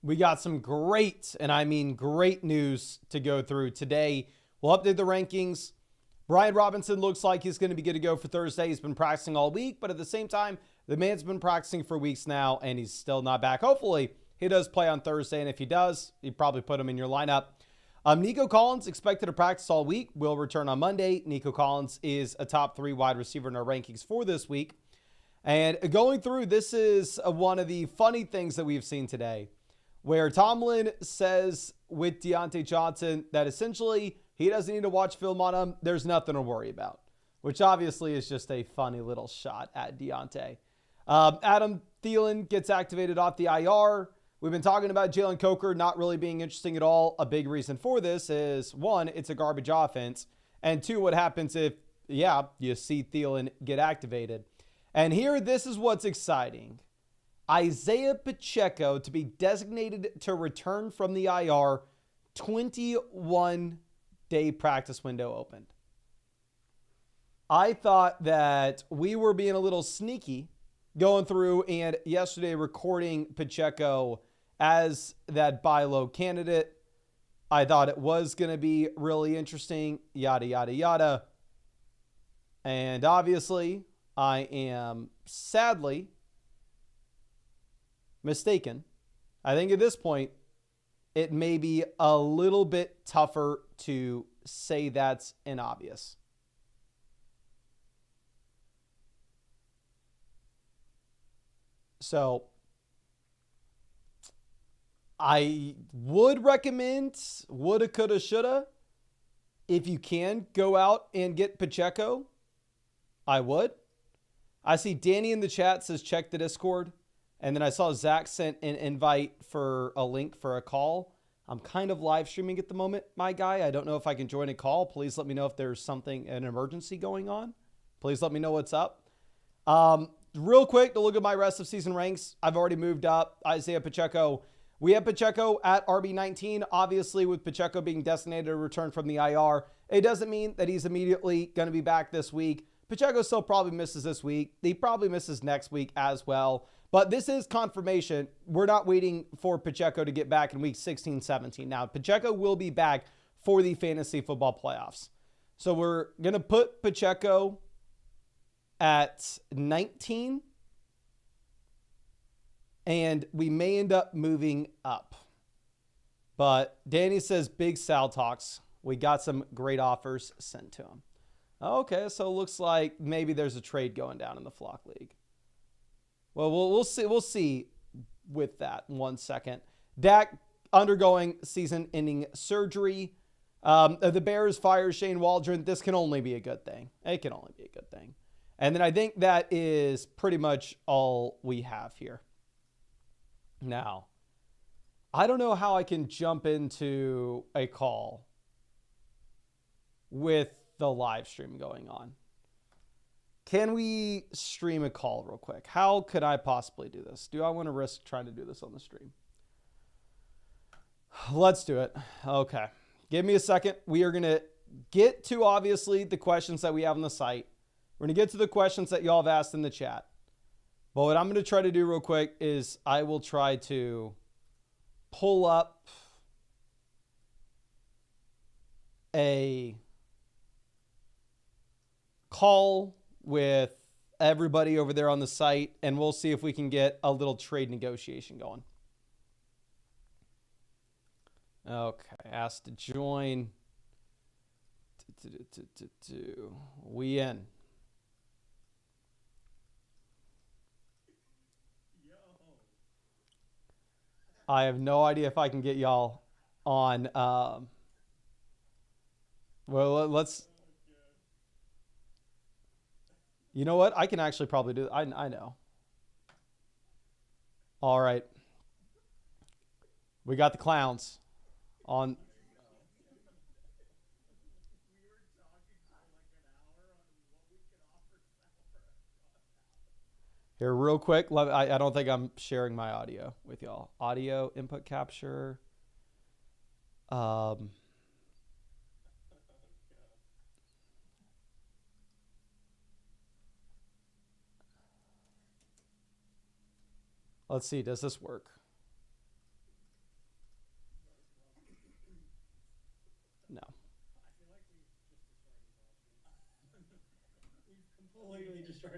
We got some great, and I mean great news to go through today. We'll update the rankings. Brian Robinson looks like he's going to be good to go for Thursday. He's been practicing all week, but at the same time, the man's been practicing for weeks now, and he's still not back. Hopefully, he does play on Thursday, and if he does, you probably put him in your lineup. Nico Collins expected to practice all week. Will return on Monday. Nico Collins is a top 3 wide receiver in our rankings for this week. And going through, this is one of the funny things that we've seen today, where Tomlin says with Deontay Johnson that essentially he doesn't need to watch film on him. There's nothing to worry about, which obviously is just a funny little shot at Deontay. Adam Thielen gets activated off the IR. We've been talking about Jalen Coker not really being interesting at all. A big reason for this is, one, it's a garbage offense. And two, what happens if, you see Thielen get activated. And here, this is what's exciting. Isaiah Pacheco to be designated to return from the IR, 21-day practice window opened. I thought that we were being a little sneaky going through and yesterday recording Pacheco as that buy low candidate. I thought it was going to be really interesting, yada, yada, yada. And obviously, I am sadly mistaken. I think at this point, it may be a little bit tougher to say that's an obvious. So I would recommend, woulda, coulda, shoulda, if you can go out and get Pacheco, I would. I see Danny in the chat says check the Discord. And then I saw Zach sent an invite for a link for a call. I'm kind of live streaming at the moment, my guy. I don't know if I can join a call. Please let me know if there's something, an emergency going on. Please let me know what's up. Real quick to look at my rest of season ranks. I've already moved up Isaiah Pacheco. We have Pacheco at RB19. Obviously, with Pacheco being designated to return from the IR, it doesn't mean that he's immediately going to be back this week. Pacheco still probably misses this week. He probably misses next week as well. But this is confirmation. We're not waiting for Pacheco to get back in week 16, 17. Now, Pacheco will be back for the fantasy football playoffs. So we're going to put Pacheco at 19. And we may end up moving up. But Danny says, big Sal talks. We got some great offers sent to him. Okay, so it looks like maybe there's a trade going down in the Flock League. Well, we'll see. We'll see with that in 1 second. Dak undergoing season-ending surgery. The Bears fire Shane Waldron. This can only be a good thing. It can only be a good thing. And then I think that is pretty much all we have here. Now, I don't know how I can jump into a call with the live stream going on. Can we stream a call real quick? How could I possibly do this? Do I want to risk trying to do this on the stream? Let's do it. Okay. Give me a second. We are going to get to, obviously, the questions that we have on the site. We're going to get to the questions that y'all have asked in the chat. But what I'm going to try to do real quick is I will try to pull up a call with everybody over there on the site, and we'll see if we can get a little trade negotiation going. Okay, asked to join. We in. I have no idea if I can get y'all on. Well, let's. You know what? I can actually probably do. I know. All right. We got the clowns on. Here, real quick. I don't think I'm sharing my audio with y'all. Audio input capture. Let's see. Does this work?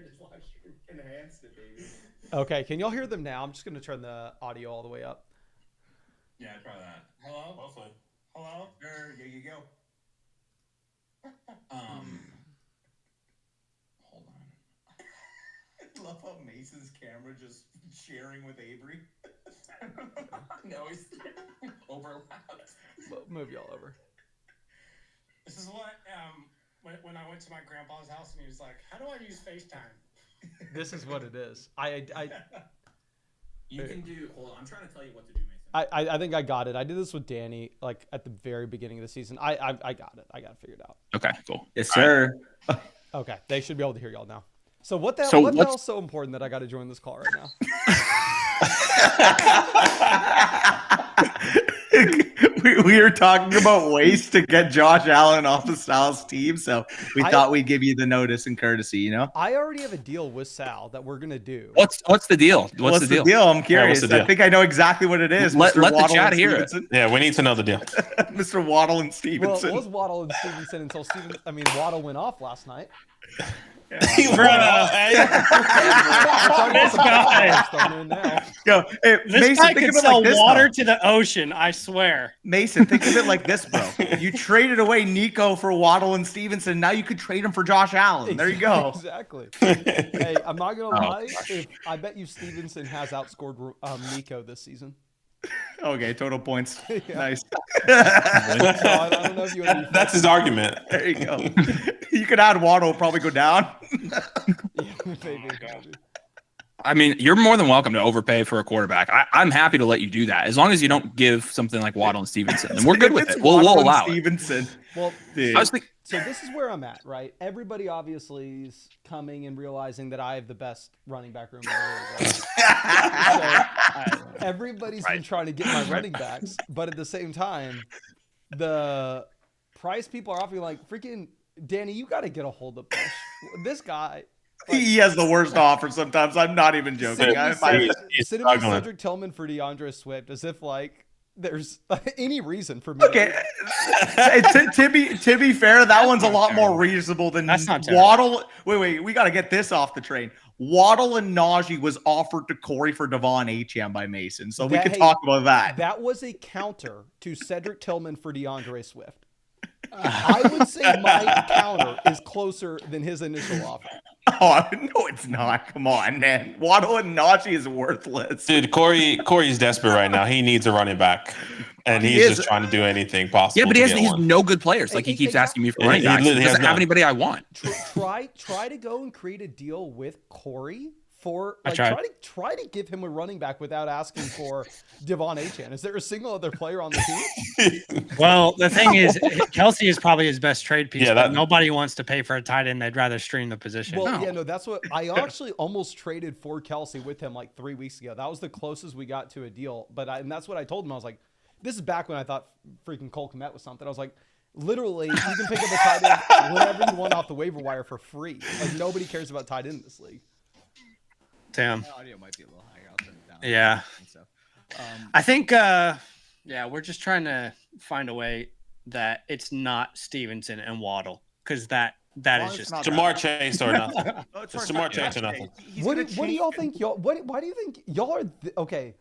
just watched you enhance it, baby. Okay, can y'all hear them now? I'm just going to turn the audio all the way up. Yeah, try that. Hello? Hopefully. Hello? There you go. Hold on. I love how Mason's camera just sharing with Avery. No, he's overlapped. Move y'all over. This is what, when I went to my grandpa's house and he was like, how do I use FaceTime? This is what it is. You can do, hold on, I'm trying to tell you what to do, Mason. I think I got it. I did this with Danny like at the very beginning of the season. I got it. I got it figured out. Okay, cool. Yes, sir. Okay, they should be able to hear y'all now. So what the hell's so important that I got to join this call right now? we were talking about ways to get Josh Allen off the Sal's team, so we thought we'd give you the notice and courtesy, you know? I already have a deal with Sal that we're going to do. What's the deal? What's the deal? I'm curious. Yeah, I think I know exactly what it is. Let Mr. the Waddle chat and hear it. Stevenson. Yeah, we need to know the deal. Mr. Waddle and Well, Stevenson. it was Waddle and Stevenson until Waddle went off last night. He ran out. This guy. Yo, hey, This Mason, guy think could of it sell like this, water though. to the ocean, I swear. Mason, think of it like this, bro. You traded away Nico for Waddle and Stevenson. Now you could trade him for Josh Allen. There you go. Exactly. Hey, I'm not going to lie. I bet you Stevenson has outscored Nico this season. Okay, total points. Yeah. Nice. So I don't know if you want to That's his argument. There you go. You could add Waddle, probably go down. maybe. I mean, you're more than welcome to overpay for a quarterback. I'm happy to let you do that as long as you don't give something like Waddle and Stevenson, and we're good with it. We'll allow it. Stevenson. Well, Dude. I was thinking, so this is where I'm at, right? Everybody obviously is coming and realizing that I have the best running back room in the league. Right? So everybody's been trying to get my running backs, but at the same time, the price people are offering like freaking Danny, you got to get a hold of this guy. He has the worst offer sometimes. I'm not even joking. He's Sitting with struggling. Cedric Tillman for DeAndre Swift as if like there's any reason for me. Okay. To be fair, that one's a lot more reasonable than That's not terrible. Waddle. Wait, we got to get this off the train. Waddle and Najee was offered to Corey for Devon Achane by Mason, so we could talk about that. That was a counter to Cedric Tillman for DeAndre Swift. I would say my counter is closer than his initial offer. Oh no, it's not. Come on, man. Waddle and Najee is worthless. Dude, Corey's desperate right now. He needs a running back, and he's just trying to do anything possible. yeah, but to he get has one. no good players. Like he keeps asking me for Yeah, running he backs. He literally has doesn't have none. anybody I want. Try to go and create a deal with Corey for I like tried. try to give him a running back without asking for Devon Achane. Is there a single other player on the team? Well, the thing is, Kelsey is probably his best trade piece, Yeah, but nobody wants to pay for a tight end. They'd rather stream the position. Well, that's what I actually almost traded for Kelsey with him like 3 weeks ago. That was the closest we got to a deal. And that's what I told him. I was like, this is back when I thought freaking Cole Kmet was something. I was like, literally, you can pick up a tight end whenever you want off the waiver wire for free. Like nobody cares about tight end in this league. Damn. My audio might be a little higher. I'll turn it down. Yeah. I think, we're just trying to find a way that it's not Stevenson and Waddle, because that is just Jamar Chase or nothing. It's It's Jamar Chase or nothing. What do y'all think y'all? Why do you think y'all are? Okay,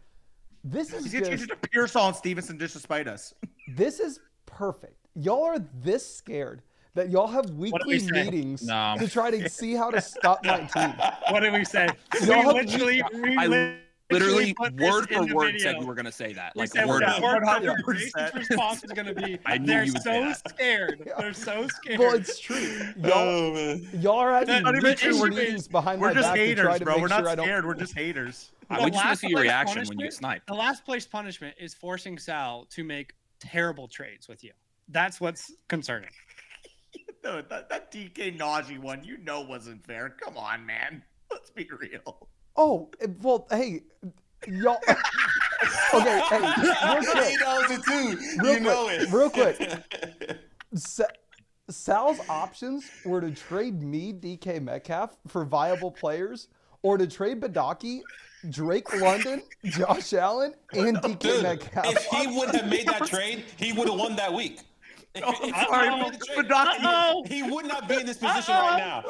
this is He's going to change it to Pearsall and Stevenson just to spite us. This is perfect. Y'all are this scared that y'all have weekly say? meetings No. to try to see how to stop my team. What did we say? Y'all We have- literally Literally, put this word in for the word, video. said we were going to say that. We Like said word word for word. for word. 100%. Jason's response is going to be, I knew they're you would say so that. scared. They're so scared. Well, it's true. Y'all, man. y'all are having Not even weekly true. meetings behind We're my just back to try haters, to bro. make We're sure not I don't. scared. We're just haters. We just want to last see your place reaction when you punishment- get sniped. The last place punishment is forcing Sal to make terrible trades with you. That's what's concerning. No, that DK Najee one, wasn't fair. Come on, man. Let's be real. Oh, well, hey, y'all. Okay, hey, He knows it too. real quick. Sal's options were to trade me, DK Metcalf, for viable players, or to trade Badaki, Drake London, Josh Allen, and DK Dude, Metcalf. if he would have made that trade, he would have won that week. He would not be in this position right now.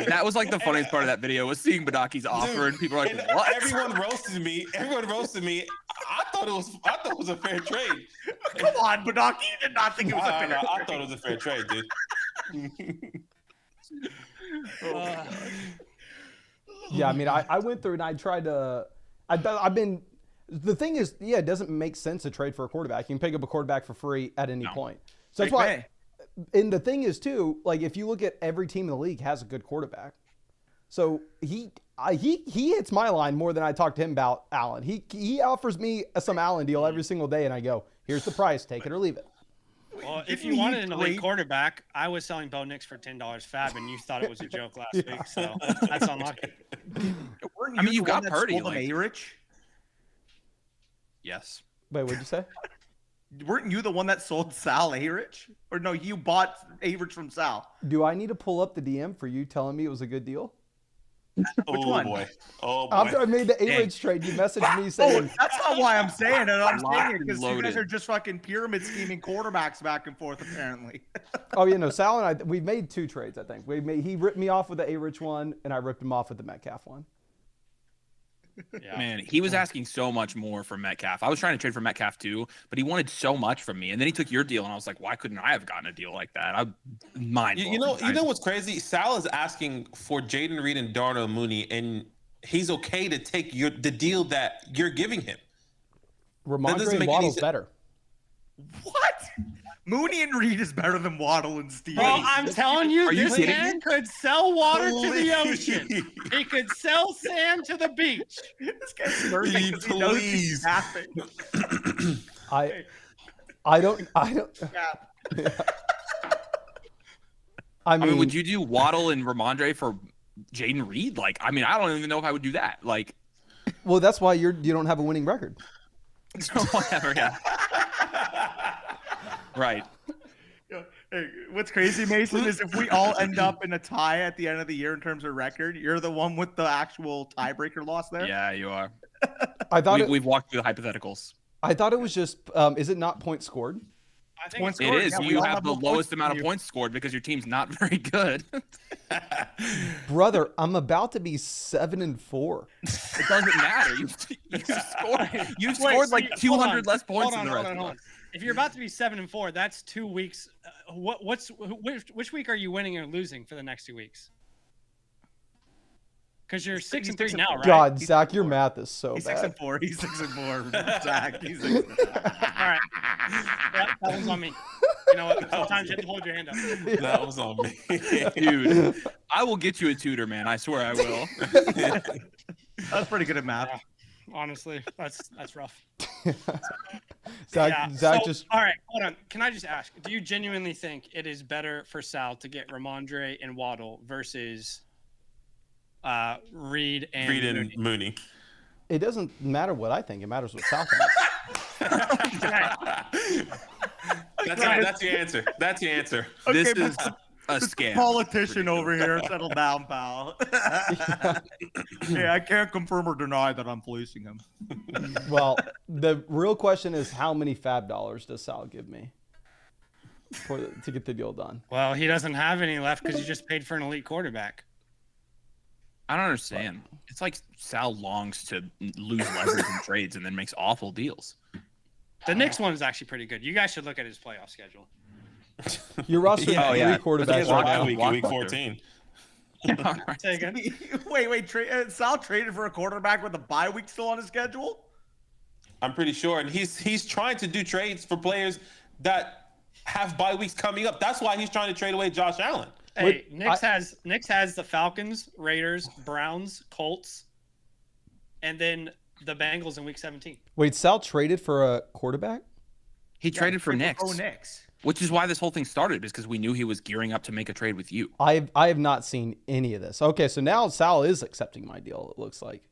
That was like the funniest part of that video was seeing Badaki's offer, and people are like, "What?" Everyone roasted me. I thought it was a fair trade. Come on, Badaki, you did not think it was a fair trade. I thought it was a fair trade, dude. Yeah, I mean, I went through and I tried to. I've been. The thing is, yeah, it doesn't make sense to trade for a quarterback. You can pick up a quarterback for free at any point. So that's why. And the thing is too, like if you look at every team in the league has a good quarterback. So he hits my line more than I talk to him about Allen. He offers me some Allen deal every single day, and I go, here's the price, take it or leave it. Well, if you wanted an elite quarterback, I was selling Bo Nix for $10 fab, and you thought it was a joke last week. So that's unlucky. I mean, you got Purdy. Like, A-Rich? Yes. Wait, what'd you say? Weren't you the one that sold Sal A-Rich? Or no, you bought A-Rich from Sal. Do I need to pull up the DM for you telling me it was a good deal? Which one? Boy. Oh, boy. After I made the A-Rich trade, you messaged me saying... That's not why I'm saying it. I'm saying it because you loaded. guys are just fucking pyramid scheming quarterbacks back and forth, apparently. Oh, yeah, no, Sal and I, we've made 2 trades, I think. He ripped me off with the A-Rich one, and I ripped him off with the Metcalf one. Yeah. Man, he was asking so much more for Metcalf. I was trying to trade for Metcalf too, but he wanted so much from me. And then he took your deal, and I was like, why couldn't I have gotten a deal like that? I'm mind You know what's crazy? Sal is asking for Jaden Reed and Darnell Mooney, and he's okay to take the deal that you're giving him. Ramondre and Waddle's better. What? Mooney and Reed is better than Waddle and Steve. Bro, I'm telling you, Are you this kidding man could sell water to the ocean. He could sell sand to the beach. This guy's smirking because he knows he's laughing. I don't. Yeah. I mean, would you do Waddle and Ramondre for Jaden Reed? Like, I mean, I don't even know if I would do that. Like, well, that's why you don't have a winning record. whatever. Yeah. Right. Hey, what's crazy, Mason, is if we all end up in a tie at the end of the year in terms of record, you're the one with the actual tiebreaker loss there. Yeah, you are. I thought We've walked through the hypotheticals. I thought it was just. Is it not points scored? I think It is. You have the lowest amount of points scored because your team's not very good. Brother, I'm about to be 7-4. It doesn't matter. You scored like 200 less points than the rest of us. If you're about to be 7-4, that's 2 weeks. Which week are you winning or losing for the next 2 weeks? Because you're 6-3 now, right? God, Zach, your math is so He's bad. 6-4. He's 6-4. Zach, he's 6-4. All right. Yep, that one's on me. You know what? Sometimes you have to hold your hand up. That was on me. Dude, I will get you a tutor, man. I swear I will. That's pretty good at math. Yeah. Honestly, that's rough. Zach just. All right, hold on. Can I just ask? Do you genuinely think it is better for Sal to get Ramondre and Waddle versus Reed and Mooney? It doesn't matter what I think. It matters what Sal thinks. That's your answer. That's your answer. Okay, This is a scam. Politician over here. Settle down, pal. Yeah, I can't confirm or deny that I'm policing him. Well, the real question is how many fab dollars does Sal give me to get the deal done? Well, he doesn't have any left because he just paid for an elite quarterback. I don't understand. It's like Sal longs to lose leverage in trades and then makes awful deals. The Knicks one is actually pretty good. You guys should look at his playoff schedule. Your roster Yeah. three Oh, yeah. quarterbacks right now. Week 14. Say again. Wait. Sal traded for a quarterback with a bye week still on his schedule? I'm pretty sure. And he's trying to do trades for players that have bye weeks coming up. That's why he's trying to trade away Josh Allen. Hey, Knicks has the Falcons, Raiders, Browns, Colts, and then the Bengals in week 17. Wait, Sal traded for a quarterback? He traded for Knicks, Knicks. which is why this whole thing started, is because we knew he was gearing up to make a trade with you. I have not seen any of this. Okay, so now Sal is accepting my deal, it looks like.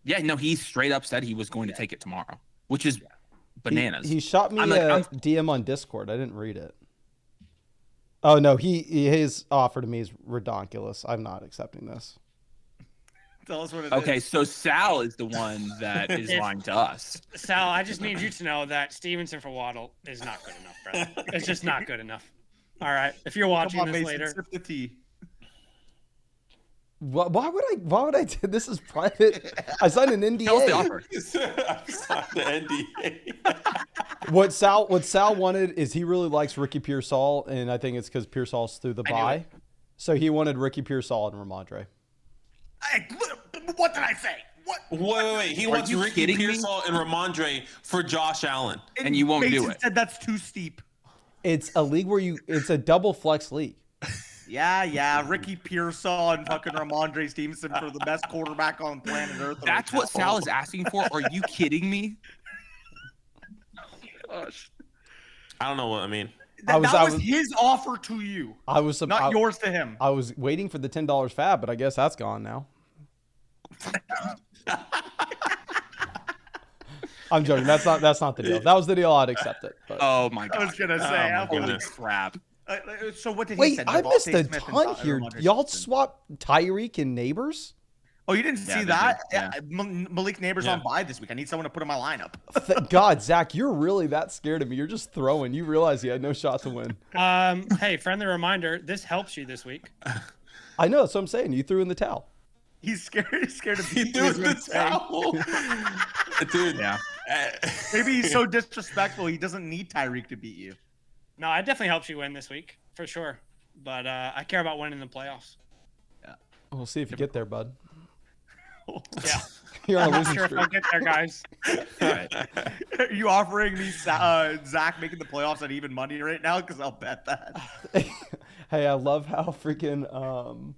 Yeah, no, he straight up said he was going to take it tomorrow, which is bananas. He shot me I'm a DM on Discord. I didn't read it. Oh, no, his offer to me is redonkulous. I'm not accepting this. Tell us what it is. Okay, so Sal is the one that is lying to us. Sal, I just need you to know that Stevenson for Waddle is not good enough, brother. It's just not good enough. All right. If you're watching Come on, this Mason, later. sip the tea. Why would I do this? Is private. I signed an Tell us the NDA. offer. I signed the NDA. What Sal wanted is he really likes Ricky Pearsall, and I think it's because Pearsall's through the I knew bye. it. So he wanted Ricky Pearsall and Ramondre. What did I say? What? Wait. He wants you Ricky kidding me? Pearsall and Ramondre for Josh Allen. And you won't do Mason it. said that's too steep. It's a league where it's a double flex league. Yeah. Ricky Pearsall and fucking Ramondre Stevenson for the best quarterback on planet Earth. That's what Sal is asking for? Are you kidding me? Gosh. I don't know what I mean. That I was was- his offer to you, I was not yours to him. I was waiting for the $10 fab, but I guess that's gone now. I'm joking. That's not the deal. That was the deal. I'd accept it. But. Oh my god. I was gonna say, Oh, my holy goodness. Crap. So what did he Wait, say? I missed a Devontae Smith and ton here. Ramondre Y'all Stevenson. swap Tyreek and Neighbors? Oh, you didn't Yeah, see they that? did, yeah. Malik Neighbors Yeah. on bye this week. I need someone to put in my lineup. Thank God, Zach, you're really that scared of me. You're just throwing. You realize you had no shot to win. Hey, friendly reminder, this helps you this week. I know. That's what I'm saying. You threw in the towel. He's scared. He's scared of He beat threw you, is what the I'm saying. towel. Dude. Yeah. Maybe he's so disrespectful he doesn't need Tyreek to beat you. No, it definitely helps you win this week, for sure. But I care about winning the plaplayoffs. We'll see if you get there, bud. Yeah. You're on I'm a not losing sure if I'll streak. get there, guys. Are you offering me Zach making the playoffs at even money right now? Because I'll bet that. Hey, I love how freaking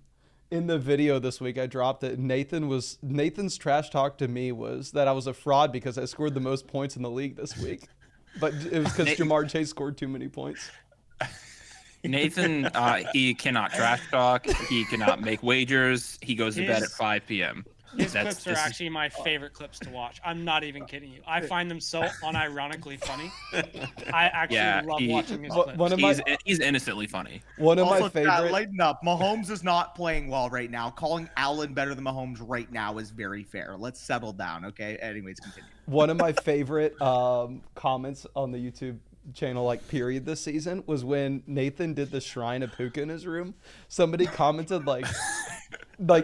in the video this week I dropped it. Nathan's trash talk to me was that I was a fraud because I scored the most points in the league this week. But it was because Jamar Chase scored too many points. Nathan, he cannot trash talk. He cannot make wagers. He goes to bed at 5 p.m. His clips are actually my favorite clips to watch. I'm not even kidding you. I find them so unironically funny. I actually love watching his clips. One of He's innocently funny. One of Also, my favorite. lighten up. Mahomes is not playing well right now. Calling Allen better than Mahomes right now is very fair. Let's settle down, okay? Anyways, continue. One of my favorite comments on the YouTube channel, like period, this season was when Nathan did the shrine of Puka in his room. Somebody commented like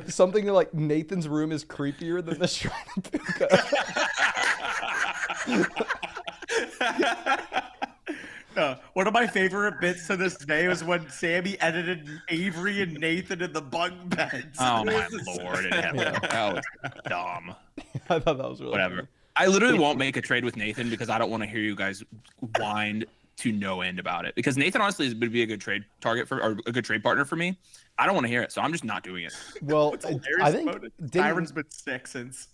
something like Nathan's room is creepier than the shrine of Puka. No, one of my favorite bits to this day was when Sammy edited Avery and Nathan in the bunk beds. Oh my This is- lord! That was dumb. I thought that was really Whatever. funny. I literally won't make a trade with Nathan because I don't want to hear you guys whine to no end about it. Because Nathan honestly is going to be a good trade target or a good trade partner for me. I don't want to hear it, so I'm just not doing it. Well, What's hilarious I think about it, Tyron's been sick since.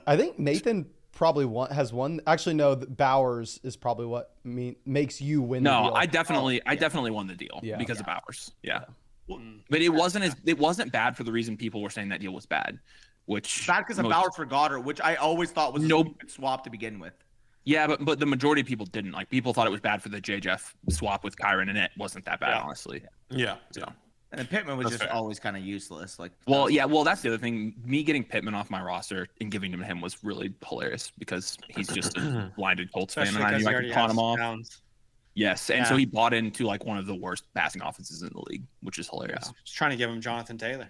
I think Nathan probably has won. Actually, no. Bowers is probably what makes you win. the No, deal. I definitely won the deal Yeah. because of Bowers. Yeah. But it wasn't bad for the reason people were saying that deal was bad. Which Bad because of Bowers for Goddard, which I always thought was a stupid swap to begin with. Yeah, but the majority of people didn't. Like, people thought it was bad for the J-Jeff swap with Kyron, and it wasn't that bad, honestly. Yeah. And then Pittman was That's just fair. always kind of useless. Like, Well, that's the other thing. Me getting Pittman off my roster and giving him to him was really hilarious because he's just a blinded Colts fan, and I knew I could pawn him off. Yes, and so he bought into like one of the worst passing offenses in the league, which is hilarious. Just trying to give him Jonathan Taylor.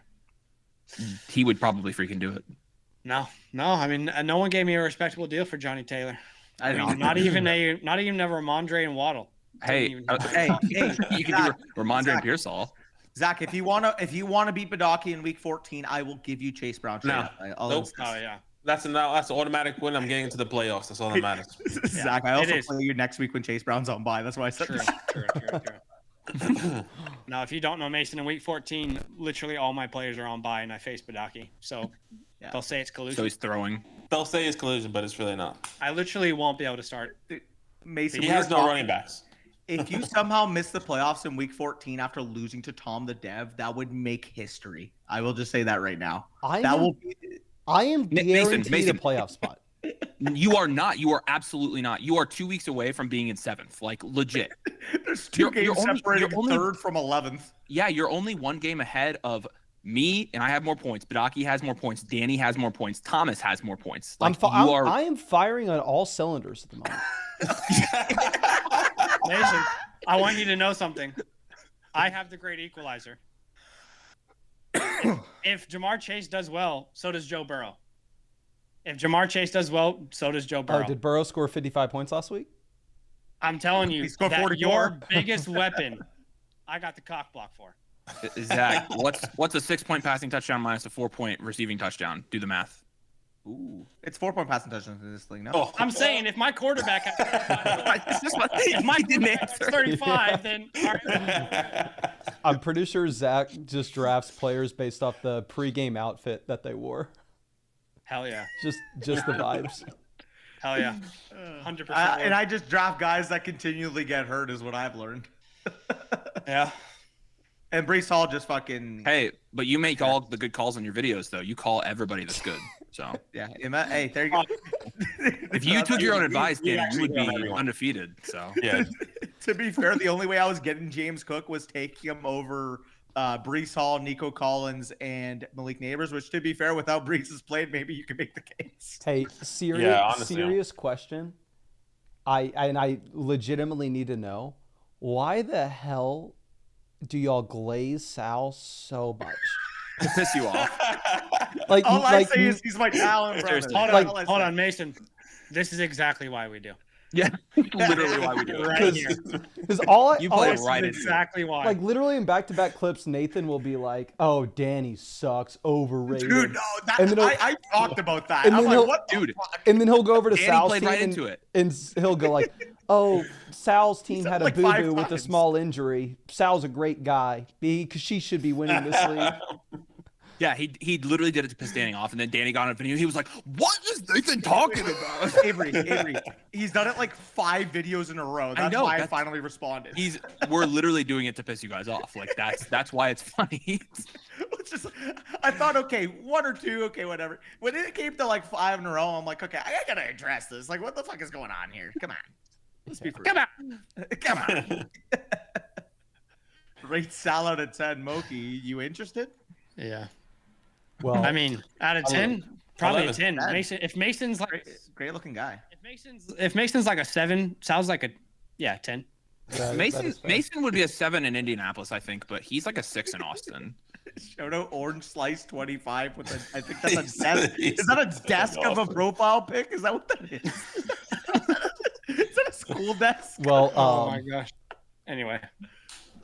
He would probably freaking do it. No. I mean, no one gave me a respectable deal for Johnny Taylor. I mean, not even a Ramondre and Waddle. Hey, even- you can do Ramondre and Pearsall. Zach, if you wanna beat Badaki in week 14, I will give you Chase Brown. No. Nope. Oh yeah. That's an automatic win. I'm getting into the playoffs. That's all that matters. Zach, I also is. play you next week when Chase Brown's on bye. That's why I said True. Now, if you don't know Mason, in week 14, literally all my players are on bye, and I face Badaki. So they'll say it's collusion. So he's throwing. They'll say it's collusion, but it's really not. I literally won't be able to start. Mason, He we has were no talking- running backs. If you somehow miss the playoffs in week 14 after losing to Tom the Dev, that would make history. I will just say that right now. I am Mason, guaranteed a playoff spot. You are not. You are absolutely not. You are 2 weeks away from being in 7th. Like, legit. There's two games you're only- separating you're only- 3rd from 11th. Yeah, you're only one game ahead of Me and I have more points. Badaki has more points. Danny has more points. Thomas has more points. I am firing on all cylinders at the moment. Mason, I want you to know something. I have the great equalizer. If Jamar Chase does well, so does Joe Burrow. If Jamar Chase does well, so does Joe Burrow. Oh, did Burrow score 55 points last week? I'm telling you, that your biggest weapon, I got the cock block for. Zach, what's a 6-point passing touchdown minus a 4-point receiving touchdown? Do the math. Ooh, it's 4-point passing touchdowns in this league. No, I'm saying if my quarterback has 35, if my quarterback has 35, then all right. I'm pretty sure Zach just drafts players based off the pregame outfit that they wore. Hell yeah. Just the vibes. Hell yeah. 100%. And I just draft guys that continually get hurt is what I've learned. Yeah. And Breece Hall just fucking. Hey, but you make all the good calls on your videos, though. You call everybody that's good. So yeah. Hey, there you go. If you took your own advice, Danny, you would be undefeated. So Yeah. To be fair, the only way I was getting James Cook was taking him over Breece Hall, Nico Collins, and Malik Neighbors. Which, to be fair, without Breece's played, maybe you can make the case. Hey, serious question. I legitimately need to know, why the hell do y'all glaze Sal so much? to piss you off. Like, all I say is he's my talent brother. Hold on, Mason. This is exactly why we do. Yeah, literally why we do it. Right here. Because all You play all, right into exactly why. like literally in back-to-back clips, Nathan will be like, "Oh, Danny sucks, overrated." Dude, no, And then I talked about that. and I'm then like, what the dude? fuck? And then he'll go over to Danny Sal's played team right and, into it. and he'll go like, "Oh, Sal's team had a like boo-boo 5 with a times. small injury. Sal's a great guy because she should be winning this league." Yeah, he literally did it to piss Danny off, and then Danny got on a video. He was like, "What is Nathan talking about?" Avery, he's done it like 5 videos in a row. That's know, why I that's- finally responded. We're literally doing it to piss you guys off. Like that's why it's funny. It's just, I thought, okay, 1 or 2, okay, whatever. When it came to like 5 in a row, I'm like, okay, I gotta address this. Like, what the fuck is going on here? Come on, let's be real. Come on. Rate Sal out of 10. Moki, you interested? Yeah. Well, I mean, out of 10, probably a 11. 10. Mason, if Mason's like, Great looking guy. if Mason's like a 7, sounds like a 10. that Mason is fair. Mason would be a 7 in Indianapolis, I think, but he's like a 6 in Austin. Shout out Orange Slice 25 with a, I think that's a desk. Is that a desk of a profile pic? Is that what that is? Is that a school desk? Well, Oh my gosh. Anyway,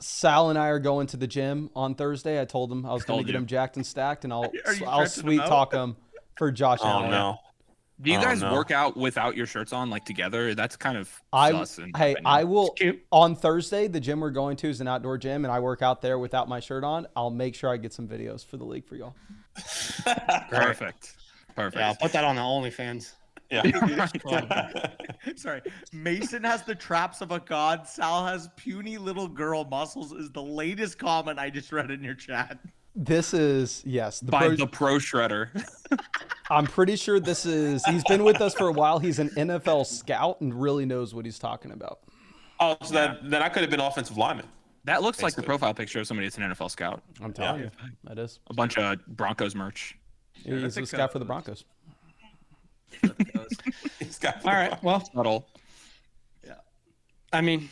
Sal and I are going to the gym on Thursday. I told him I was going to Told get you. him jacked and stacked, and I'll Are you I'll stretching sweet him out? talk him for Josh Oh Allen. no. Do you Oh, guys no. work out without your shirts on, like together? That's kind of sus. in my Hey, opinion. I will cute. on Thursday. The gym we're going to is an outdoor gym, and I work out there without my shirt on. I'll make sure I get some videos for the league for y'all. Perfect. yeah, I'll put that on the OnlyFans. Yeah. Sorry. Mason has the traps of a god. Sal has puny little girl muscles is the latest comment I just read in your chat. This is yes. By the pro shredder. I'm pretty sure this is. He's been with us for a while. He's an NFL scout and really knows what he's talking about. Oh, so then I could have been offensive lineman. That looks like the Basically. profile picture of somebody that's an NFL scout. I'm telling you, that is. A bunch of Broncos merch. He's a scout for the Broncos. He's got All right. Well, Subtle. I mean,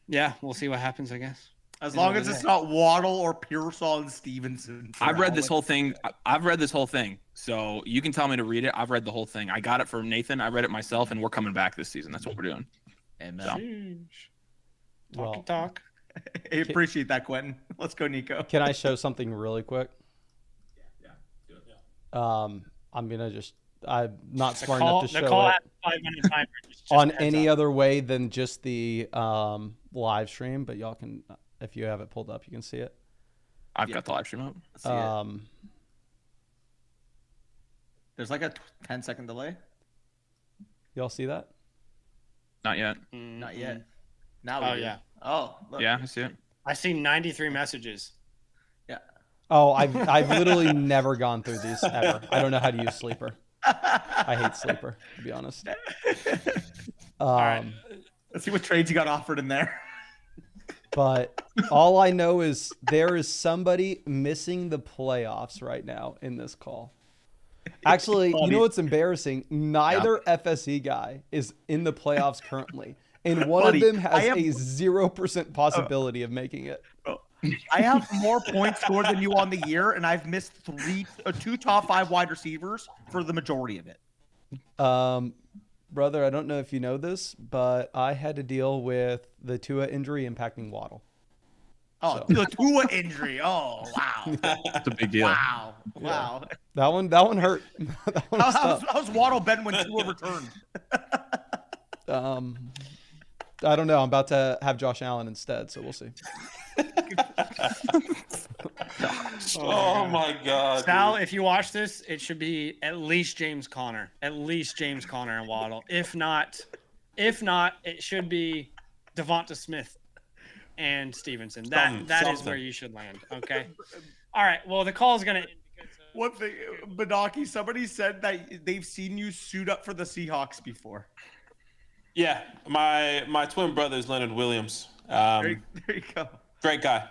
yeah, we'll see what happens, I guess. As long as it's not Waddle or Pearsall and Stevenson. I've read this whole thing. I've read this whole thing. So you can tell me to read it. I've read the whole thing. I got it from Nathan. I read it myself, and we're coming back this season. That's what we're doing. Amen. Well, Talk. I appreciate that, Quentin. Let's go, Nico. can I show something really quick? I'm gonna just. I'm not smart enough to show call it at 5-minute timer. Just on heads any up. other way than just the live stream. But y'all can, if you have it pulled up, you can see it. I've got the live stream up. Let's see it. There's like a 10-second delay. Y'all see that? Not yet. Not yet. Now. Oh, we do. yeah. Oh. Look. Yeah, I see it. I see 93 messages. Yeah. Oh, I've literally never gone through these ever. I don't know how to use Sleeper. I hate Sleeper, to be honest. All right. Let's see what trades you got offered in there. But All I know is there is somebody missing the playoffs right now in this call. Actually, you know what's embarrassing? Neither FSE guy is in the playoffs currently. And one of them has a 0% possibility of making it. I have more points scored than you on the year, and I've missed two top 5 wide receivers for the majority of it. Brother, I don't know if you know this, but I had to deal with the Tua injury impacting Waddle. Oh, so. The Tua injury. Oh, wow. That's a big deal. Wow. Yeah. Wow. That one hurt. How's Waddle been when Tua returned? I don't know. I'm about to have Josh Allen instead, so we'll see. Oh my God. Sal, if you watch this, it should be at least James Conner. At least James Conner and Waddle. If not, it should be Devonta Smith and Stevenson. That is where you should land. Okay. All right. Well, the call is gonna end because one thing, Badaki, somebody said that they've seen you suit up for the Seahawks before. Yeah, my twin brother is Leonard Williams. There you go. Great guy.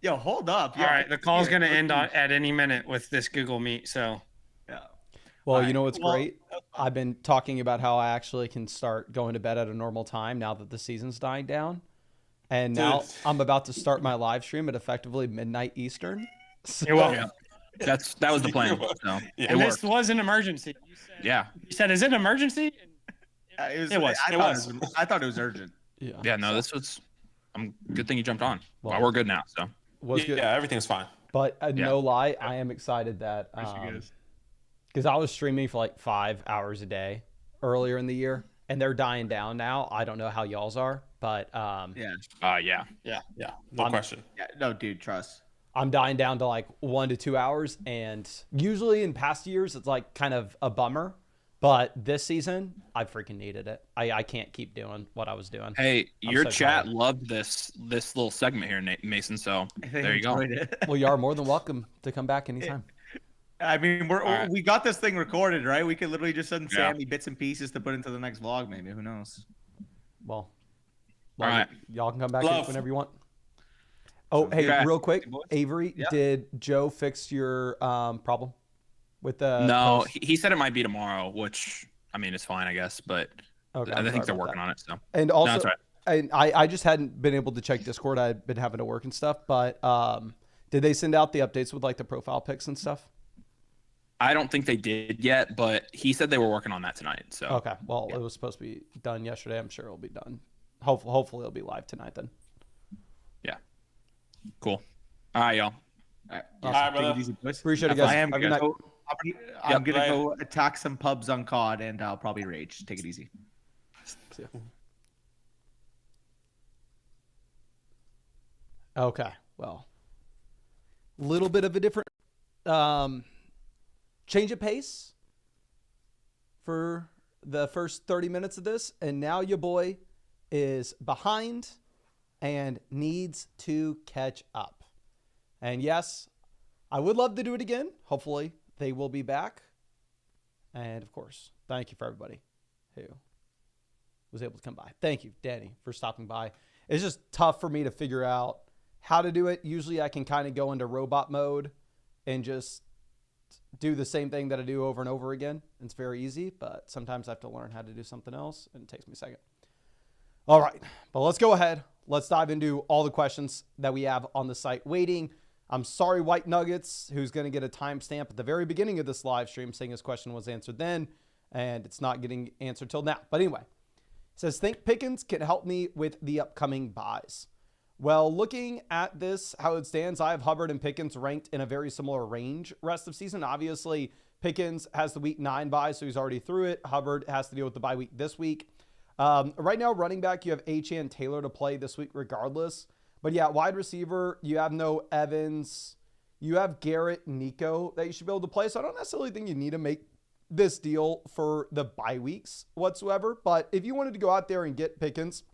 Yo, hold up. All right, the call's gonna end at any minute with this Google Meet. So, yeah. Well, you know what's great? I've been talking about how I actually can start going to bed at a normal time now that the season's dying down, and now I'm about to start my live stream at effectively midnight Eastern. So, that was the plan. So, and this was an emergency. You said, "Is it an emergency?" It was. I thought it was urgent. Yeah. No, this was. Good thing you jumped on. Well, we're good now. So. Good. Yeah, everything's fine. But no lie, I am excited that because I was streaming for like 5 hours a day earlier in the year, and they're dying down now. I don't know how y'all's are, but No question. Yeah, no, dude, trust. I'm dying down to like 1 to 2 hours, and usually in past years it's like kind of a bummer. But this season, I freaking needed it. I can't keep doing what I was doing. Hey, your chat loved this little segment here, Mason. So there you go. Well, you are more than welcome to come back anytime. I mean, we got this thing recorded, right? We could literally just send Sammy bits and pieces to put into the next vlog, maybe. Who knows? Well, all right. Y'all can come back whenever you want. Oh, hey, real quick, Avery, did Joe fix your problem? With the no, he said it might be tomorrow, which I mean it's fine, I guess, but I think they're working on it. So and also, no, that's right. I just hadn't been able to check Discord. I'd been having to work and stuff, but did they send out the updates with like the profile pics and stuff? I don't think they did yet, but he said they were working on that tonight. So okay, well, it was supposed to be done yesterday. I'm sure it'll be done. Hopefully, it'll be live tonight then. Yeah, cool. All right, y'all. All right, awesome. Take it easy, boys. Appreciate it, guys. I'm gonna go attack some pubs on COD, and I'll probably rage. Take it easy. See ya. Okay, well, a little bit of a different change of pace for the first 30 minutes of this, and now your boy is behind and needs to catch up. And yes, I would love to do it again. Hopefully they will be back. And of course, thank you for everybody who was able to come by. Thank you, Danny, for stopping by. It's just tough for me to figure out how to do it. Usually I can kind of go into robot mode and just do the same thing that I do over and over again. It's very easy, but sometimes I have to learn how to do something else, and it takes me a second. All right, but let's go ahead. Let's dive into all the questions that we have on the site waiting. I'm sorry, White Nuggets, who's going to get a timestamp at the very beginning of this live stream saying his question was answered then, and it's not getting answered till now. But anyway, it says, think Pickens can help me with the upcoming buys. Well, looking at this, how it stands, I have Hubbard and Pickens ranked in a very similar range rest of season. Obviously, Pickens has the week 9 bye, so he's already through it. Hubbard has to deal with the bye week this week. Right now, running back, you have Achane Taylor to play this week regardless. But yeah, wide receiver, you have no Evans. You have Garrett, Nico that you should be able to play. So I don't necessarily think you need to make this deal for the bye weeks whatsoever. But if you wanted to go out there and get Pickens,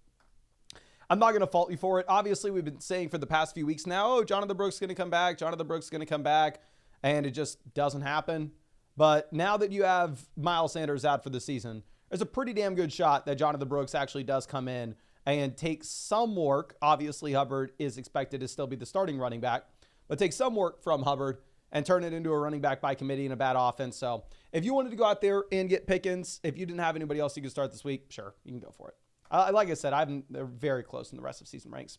I'm not going to fault you for it. Obviously, we've been saying for the past few weeks now, oh, Jonathan Brooks is going to come back. Jonathan Brooks is going to come back. And it just doesn't happen. But now that you have Miles Sanders out for the season, there's a pretty damn good shot that Jonathan Brooks actually does come in and take some work. Obviously, Hubbard is expected to still be the starting running back, but take some work from Hubbard and turn it into a running back by committee in a bad offense. So if you wanted to go out there and get Pickens, if you didn't have anybody else you could start this week, sure, you can go for it. Like I said, they're very close in the rest of season ranks.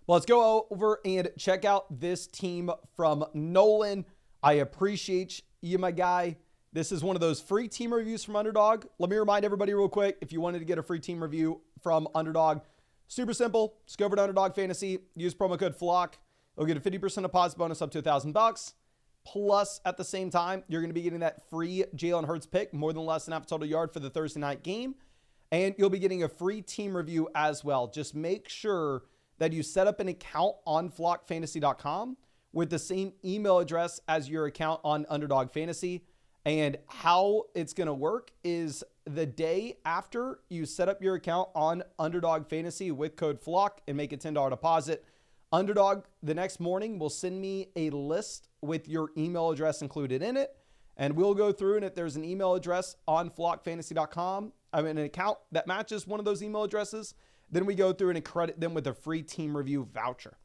Well, let's go over and check out this team from Nolan. I appreciate you, my guy. This is one of those free team reviews from Underdog. Let me remind everybody real quick, if you wanted to get a free team review from Underdog, super simple. Just go over to Underdog Fantasy, use promo code FLOCK. You'll get a 50% deposit bonus up to $1,000. Plus, at the same time, you're going to be getting that free Jalen Hurts pick, more than less than half total yard for the Thursday night game. And you'll be getting a free team review as well. Just make sure that you set up an account on flockfantasy.com with the same email address as your account on Underdog Fantasy. And how it's going to work is the day after you set up your account on Underdog Fantasy with code FLOCK and make a $10 deposit, Underdog the next morning will send me a list with your email address included in it. And we'll go through, and if there's an email address on flockfantasy.com, an account that matches one of those email addresses, then we go through and credit them with a free team review voucher.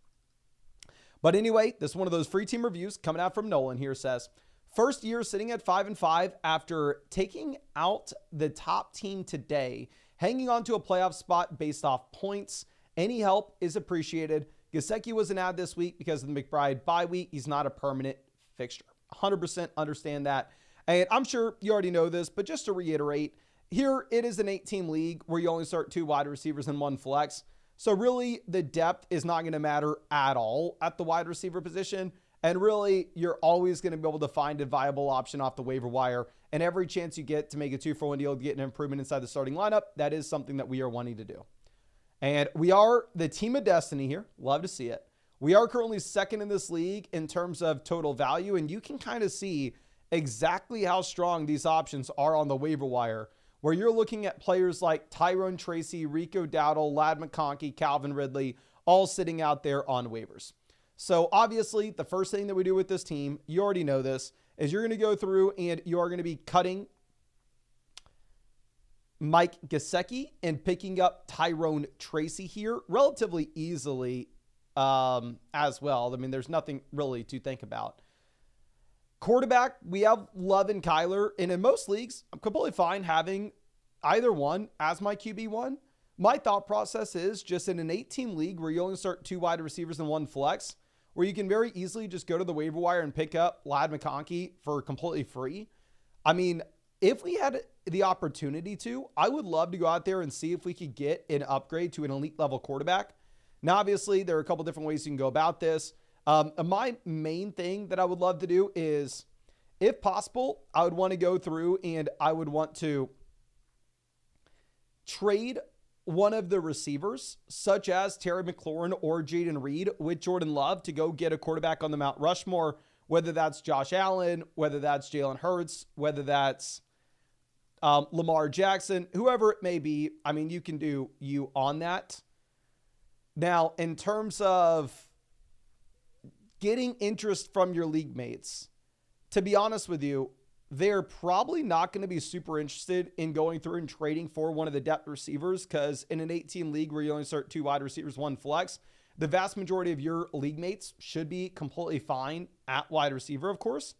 But anyway, this is one of those free team reviews coming out from Nolan here. Says, first year sitting at 5-5 after taking out the top team today, hanging on to a playoff spot based off points. Any help is appreciated. Gesicki was an ad this week because of the McBride bye week. He's not a permanent fixture. 100% understand that. And I'm sure you already know this, but just to reiterate, here it is an 8-team league where you only start 2 wide receivers and 1 flex. So really the depth is not going to matter at all at the wide receiver position. And really you're always going to be able to find a viable option off the waiver wire. And every chance you get to make a 2-for-1 deal to get an improvement inside the starting lineup, that is something that we are wanting to do. And we are the team of destiny here. Love to see it. We are currently second in this league in terms of total value. And you can kind of see exactly how strong these options are on the waiver wire, where you're looking at players like Tyrone Tracy, Rico Dowdle, Ladd McConkey, Calvin Ridley, all sitting out there on waivers. So obviously the first thing that we do with this team, you already know this, is you're going to go through and you are going to be cutting Mike Gesicki and picking up Tyrone Tracy here relatively easily as well. I mean, there's nothing really to think about. Quarterback, we have Love and Kyler, and in most leagues, I'm completely fine having either one as my QB1. My thought process is just in an 8-team league where you only start 2 wide receivers and 1 flex, where you can very easily just go to the waiver wire and pick up Ladd McConkey for completely free. I mean, if we had the opportunity to, I would love to go out there and see if we could get an upgrade to an elite level quarterback. Now, obviously, there are a couple different ways you can go about this. My main thing that I would love to do is, if possible, I would want to go through and I would want to trade one of the receivers, such as Terry McLaurin or Jaden Reed, with Jordan Love to go get a quarterback on the Mount Rushmore, whether that's Josh Allen, whether that's Jalen Hurts, whether that's Lamar Jackson, whoever it may be. I mean, you can do you on that. Now, in terms of getting interest from your league mates, to be honest with you, they're probably not going to be super interested in going through and trading for one of the depth receivers, because in an 8-team league where you only start 2 wide receivers, 1 flex, the vast majority of your league mates should be completely fine at wide receiver, of course.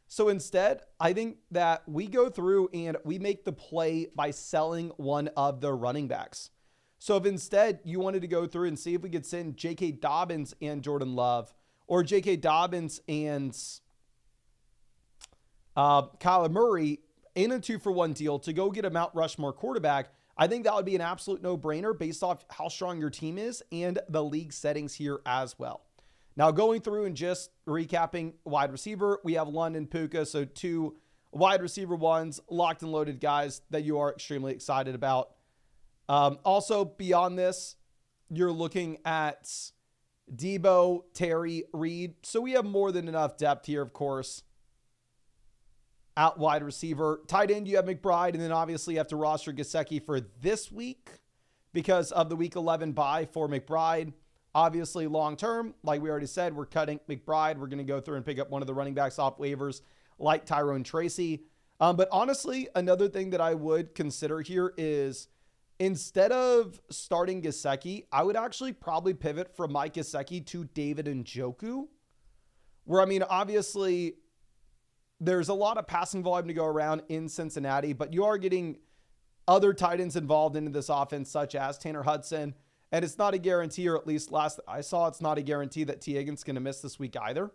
So instead, I think that we go through and we make the play by selling one of the running backs. So if instead you wanted to go through and see if we could send J.K. Dobbins and Jordan Love, or J.K. Dobbins and Kyler Murray in a 2-for-1 deal to go get a Mount Rushmore quarterback, I think that would be an absolute no-brainer based off how strong your team is and the league settings here as well. Now, going through and just recapping wide receiver, we have London, Puka, so 2 wide receiver ones, locked and loaded guys that you are extremely excited about. Also, beyond this, you're looking at Debo, Terry, Reed. So we have more than enough depth here, of course, at wide receiver. Tight end, you have McBride, and then obviously you have to roster Gesicki for this week because of the Week 11 bye for McBride. Obviously, long-term, like we already said, we're cutting McBride. We're going to go through and pick up one of the running backs off waivers like Tyrone Tracy. But honestly, another thing that I would consider here is instead of starting Gesicki, I would actually probably pivot from Mike Gesicki to David Njoku, where, I mean, obviously there's a lot of passing volume to go around in Cincinnati, but you are getting other tight ends involved into this offense, such as Tanner Hudson. And it's not a guarantee, or at least last I saw, it's not a guarantee that T. Higgins going to miss this week either.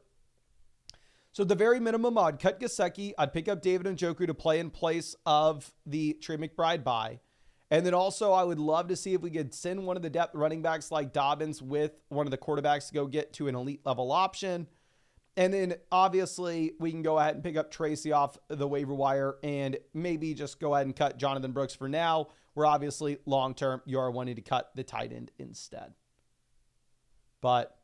So at the very minimum, I'd cut Gesicki. I'd pick up David Njoku to play in place of the Trey McBride bye. And then also, I would love to see if we could send one of the depth running backs like Dobbins with one of the quarterbacks to go get to an elite level option. And then obviously we can go ahead and pick up Tracy off the waiver wire and maybe just go ahead and cut Jonathan Brooks for now, where obviously long-term you are wanting to cut the tight end instead. But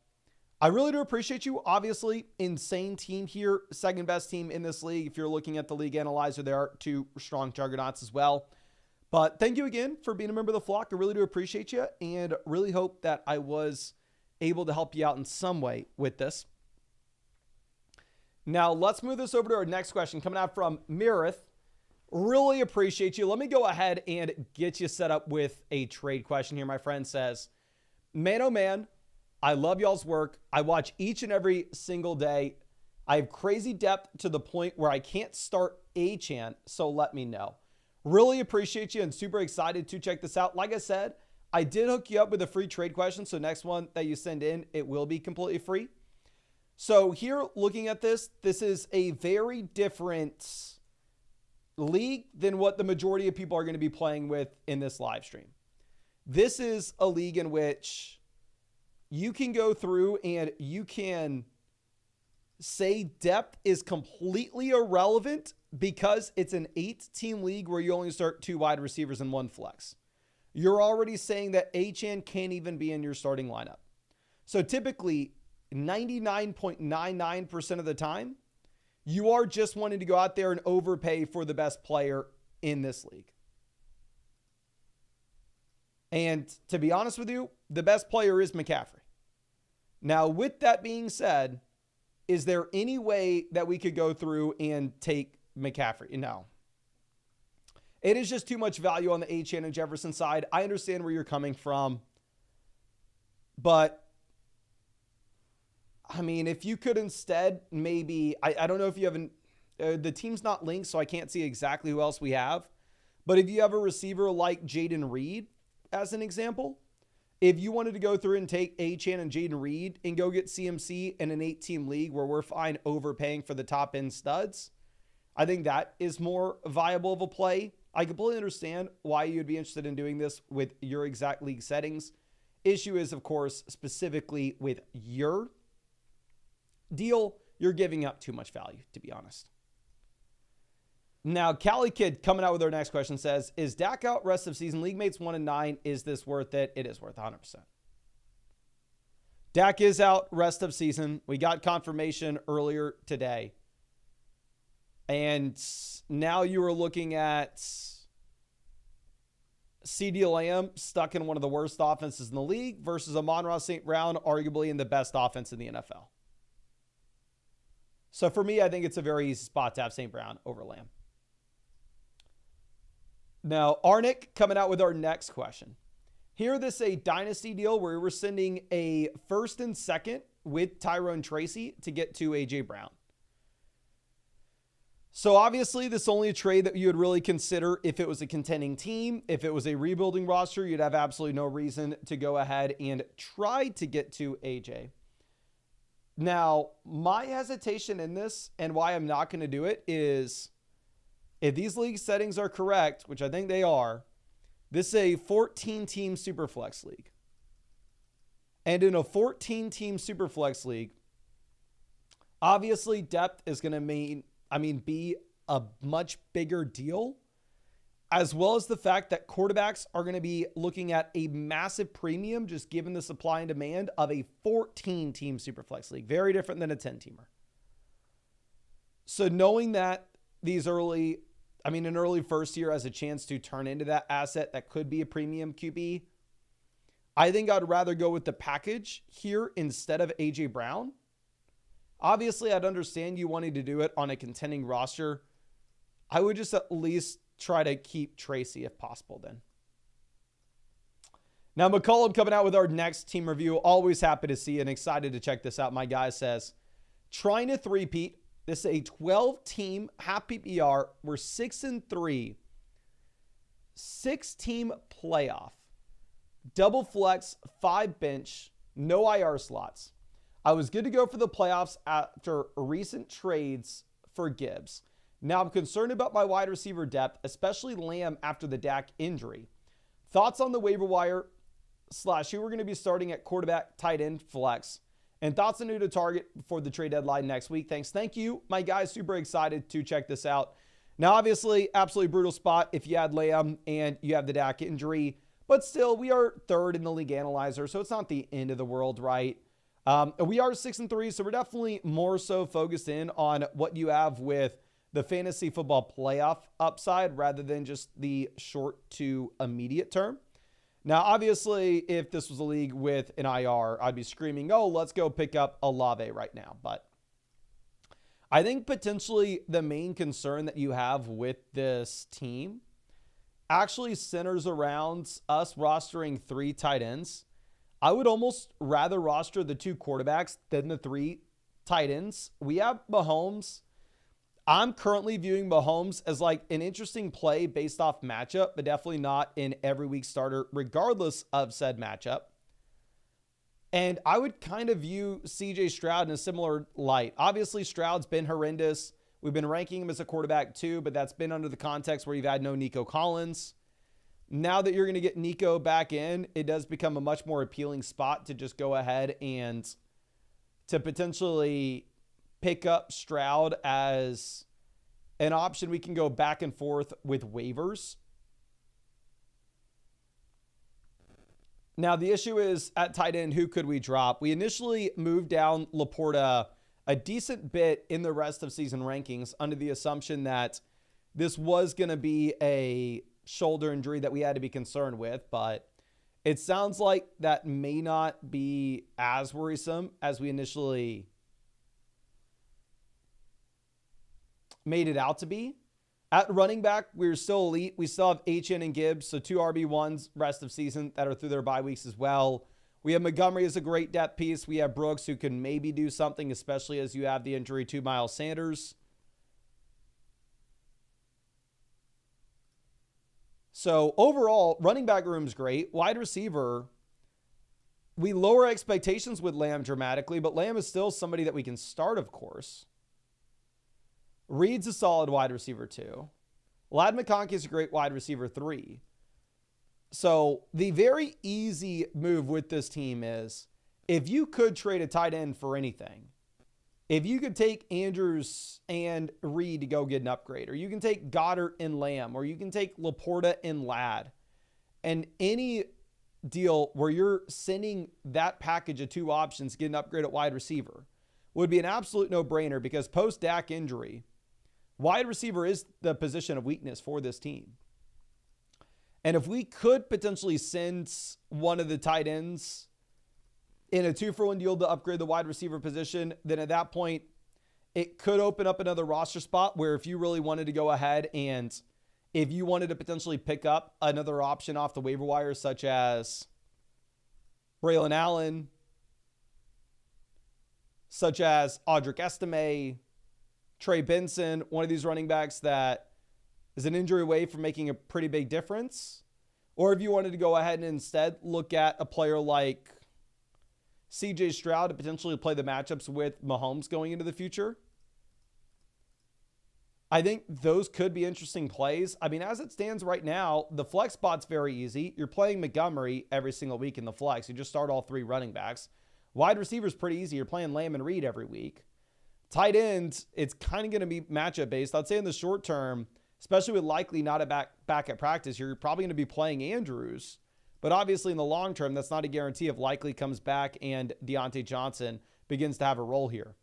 I really do appreciate you. Obviously, insane team here. Second best team in this league. If you're looking at the league analyzer, there are two strong juggernauts as well. But thank you again for being a member of the flock. I really do appreciate you and really hope that I was able to help you out in some way with this. Now, let's move this over to our next question coming out from Mirth. Really appreciate you. Let me go ahead and get you set up with a trade question here. My friend says, man, oh man, I love y'all's work. I watch each and every single day. I have crazy depth to the point where I can't start Achane, so let me know. Really appreciate you and super excited to check this out. Like I said, I did hook you up with a free trade question, so next one that you send in, it will be completely free. So here, looking at this is a very different league than what the majority of people are going to be playing with in this live stream. This is a league in which you can go through and you can say depth is completely irrelevant because it's an 8-team league where you only start 2 wide receivers and 1 flex. You're already saying that Achane can't even be in your starting lineup. So typically, 99.99% of the time, you are just wanting to go out there and overpay for the best player in this league. And to be honest with you, the best player is McCaffrey. Now, with that being said, is there any way that we could go through and take McCaffrey? No. It is just too much value on the Achane and Jefferson side. I understand where you're coming from. But I mean, if you could instead maybe, I don't know if you have the team's not linked, so I can't see exactly who else we have. But if you have a receiver like Jaden Reed, as an example, if you wanted to go through and take Achane and Jaden Reed and go get CMC in an 8-team league where we're fine overpaying for the top end studs, I think that is more viable of a play. I completely understand why you'd be interested in doing this with your exact league settings. Issue is, of course, specifically with your deal, you're giving up too much value, to be honest. Now, Cali Kid coming out with our next question says, is Dak out rest of season? League mates 1-9. Is this worth it? It is worth 100%. Dak is out rest of season. We got confirmation earlier today. And now you are looking at CeeDee Lamb stuck in one of the worst offenses in the league versus Amon-Ra St. Brown, arguably in the best offense in the NFL. So for me, I think it's a very easy spot to have St. Brown over Lamb. Now, Arnick coming out with our next question. Here, this is a dynasty deal where we're sending a 1st and 2nd with Tyrone Tracy to get to A.J. Brown. So obviously, this is only a trade that you would really consider if it was a contending team. If it was a rebuilding roster, you'd have absolutely no reason to go ahead and try to get to A.J. Now, my hesitation in this and why I'm not going to do it is if these league settings are correct, which I think they are, this is a 14-team Superflex league. And in a 14-team Superflex league, obviously depth is going to be a much bigger deal, as well as the fact that quarterbacks are going to be looking at a massive premium just given the supply and demand of a 14-team Superflex league. Very different than a 10-teamer. So knowing that an early first year has a chance to turn into that asset that could be a premium QB, I think I'd rather go with the package here instead of A.J. Brown. Obviously, I'd understand you wanting to do it on a contending roster. I would just at least try to keep Tracy if possible then. Now, McCullum coming out with our next team review. Always happy to see and excited to check this out. My guy says, trying to three-peat. This is a 12-team half PPR. We're 6-3. 6-team playoff. Double flex, 5 bench, no IR slots. I was good to go for the playoffs after recent trades for Gibbs. Now I'm concerned about my wide receiver depth, especially Lamb after the Dak injury. Thoughts on the waiver wire / who we're going to be starting at quarterback, tight end, flex. And thoughts on who to target for the trade deadline next week. Thanks. Thank you, my guys. Super excited to check this out. Now, obviously, absolutely brutal spot if you had Lamb and you have the Dak injury. But still, we are third in the league analyzer, so it's not the end of the world, right? We are 6-3, so we're definitely more so focused in on what you have with the fantasy football playoff upside rather than just the short to immediate term. Now, obviously, if this was a league with an IR, I'd be screaming, oh, let's go pick up Olave right now. But I think potentially the main concern that you have with this team actually centers around us rostering 3 tight ends. I would almost rather roster the 2 quarterbacks than the 3 tight ends. We have Mahomes. I'm currently viewing Mahomes as like an interesting play based off matchup, but definitely not in every week starter, regardless of said matchup. And I would kind of view CJ Stroud in a similar light. Obviously, Stroud's been horrendous. We've been ranking him as a quarterback too, but that's been under the context where you've had no Nico Collins. Now that you're going to get Nico back in, it does become a much more appealing spot to just go ahead and to potentially pick up Stroud as an option we can go back and forth with waivers. Now, the issue is at tight end, who could we drop? We initially moved down Laporta a decent bit in the rest of season rankings under the assumption that this was going to be a shoulder injury that we had to be concerned with, but it sounds like that may not be as worrisome as we initially made it out to be. At running back, we're still elite. We still have HN and Gibbs, so 2 RB1s rest of season that are through their bye weeks as well. We have Montgomery as a great depth piece. We have Brooks, who can maybe do something, especially as you have the injury to Miles Sanders. So overall, running back room's great. Wide receiver, we lower expectations with Lamb dramatically, but Lamb is still somebody that we can start, of course. Reed's a solid wide receiver 2. Ladd McConkey is a great wide receiver 3. So the very easy move with this team is if you could trade a tight end for anything, if you could take Andrews and Reed to go get an upgrade, or you can take Goddard and Lamb, or you can take Laporta and Ladd, and any deal where you're sending that package of 2 options, get an upgrade at wide receiver, would be an absolute no-brainer because post-Dak injury, wide receiver is the position of weakness for this team. And if we could potentially send one of the tight ends in a 2-for-1 deal to upgrade the wide receiver position, then at that point, it could open up another roster spot where if you really wanted to go ahead and if you wanted to potentially pick up another option off the waiver wire, such as Braylon Allen, such as Audric Estime, Trey Benson, one of these running backs that is an injury away from making a pretty big difference. Or if you wanted to go ahead and instead look at a player like CJ Stroud to potentially play the matchups with Mahomes going into the future. I think those could be interesting plays. I mean, as it stands right now, the flex spot's very easy. You're playing Montgomery every single week in the flex. You just start all 3 running backs. Wide receiver's pretty easy. You're playing Lamb and Reed every week. Tight end, it's kind of going to be matchup based. I'd say in the short term, especially with likely not a back at practice, you're probably going to be playing Andrews. But obviously in the long term, that's not a guarantee if likely comes back and Deontay Johnson begins to have a role here.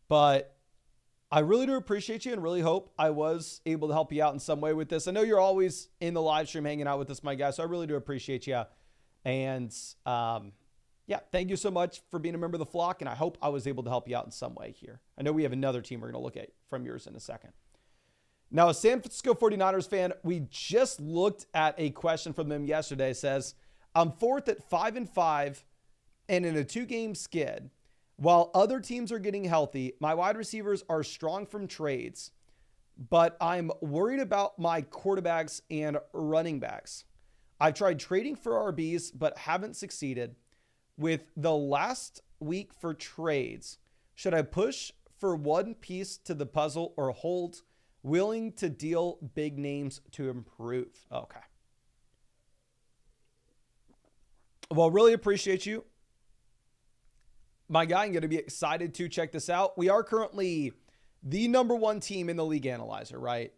But I really do appreciate you and really hope I was able to help you out in some way with this. I know you're always in the live stream hanging out with us, my guy, so I really do appreciate you. And yeah, thank you so much for being a member of the flock, and I hope I was able to help you out in some way here. I know we have another team we're going to look at from yours in a second. Now, a San Francisco 49ers fan, we just looked at a question from them yesterday. It says, I'm fourth at 5-5 and in a 2-game skid. While other teams are getting healthy, my wide receivers are strong from trades, but I'm worried about my quarterbacks and running backs. I've tried trading for RBs, but haven't succeeded. With the last week for trades, should I push for one piece to the puzzle or hold? Willing to deal big names to improve. Okay. Well, really appreciate you. My guy, I'm going to be excited to check this out. We are currently the #1 team in the league analyzer, right?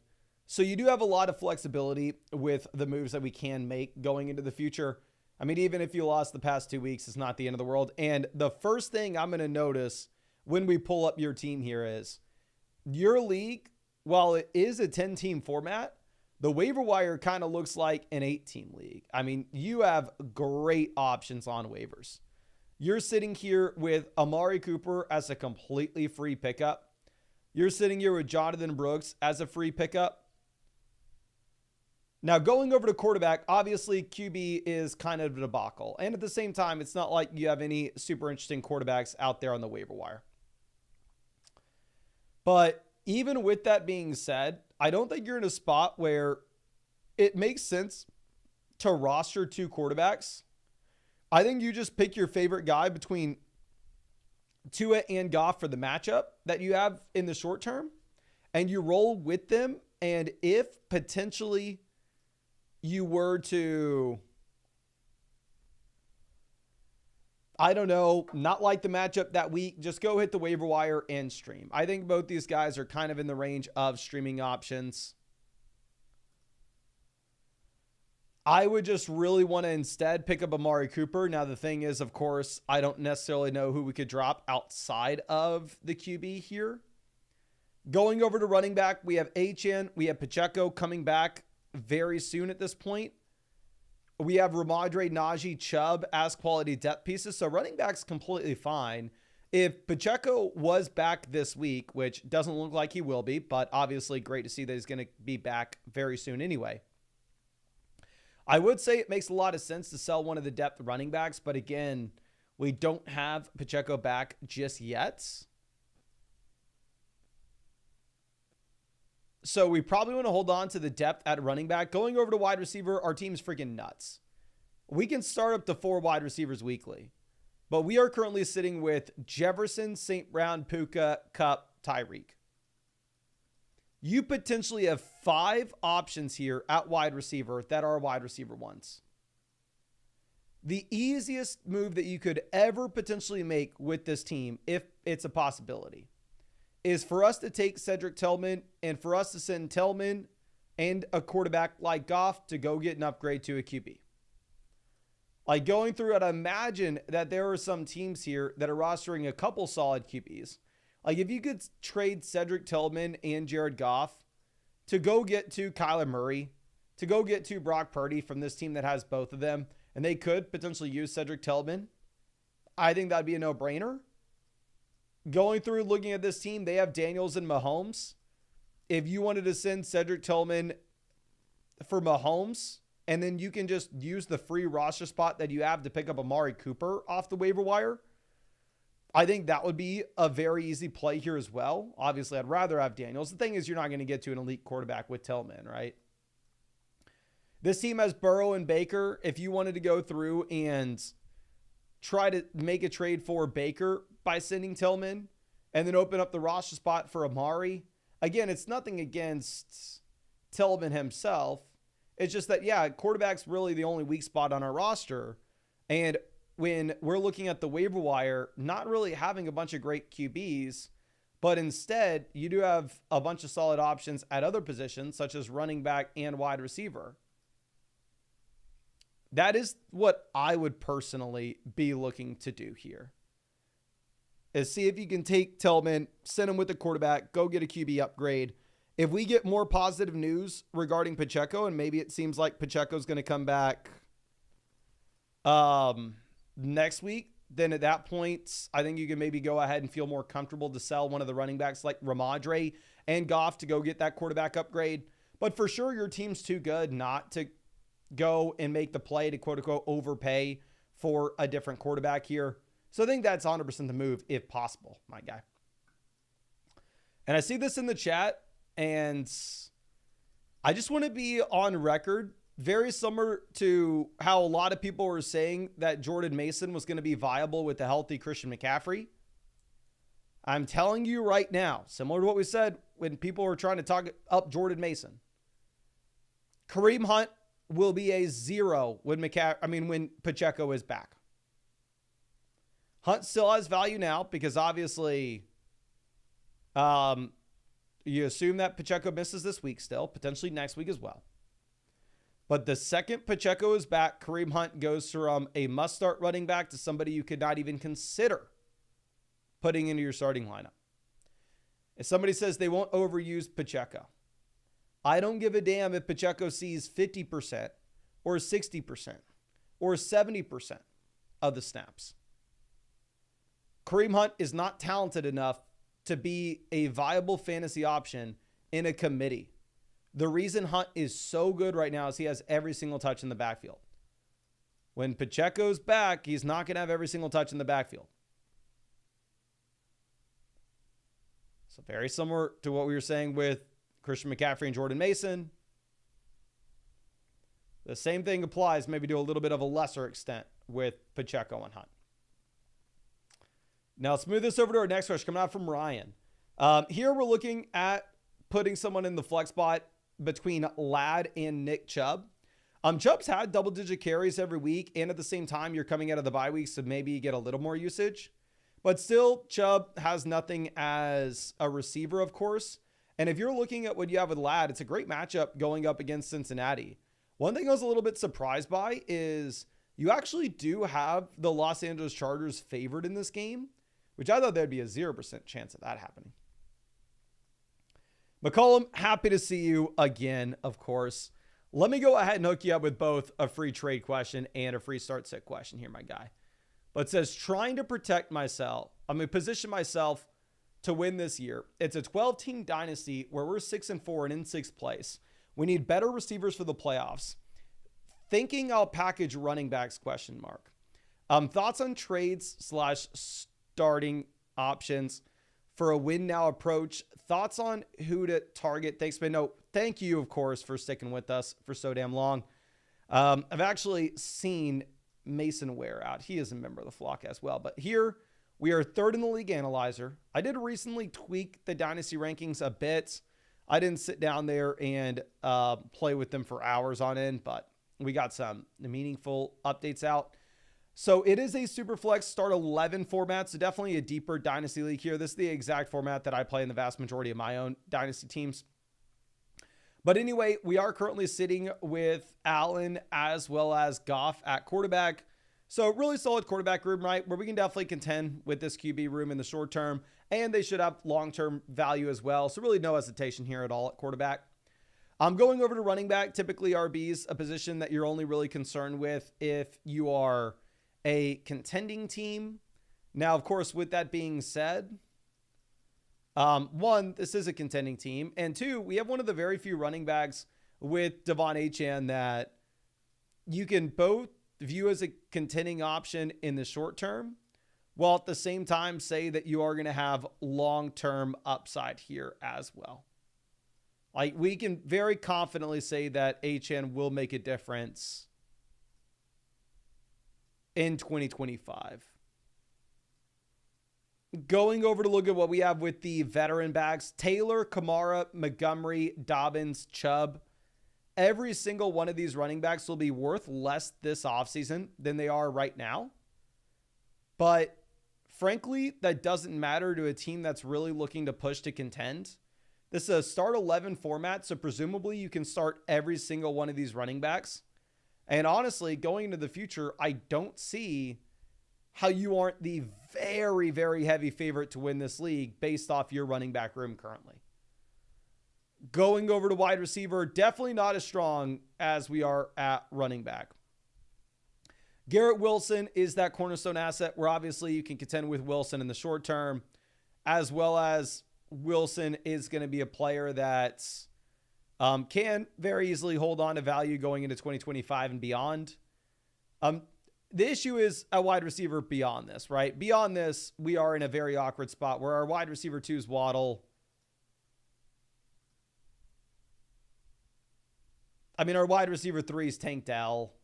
So you do have a lot of flexibility with the moves that we can make going into the future. I mean, even if you lost the past 2 weeks, it's not the end of the world. And the first thing I'm going to notice when we pull up your team here is your league, while it is a 10-team format, the waiver wire kind of looks like an 8-team league. I mean, you have great options on waivers. You're sitting here with Amari Cooper as a completely free pickup. You're sitting here with Jonathan Brooks as a free pickup. Now, going over to quarterback, obviously QB is kind of a debacle. And at the same time, it's not like you have any super interesting quarterbacks out there on the waiver wire. But even with that being said, I don't think you're in a spot where it makes sense to roster 2 quarterbacks. I think you just pick your favorite guy between Tua and Goff for the matchup that you have in the short term, and you roll with them. And if potentially you were to, I don't know, not like the matchup that week, just go hit the waiver wire and stream. I think both these guys are kind of in the range of streaming options. I would just really want to instead pick up Amari Cooper. Now, the thing is, of course, I don't necessarily know who we could drop outside of the QB here. Going over to running back, we have HN. We have Pacheco coming back very soon at this point. We have Ramadre, Najee, Chubb as quality depth pieces. So running back's completely fine. If Pacheco was back this week, which doesn't look like he will be, but obviously great to see that he's going to be back very soon anyway. I would say it makes a lot of sense to sell one of the depth running backs, but again, we don't have Pacheco back just yet. So we probably want to hold on to the depth at running back. Going over to wide receiver, our team's freaking nuts. We can start up to 4 wide receivers weekly, but we are currently sitting with Jefferson, St. Brown, Puka, Kupp, Tyreek. You potentially have 5 options here at wide receiver that are wide receiver ones. The easiest move that you could ever potentially make with this team, if it's a possibility, is for us to take Cedric Tillman and for us to send Tillman and a quarterback like Goff to go get an upgrade to a QB. Like going through it, I imagine that there are some teams here that are rostering a couple solid QBs. Like if you could trade Cedric Tillman and Jared Goff to go get to Kyler Murray, to go get to Brock Purdy from this team that has both of them, and they could potentially use Cedric Tillman, I think that'd be a no-brainer. Going through looking at this team, they have Daniels and Mahomes. If you wanted to send Cedric Tillman for Mahomes, and then you can just use the free roster spot that you have to pick up Amari Cooper off the waiver wire, I think that would be a very easy play here as well. Obviously, I'd rather have Daniels. The thing is, you're not going to get to an elite quarterback with Tillman, right? This team has Burrow and Baker. If you wanted to go through and try to make a trade for Baker by sending Tillman and then open up the roster spot for Amari, again, it's nothing against Tillman himself. It's just that, yeah, quarterback's really the only weak spot on our roster. And when we're looking at the waiver wire, not really having a bunch of great QBs, but instead you do have a bunch of solid options at other positions, such as running back and wide receiver. That is what I would personally be looking to do here, is see if you can take Tillman, send him with the quarterback, go get a QB upgrade. If we get more positive news regarding Pacheco, and maybe it seems like Pacheco's going to come back next week, then at that point, I think you can maybe go ahead and feel more comfortable to sell one of the running backs like Ramadre and Goff to go get that quarterback upgrade. But for sure, your team's too good not to go and make the play to quote unquote overpay for a different quarterback here. So I think that's 100% the move if possible, my guy. And I see this in the chat, and I just want to be on record, very similar to how a lot of people were saying that Jordan Mason was going to be viable with the healthy Christian McCaffrey. I'm telling you right now, similar to what we said when people were trying to talk up Jordan Mason, Kareem Hunt will be a 0 when Pacheco is back. Hunt still has value now because obviously you assume that Pacheco misses this week still, potentially next week as well. But the second Pacheco is back, Kareem Hunt goes from a must-start running back to somebody you could not even consider putting into your starting lineup. If somebody says they won't overuse Pacheco, I don't give a damn if Pacheco sees 50% or 60% or 70% of the snaps. Kareem Hunt is not talented enough to be a viable fantasy option in a committee. The reason Hunt is so good right now is he has every single touch in the backfield. When Pacheco's back, he's not going to have every single touch in the backfield. So very similar to what we were saying with Christian McCaffrey and Jordan Mason. The same thing applies, maybe to a little bit of a lesser extent with Pacheco and Hunt. Now let's move this over to our next question coming out from Ryan. Here we're looking at putting someone in the flex spot between Ladd and Nick Chubb. Chubb's had double-digit carries every week, and at the same time, you're coming out of the bye week, so maybe you get a little more usage. But still, Chubb has nothing as a receiver, of course. And if you're looking at what you have with Ladd, it's a great matchup going up against Cincinnati. One thing I was a little bit surprised by is you actually do have the Los Angeles Chargers favored in this game, which I thought there'd be a 0% chance of that happening. McCullum, happy to see you again, of course. Let me go ahead and hook you up with both a free trade question and a free start sit question here, my guy. But it says, trying to position myself to win this year. It's a 12-team dynasty where we're 6-4 and in 6th place. We need better receivers for the playoffs. Thinking I'll package running backs, ? Thoughts on trades / starting options for a win now approach. Thoughts on who to target. Thanks, man. No, thank you, of course, for sticking with us for so damn long. I've actually seen Mason wear out. He is a member of the flock as well. But here we are 3rd in the league analyzer. I did recently tweak the dynasty rankings a bit. I didn't sit down there and play with them for hours on end, but we got some meaningful updates out. So it is a super flex start 11 format. So definitely a deeper dynasty league here. This is the exact format that I play in the vast majority of my own dynasty teams. But anyway, we are currently sitting with Allen as well as Goff at quarterback. So really solid quarterback room, right? Where we can definitely contend with this QB room in the short term. And they should have long-term value as well. So really no hesitation here at all at quarterback. I'm going over to running back. Typically RB's a position that you're only really concerned with if you are a contending team. Now, of course, with that being said, one, this is a contending team. And two, we have one of the very few running backs with Devon Achane that you can both view as a contending option in the short term, while at the same time say that you are going to have long-term upside here as well. Like, we can very confidently say that Achane will make a difference in 2025. Going over to look at what we have with the veteran backs, Taylor, Kamara, Montgomery, Dobbins, Chubb. Every single one of these running backs will be worth less this offseason than they are right now. But frankly, that doesn't matter to a team that's really looking to push to contend. This is a start 11 format, so presumably you can start every single one of these running backs. And honestly, going into the future, I don't see how you aren't the very, very heavy favorite to win this league based off your running back room currently. Going over to wide receiver, definitely not as strong as we are at running back. Garrett Wilson is that cornerstone asset where obviously you can contend with Wilson in the short term, as well as Wilson is going to be a player that can very easily hold on to value going into 2025 and beyond. The issue is a wide receiver beyond this, right? Beyond this, we are in a very awkward spot where our wide receiver 2 is Waddle. I mean, our wide receiver 3 is Tank Dell.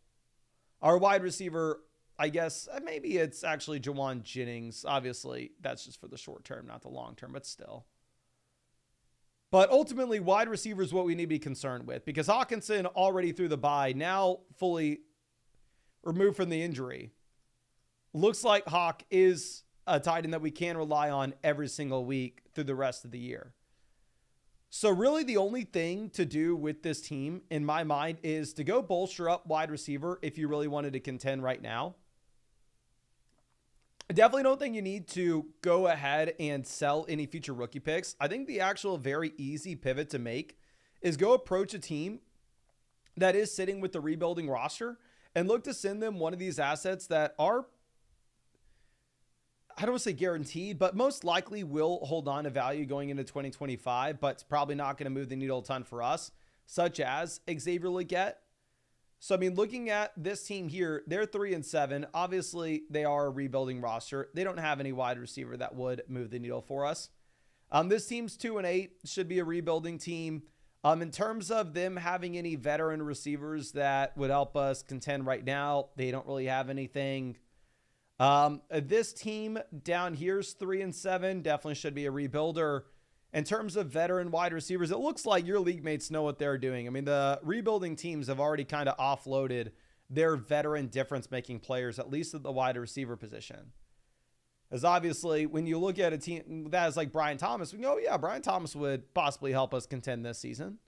Our wide receiver, I guess, maybe it's actually Jawan Jennings. Obviously, that's just for the short term, not the long term, but still. But ultimately, wide receiver is what we need to be concerned with because Hawkinson already through the bye, now fully removed from the injury. Looks like Hawk is a tight end that we can rely on every single week through the rest of the year. So really the only thing to do with this team in my mind is to go bolster up wide receiver if you really wanted to contend right now. I definitely don't think you need to go ahead and sell any future rookie picks. I think the actual very easy pivot to make is go approach a team that is sitting with the rebuilding roster and look to send them one of these assets that are, I don't want to say guaranteed, but most likely will hold on to value going into 2025, but it's probably not going to move the needle a ton for us, such as Xavier Legette. So, I mean, looking at this team here, they're 3-7. Obviously, they are a rebuilding roster. They don't have any wide receiver that would move the needle for us. This team's 2-8, should be a rebuilding team. In terms of them having any veteran receivers that would help us contend right now, they don't really have anything. This team down here's 3-7, definitely should be a rebuilder. In terms of veteran wide receivers, it looks like your league mates know what they're doing. I mean, the rebuilding teams have already kind of offloaded their veteran difference-making players, at least at the wide receiver position. As obviously, when you look at a team that is like Brian Thomas, we go, oh, yeah, Brian Thomas would possibly help us contend this season.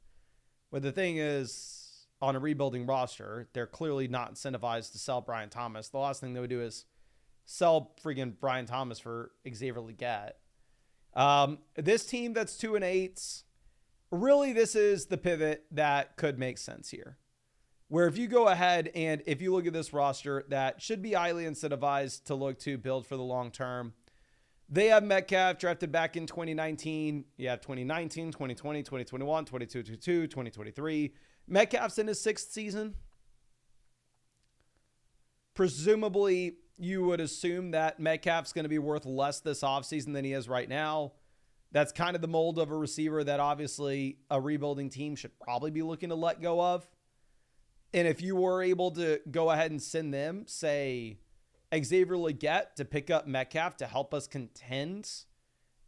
But the thing is, on a rebuilding roster, they're clearly not incentivized to sell Brian Thomas. The last thing they would do is sell freaking Brian Thomas for Xavier Legette. This team that's 2-8, really this is the pivot that could make sense here. Where if you go ahead and if you look at this roster that should be highly incentivized to look to build for the long term, they have Metcalf drafted back in 2019. You have 2019, 2020, 2021, 2022, 2023. Metcalf's in his 6th season. Presumably, you would assume that Metcalf's going to be worth less this offseason than he is right now. That's kind of the mold of a receiver that obviously a rebuilding team should probably be looking to let go of. And if you were able to go ahead and send them, say, Xavier Legette to pick up Metcalf to help us contend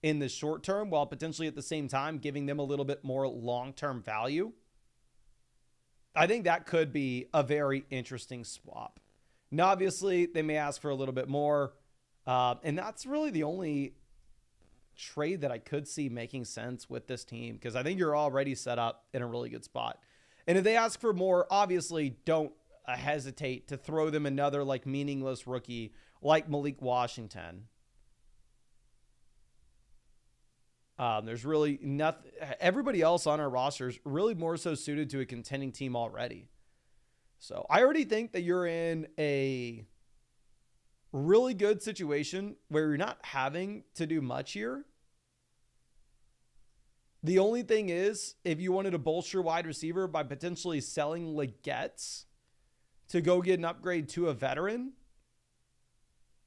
in the short term, while potentially at the same time giving them a little bit more long-term value, I think that could be a very interesting swap. Now, obviously, they may ask for a little bit more, and that's really the only trade that I could see making sense with this team, because I think you're already set up in a really good spot. And if they ask for more, obviously don't hesitate to throw them another like meaningless rookie like Malik Washington. There's really nothing. Everybody else on our roster is really more so suited to a contending team already. So I already think that you're in a really good situation where you're not having to do much here. The only thing is, if you wanted to bolster wide receiver by potentially selling Legette's to go get an upgrade to a veteran,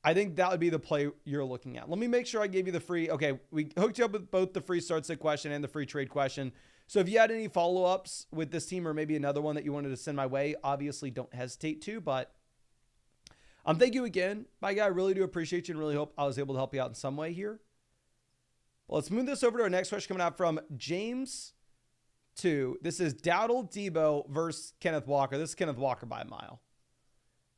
I think that would be the play you're looking at. Let me make sure I gave you the free. Okay, we hooked you up with both the free start sit question and the free trade question. So if you had any follow-ups with this team or maybe another one that you wanted to send my way, obviously don't hesitate to. But thank you again, my guy. I really do appreciate you and really hope I was able to help you out in some way here. Well, let's move this over to our next question coming out from James 2. This is Dowdle Debo versus Kenneth Walker. This is Kenneth Walker by a mile.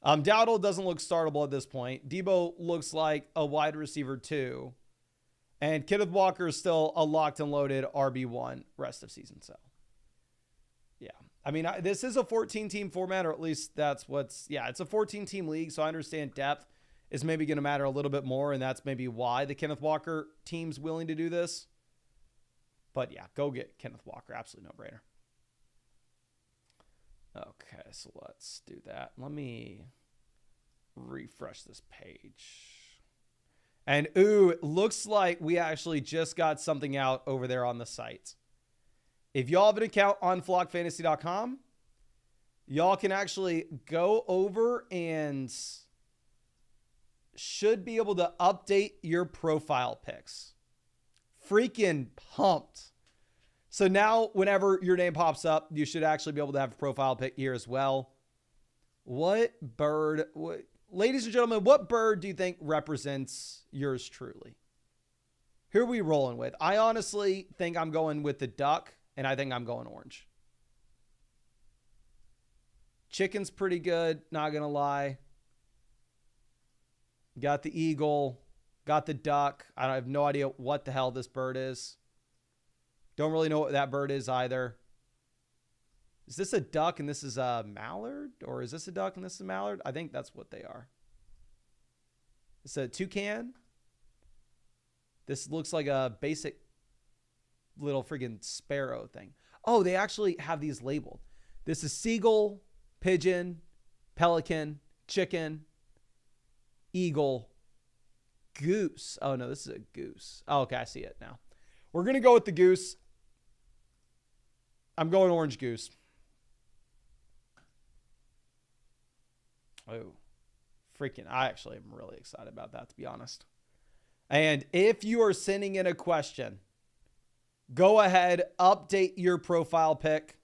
Dowdle doesn't look startable at this point. Debo looks like a wide receiver 2. And Kenneth Walker is still a locked and loaded RB1 rest of season. So, yeah. I mean, this is a 14-team format, or at least that's what's... Yeah, it's a 14-team league, so I understand depth is maybe going to matter a little bit more, and that's maybe why the Kenneth Walker team's willing to do this. But, yeah, go get Kenneth Walker. Absolutely no-brainer. Okay, so let's do that. Let me refresh this page. And ooh, it looks like we actually just got something out over there on the site. If y'all have an account on flockfantasy.com, y'all can actually go over and should be able to update your profile pics. Freaking pumped. So now whenever your name pops up, you should actually be able to have a profile pic here as well. Ladies and gentlemen, what bird do you think represents yours truly? Who are we rolling with? I honestly think I'm going with the duck, and I think I'm going orange. Chicken's pretty good, not going to lie. Got the eagle, got the duck. I have no idea what the hell this bird is. Don't really know what that bird is either. Is this a duck and this is a mallard? Or is this a duck and this is a mallard? I think that's what they are. It's a toucan. This looks like a basic little friggin' sparrow thing. Oh, they actually have these labeled. This is seagull, pigeon, pelican, chicken, eagle, goose. Oh, no, this is a goose. Oh, okay, I see it now. We're going to go with the goose. I'm going orange goose. Oh, freaking. I actually am really excited about that, to be honest. And if you are sending in a question, go ahead, update your profile pic.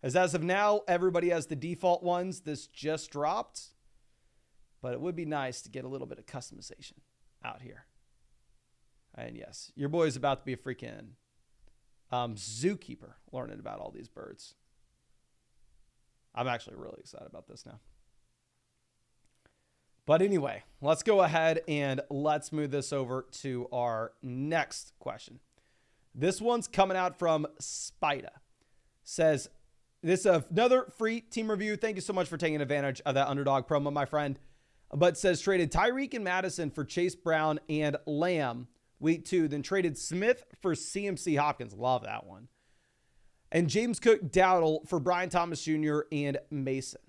As of now, everybody has the default ones. This just dropped. But it would be nice to get a little bit of customization out here. And yes, your boy is about to be a freaking zookeeper learning about all these birds. I'm actually really excited about this now. But anyway, let's go ahead and let's move this over to our next question. This one's coming out from Spida. Says, this is another free team review. Thank you so much for taking advantage of that Underdog promo, my friend. But says, traded Tyreek and Madison for Chase Brown and Lamb week 2. Then traded Smith for CMC Hopkins. Love that one. And James Cook Dowdle for Brian Thomas Jr. and Mason.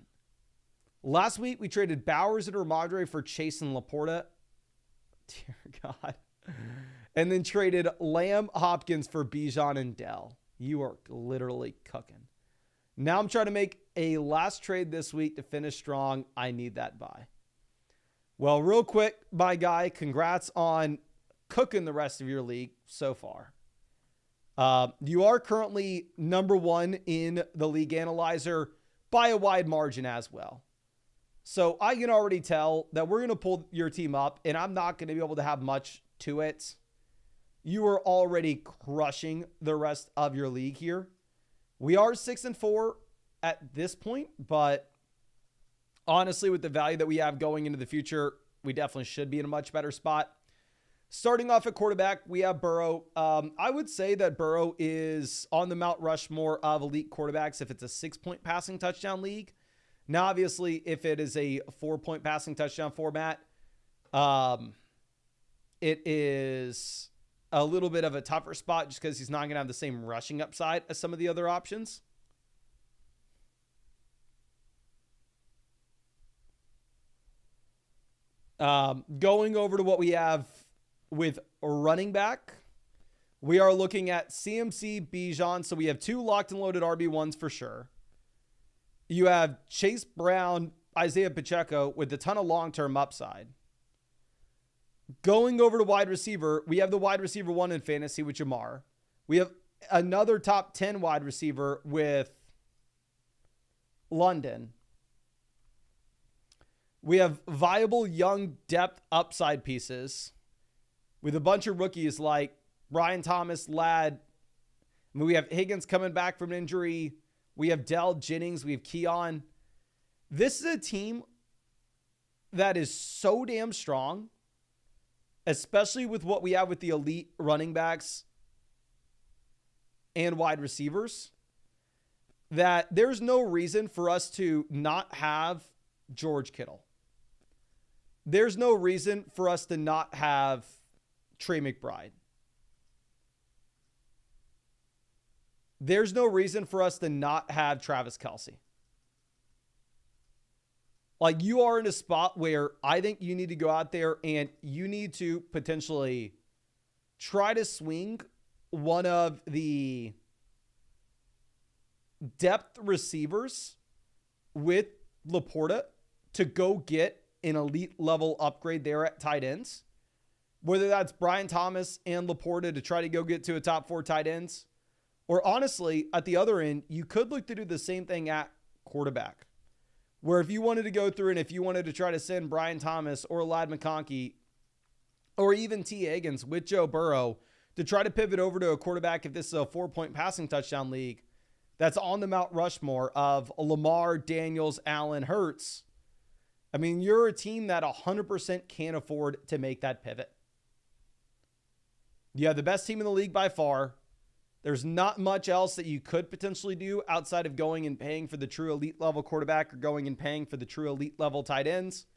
Last week, we traded Bowers and Ramondre for Chase and Laporta. Dear God. And then traded Lamb, Hopkins for Bijan and Dell. You are literally cooking. Now I'm trying to make a last trade this week to finish strong. I need that buy. Well, real quick, my guy, congrats on cooking the rest of your league so far. You are currently number 1 in the league analyzer by a wide margin as well. So I can already tell that we're going to pull your team up, and I'm not going to be able to have much to it. You are already crushing the rest of your league here. We are 6-4 at this point, but honestly, with the value that we have going into the future, we definitely should be in a much better spot. Starting off at quarterback, we have Burrow. I would say that Burrow is on the Mount Rushmore of elite quarterbacks if it's a 6-point passing touchdown league. Now, obviously, if it is a 4-point passing touchdown format, it is a little bit of a tougher spot just because he's not going to have the same rushing upside as some of the other options. Going over to what we have with running back, we are looking at CMC, Bijan. So we have 2 locked and loaded RB1s for sure. You have Chase Brown, Isaiah Pacheco with a ton of long-term upside. Going over to wide receiver, we have the wide receiver 1 in fantasy with Jamar. We have another top 10 wide receiver with London. We have viable young depth upside pieces with a bunch of rookies like Brian Thomas, Ladd. I mean, we have Higgins coming back from an injury. We have Dell, Jennings. We have Keon. This is a team that is so damn strong, especially with what we have with the elite running backs and wide receivers, that there's no reason for us to not have George Kittle. There's no reason for us to not have Trey McBride. There's no reason for us to not have Travis Kelce. Like, you are in a spot where I think you need to go out there and you need to potentially try to swing one of the depth receivers with Laporta to go get an elite level upgrade there at tight ends. Whether that's Brian Thomas and Laporta to try to go get to a top 4 tight ends. Or honestly, at the other end, you could look to do the same thing at quarterback. Where if you wanted to go through and if you wanted to try to send Brian Thomas or Ladd McConkey or even T. Higgins with Joe Burrow to try to pivot over to a quarterback if this is a 4-point passing touchdown league that's on the Mount Rushmore of Lamar, Daniels, Allen, Hurts, I mean, you're a team that 100% can't afford to make that pivot. You have the best team in the league by far. There's not much else that you could potentially do outside of going and paying for the true elite level quarterback or going and paying for the true elite level tight ends.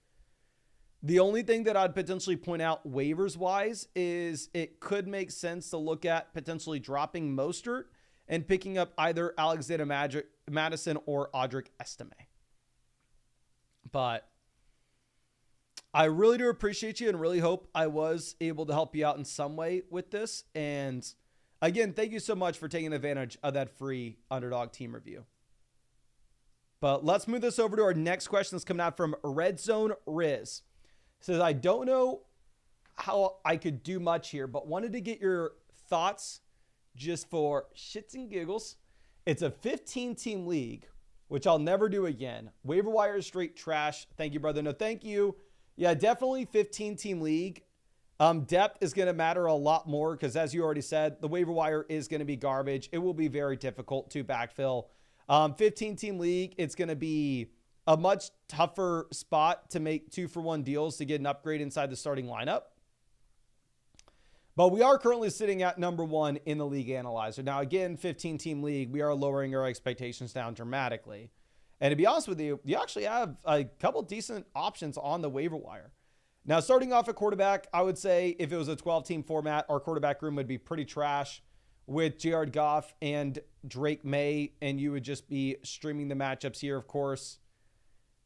The only thing that I'd potentially point out waivers wise is it could make sense to look at potentially dropping Mostert and picking up either Alexander Madison or Audric Estime. But I really do appreciate you and really hope I was able to help you out in some way with this. And again, thank you so much for taking advantage of that free Underdog team review. But let's move this over to our next question that's coming out from Red Zone Riz. It says, I don't know how I could do much here, but wanted to get your thoughts just for shits and giggles. It's a 15-team league, which I'll never do again. Waiver wire is straight trash. Thank you, brother. No, thank you. Yeah, definitely 15-team league. Depth is going to matter a lot more because, as you already said, the waiver wire is going to be garbage. It will be very difficult to backfill. 15-team league, it's going to be a much tougher spot to make 2-for-1 deals to get an upgrade inside the starting lineup. But we are currently sitting at number 1 in the league analyzer. Now, again, 15-team league, we are lowering our expectations down dramatically. And to be honest with you, you actually have a couple decent options on the waiver wire. Now, starting off at quarterback, I would say if it was a 12-team format, our quarterback room would be pretty trash with Jared Goff and Drake May, and you would just be streaming the matchups here, of course.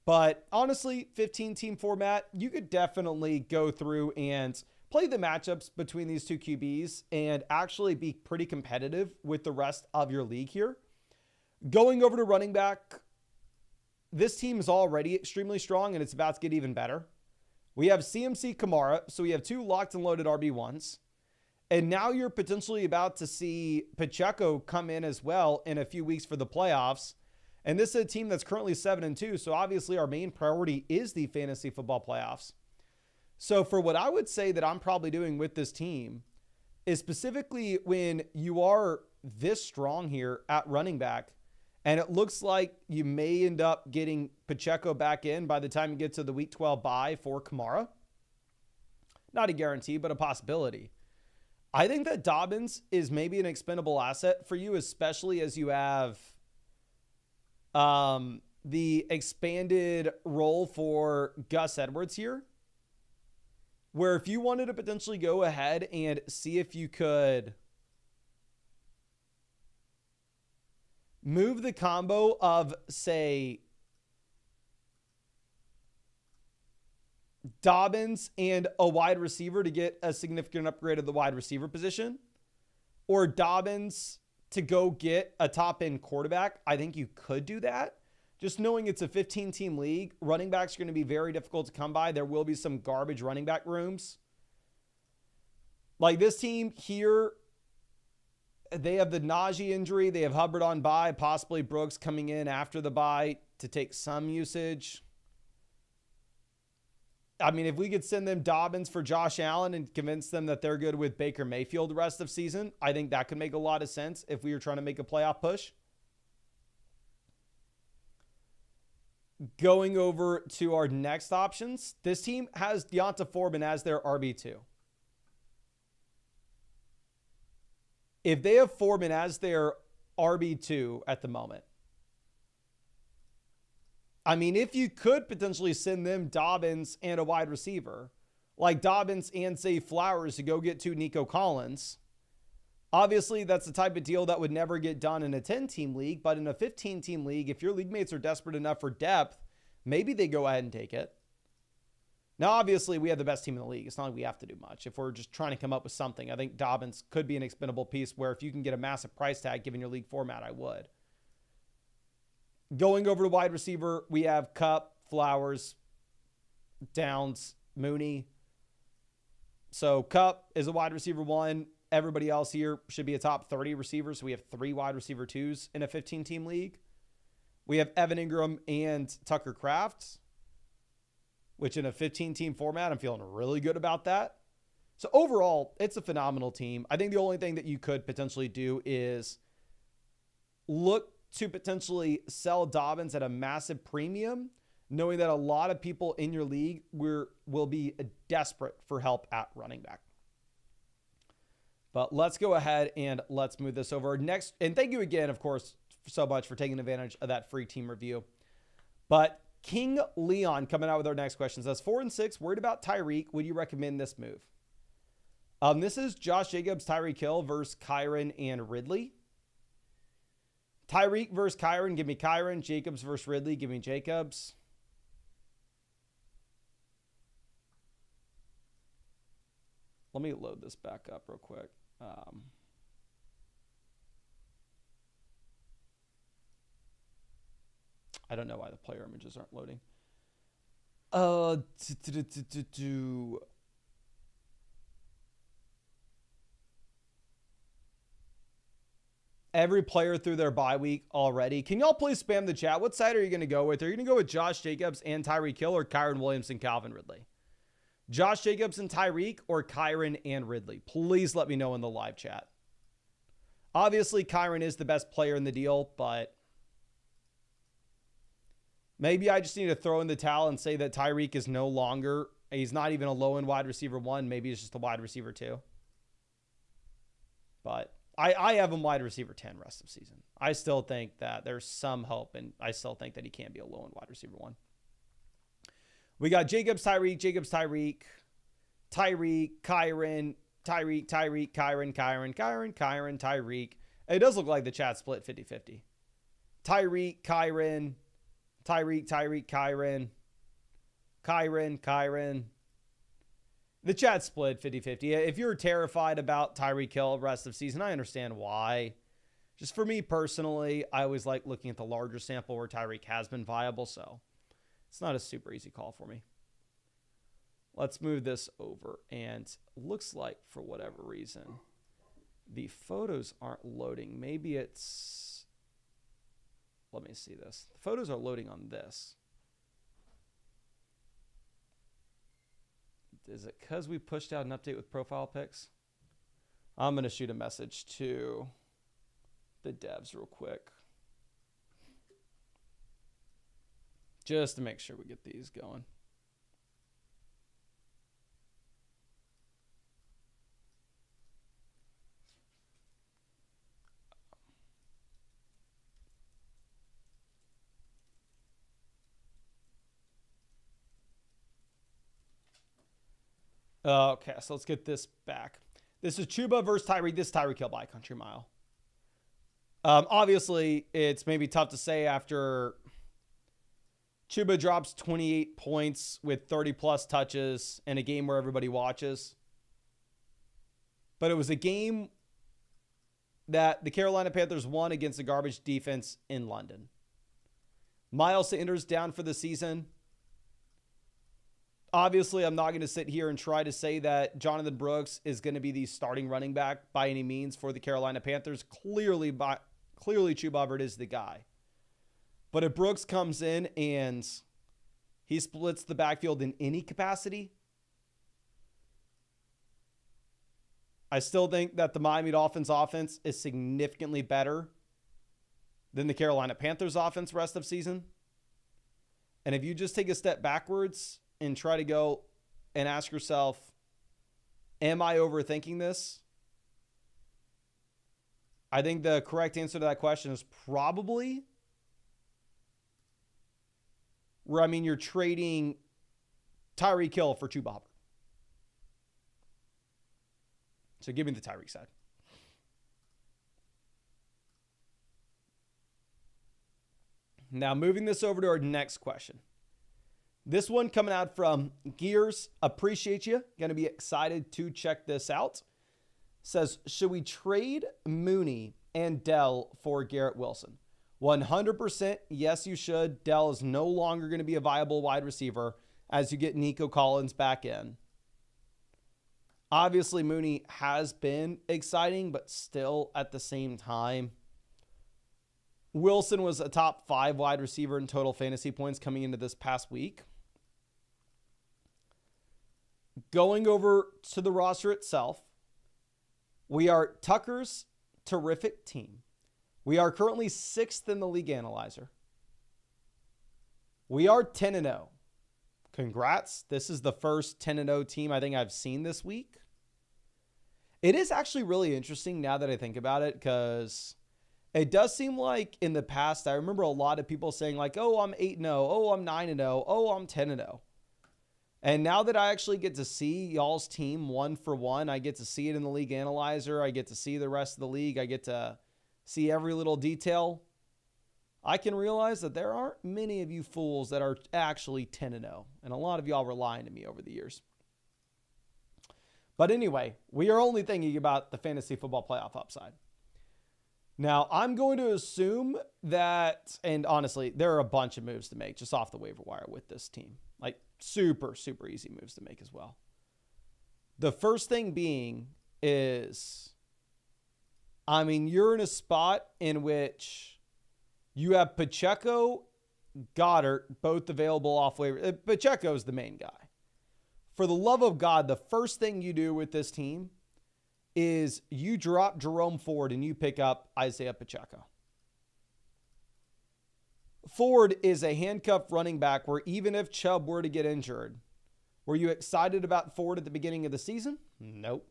But honestly, 15-team format, you could definitely go through and play the matchups between these two QBs and actually be pretty competitive with the rest of your league here. Going over to running back, this team is already extremely strong, and it's about to get even better. We have CMC Kamara, so we have 2 locked and loaded RB1s. And now you're potentially about to see Pacheco come in as well in a few weeks for the playoffs. And this is a team that's currently 7-2, so obviously our main priority is the fantasy football playoffs. So for what I would say that I'm probably doing with this team is specifically when you are this strong here at running back, and it looks like you may end up getting Pacheco back in by the time you get to the week 12 bye for Kamara. Not a guarantee, but a possibility. I think that Dobbins is maybe an expendable asset for you, especially as you have the expanded role for Gus Edwards here, where if you wanted to potentially go ahead and see if you could move the combo of, say, Dobbins and a wide receiver to get a significant upgrade of the wide receiver position, or Dobbins to go get a top-end quarterback, I think you could do that. Just knowing it's a 15-team league, running backs are going to be very difficult to come by. There will be some garbage running back rooms. Like this team here, they have the Najee injury. They have Hubbard on bye, possibly Brooks coming in after the bye to take some usage. I mean, if we could send them Dobbins for Josh Allen and convince them that they're good with Baker Mayfield the rest of season, I think that could make a lot of sense if we were trying to make a playoff push. Going over to our next options, this team has Deonta Foreman as their RB2. If they have Foreman as their RB2 at the moment, I mean, if you could potentially send them Dobbins and a wide receiver, like Dobbins and, say, Flowers to go get 2 Nico Collins, obviously that's the type of deal that would never get done in a 10-team league, but in a 15-team league, if your league mates are desperate enough for depth, maybe they go ahead and take it. Now, obviously, we have the best team in the league. It's not like we have to do much. If we're just trying to come up with something, I think Dobbins could be an expendable piece where if you can get a massive price tag given your league format, I would. Going over to wide receiver, we have Kupp, Flowers, Downs, Mooney. So Kupp is a wide receiver 1. Everybody else here should be a top 30 receiver. So we have 3 wide receiver 2s in a 15-team league. We have Evan Ingram and Tucker Kraft, which in a 15-team format, I'm feeling really good about that. So overall, it's a phenomenal team. I think the only thing that you could potentially do is look to potentially sell Dobbins at a massive premium, knowing that a lot of people in your league will be desperate for help at running back. But let's go ahead and let's move this over next. And thank you again, of course, so much for taking advantage of that free team review. But King Leon coming out with our next question says, 4-6, worried about Tyreek. Would you recommend this move? This is Josh Jacobs, Tyreek Hill versus Kyron and Ridley. Tyreek versus Kyron, give me Kyron. Jacobs versus Ridley, give me Jacobs. Let me load this back up real quick. I don't know why the player images aren't loading. Every player through their bye week already. Can y'all please spam the chat? What side are you going to go with? Are you going to go with Josh Jacobs and Tyreek Hill or Kyron Williams and Calvin Ridley? Josh Jacobs and Tyreek or Kyron and Ridley? Please let me know in the live chat. Obviously, Kyron is the best player in the deal, but maybe I just need to throw in the towel and say that Tyreek is no longer, he's not even a low-end wide receiver 1. Maybe he's just a wide receiver 2. But I have him wide receiver 10 rest of season. I still think that there's some hope, and I still think that he can be a low-end wide receiver 1. We got Jacobs, Tyreek, Jacobs, Tyreek, Tyreek, Kyron, Tyreek, Tyreek, Kyron, Kyron, Kyron, Kyron, Tyreek. It does look like the chat split 50-50. Tyreek, Kyron, Tyreek, Tyreek, Kyron, Kyron, Kyron. The chat split 50-50. If you're terrified about Tyreek Hill rest of season, I understand why. Just for me personally, I always like looking at the larger sample where Tyreek has been viable, so it's not a super easy call for me. Let's move this over. And looks like, for whatever reason, the photos aren't loading. Maybe it's... Let me see this. The photos are loading on this. Is it because we pushed out an update with profile pics? I'm going to shoot a message to the devs real quick, just to make sure we get these going. Okay, so let's get this back. This is Chuba versus Tyreek. This is Tyreek Hill by Country Mile. Obviously, it's maybe tough to say after Chuba drops 28 points with 30-plus touches in a game where everybody watches. But it was a game that the Carolina Panthers won against a garbage defense in London. Miles Sanders down for the season. Obviously, I'm not going to sit here and try to say that Jonathan Brooks is going to be the starting running back by any means for the Carolina Panthers. Clearly, Chuba Hubbard is the guy. But if Brooks comes in and he splits the backfield in any capacity, I still think that the Miami Dolphins offense is significantly better than the Carolina Panthers offense rest of season. And if you just take a step backwards and try to go and ask yourself, am I overthinking this? I think the correct answer to that question is probably where, I mean, you're trading Tyreek Hill for Chuba Hubbard. So give me the Tyreek side. Now, moving this over to our next question. This one coming out from Gears. Appreciate you. Going to be excited to check this out. Says, should we trade Mooney and Dell for Garrett Wilson? 100% yes, you should. Dell is no longer going to be a viable wide receiver as you get Nico Collins back in. Obviously, Mooney has been exciting, but still at the same time, Wilson was a top 5 wide receiver in total fantasy points coming into this past week. Going over to the roster itself, we are Tucker's terrific team. We are currently 6th in the league analyzer. We are 10-0. Congrats. This is the first 10-0 team I think I've seen this week. It is actually really interesting now that I think about it, because it does seem like in the past, I remember a lot of people saying like, oh, I'm 8-0. Oh, I'm 9-0. Oh, I'm 10-0. And now that I actually get to see y'all's team one for one, I get to see it in the league analyzer. I get to see the rest of the league. I get to see every little detail. I can realize that there aren't many of you fools that are actually 10-0. And a lot of y'all were lying to me over the years. But anyway, we are only thinking about the fantasy football playoff upside. Now, I'm going to assume that, and honestly, there are a bunch of moves to make just off the waiver wire with this team. Like, super, super easy moves to make as well. The first thing being is, I mean, you're in a spot in which you have Pacheco, Goddard, both available off waiver. Pacheco's the main guy. For the love of God, the first thing you do with this team is you drop Jerome Ford and you pick up Isaiah Pacheco. Ford is a handcuffed running back where even if Chubb were to get injured, were you excited about Ford at the beginning of the season? Nope.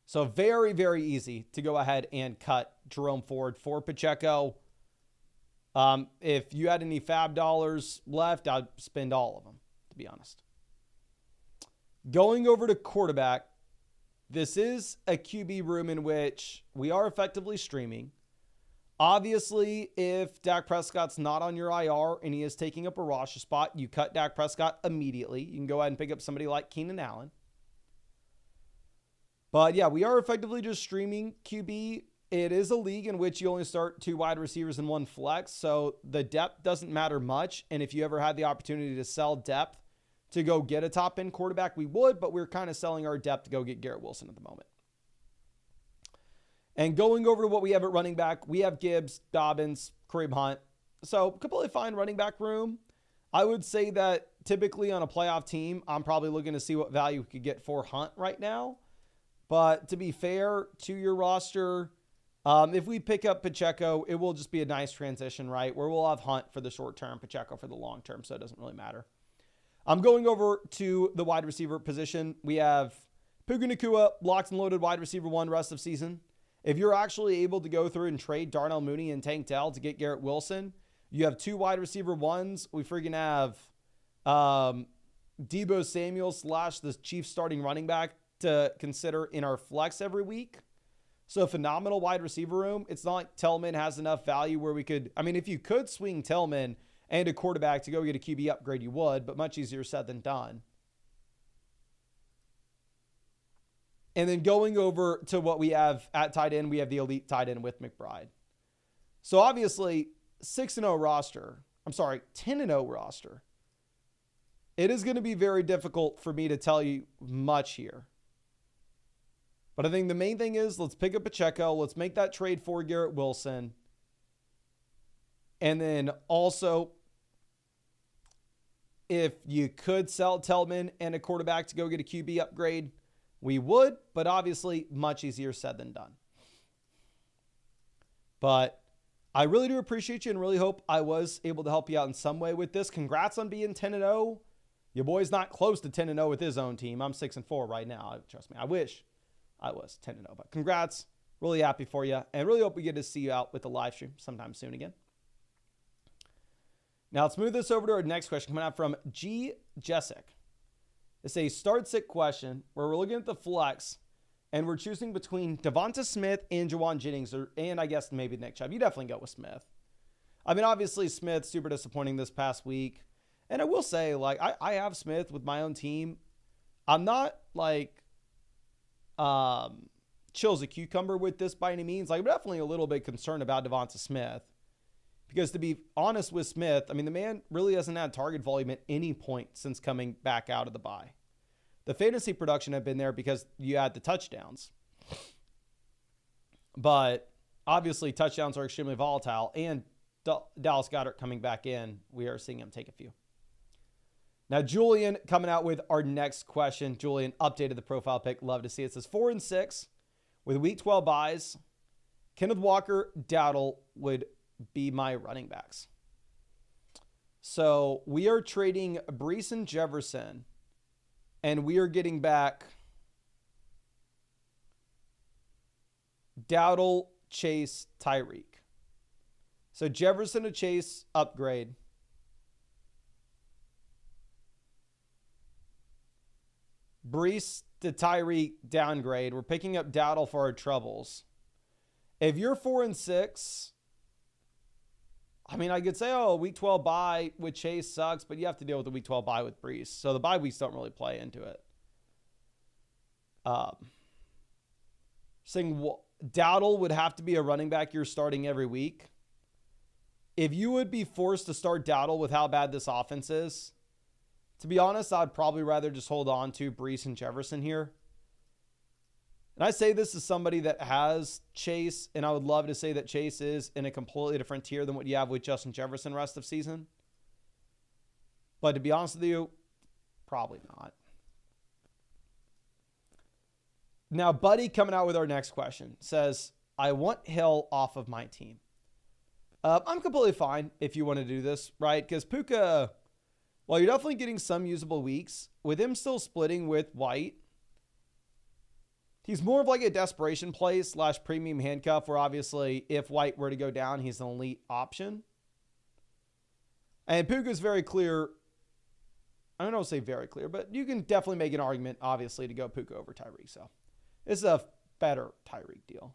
So very, very easy to go ahead and cut Jerome Ford for Pacheco. If you had any fab dollars left, I'd spend all of them, to be honest. Going over to quarterback, this is a QB room in which we are effectively streaming. Obviously, if Dak Prescott's not on your IR and he is taking up a roster spot, you cut Dak Prescott immediately. You can go ahead and pick up somebody like Keenan Allen. But yeah, we are effectively just streaming QB. It is a league in which you only start 2 wide receivers and 1 flex, so the depth doesn't matter much. And if you ever had the opportunity to sell depth to go get a top-end quarterback, we would, but we're kind of selling our depth to go get Garrett Wilson at the moment. And going over to what we have at running back, we have Gibbs, Dobbins, Kareem Hunt. So completely fine running back room. I would say that typically on a playoff team, I'm probably looking to see what value we could get for Hunt right now. But to be fair to your roster, if we pick up Pacheco, it will just be a nice transition, right? Where we'll have Hunt for the short term, Pacheco for the long term, so it doesn't really matter. I'm going over to the wide receiver position. We have Puka Nacua, locked and loaded wide receiver 1 rest of season. If you're actually able to go through and trade Darnell Mooney and Tank Dell to get Garrett Wilson, you have 2 wide receiver 1s. We freaking have Deebo Samuel / the Chiefs starting running back to consider in our flex every week. So a phenomenal wide receiver room. It's not like Tillman has enough value where we could, I mean, if you could swing Tillman and a quarterback to go get a QB upgrade, you would, but much easier said than done. And then going over to what we have at tight end, we have the elite tight end with McBride. So obviously, 6-0 roster. I'm sorry, 10-0 roster. It is going to be very difficult for me to tell you much here. But I think the main thing is let's pick up Pacheco. Let's make that trade for Garrett Wilson. And then also, if you could sell Tillman and a quarterback to go get a QB upgrade, we would, but obviously much easier said than done. But I really do appreciate you and really hope I was able to help you out in some way with this. Congrats on being 10-0. Your boy's not close to 10-0 with his own team. I'm 6-4 right now. Trust me. I wish I was 10-0, but congrats. Really happy for you and really hope we get to see you out with the live stream sometime soon again. Now let's move this over to our next question coming out from G. Jessic. It's a start-sit question where we're looking at the flex and we're choosing between Devonta Smith and Juwan Jennings, and I guess maybe Nick Chubb. You definitely go with Smith. I mean, obviously Smith, super disappointing this past week. And I will say, like, I have Smith with my own team. I'm not like chill as a cucumber with this by any means. Like, I'm definitely a little bit concerned about Devonta Smith. Because to be honest with Smith, I mean, the man really hasn't had target volume at any point since coming back out of the bye. The fantasy production had been there because you had the touchdowns. But obviously touchdowns are extremely volatile. And Dallas Goedert coming back in, we are seeing him take a few. Now, Julian coming out with our next question. Julian updated the profile pic. Love to see it. It says 4-6 with week 12 buys. Kenneth Walker, Dowdle would be my running backs. So we are trading Breece and Jefferson, and we are getting back Dowdle, Chase, Tyreek. So Jefferson to Chase, upgrade. Breece to Tyreek, downgrade. We're picking up Dowdle for our troubles. If you're 4-6, I mean, I could say, oh, week 12 bye with Chase sucks, but you have to deal with the week 12 bye with Breece. So the bye weeks don't really play into it. Saying Dowdle would have to be a running back you're starting every week. If you would be forced to start Dowdle with how bad this offense is, to be honest, I'd probably rather just hold on to Breece and Jefferson here. And I say this as somebody that has Chase, and I would love to say that Chase is in a completely different tier than what you have with Justin Jefferson rest of season. But to be honest with you, probably not. Now, Buddy coming out with our next question says, I want Hill off of my team. I'm completely fine if you want to do this, right? Because Puka, while you're definitely getting some usable weeks, with him still splitting with White, he's more of like a desperation play / premium handcuff where obviously if White were to go down, he's an elite option. And Puka's very clear. I don't say very clear, but you can definitely make an argument, obviously, to go Puka over Tyreek. So this is a better Tyreek deal.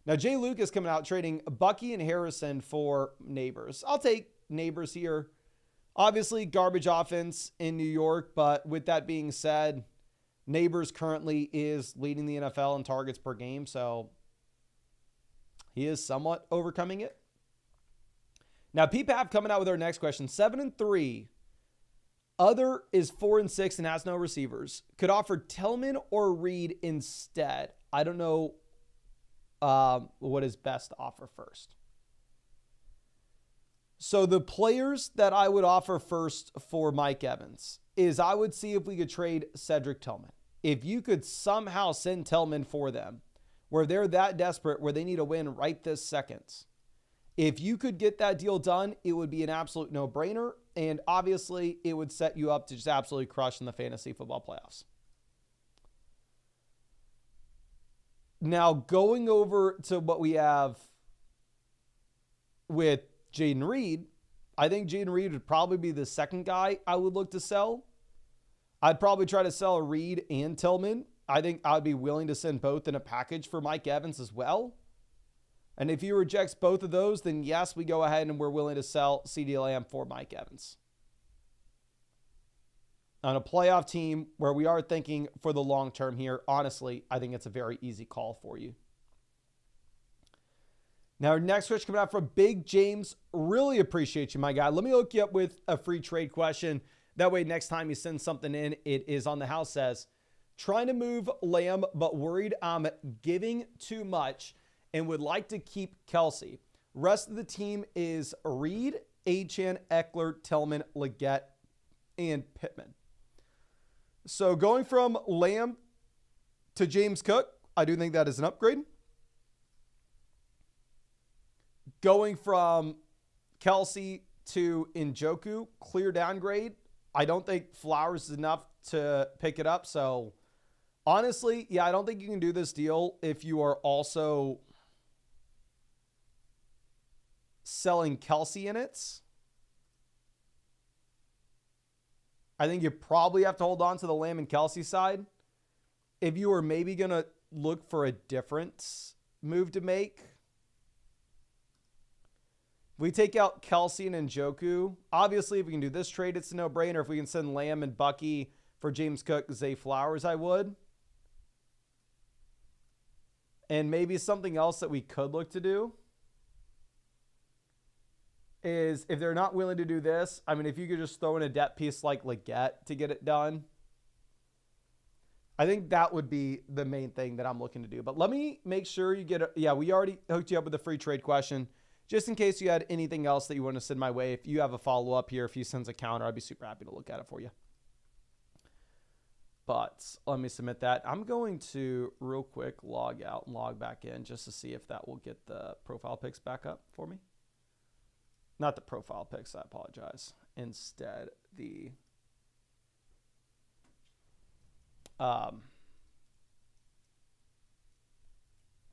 Now, Jay Lucas coming out trading Bucky and Harrison for Neighbors. I'll take Neighbors here. Obviously, garbage offense in New York, but with that being said, Neighbors currently is leading the NFL in targets per game, so he is somewhat overcoming it. Now, PPAP coming out with our next question. 7-3. Other is 4-6 and has no receivers. Could offer Tillman or Reed instead. I don't know what is best to offer first. So the players that I would offer first for Mike Evans is I would see if we could trade Cedric Tillman. If you could somehow send Tillman for them, where they're that desperate, where they need a win right this second. If you could get that deal done, it would be an absolute no-brainer. And obviously, it would set you up to just absolutely crush in the fantasy football playoffs. Now, going over to what we have with Jaden Reed, I think Jaden Reed would probably be the second guy I would look to sell. I'd probably try to sell Reed and Tillman. I think I'd be willing to send both in a package for Mike Evans as well. And if he rejects both of those, then yes, we go ahead and we're willing to sell CeeDee Lamb for Mike Evans. On a playoff team where we are thinking for the long term here, honestly, I think it's a very easy call for you. Now, our next question coming out from Big James. Really appreciate you, my guy. Let me hook you up with a free trade question. That way, next time you send something in, it is on the house. Says, trying to move Lamb, but worried I'm giving too much and would like to keep Kelsey. Rest of the team is Reed, Achane, Eckler, Tillman, Leggett, and Pittman. So going from Lamb to James Cook, I do think that is an upgrade. Going from Kelsey to Njoku, clear downgrade. I don't think Flowers is enough to pick it up. So honestly, yeah, I don't think you can do this deal if you are also selling Kelsey in it. I think you probably have to hold on to the Lamb and Kelsey side. If you were maybe going to look for a different move to make, We take out Kelsey and Njoku. Obviously, if we can do this trade, it's a no-brainer. If we can send Lamb and Bucky for James Cook, Zay Flowers, I would. And maybe something else that we could look to do is if they're not willing to do this, I mean, if you could just throw in a depth piece like Leggett to get it done, I think that would be the main thing that I'm looking to do. But let me make sure you get yeah, we already hooked you up with a free trade question. Just in case you had anything else that you want to send my way, if you have a follow-up here, if you send a counter, I'd be super happy to look at it for you. But let me submit that. I'm going to real quick log out and log back in just to see if that will get the profile pics back up for me. Not the profile pics, I apologize. Instead, the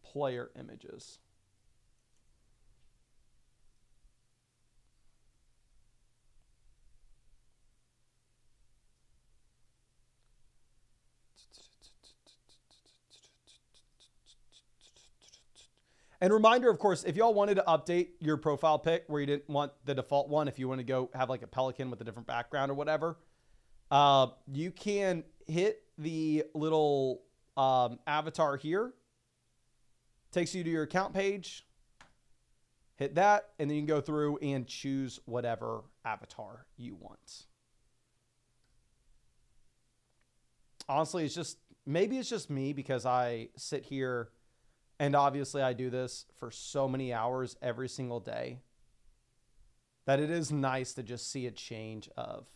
player images. And reminder, of course, if y'all wanted to update your profile pic where you didn't want the default one, if you want to go have like a pelican with a different background or whatever, you can hit the little avatar here. Takes you to your account page. Hit that, and then you can go through and choose whatever avatar you want. Honestly, maybe it's just me because I sit here and obviously I do this for so many hours every single day that it is nice to just see a change of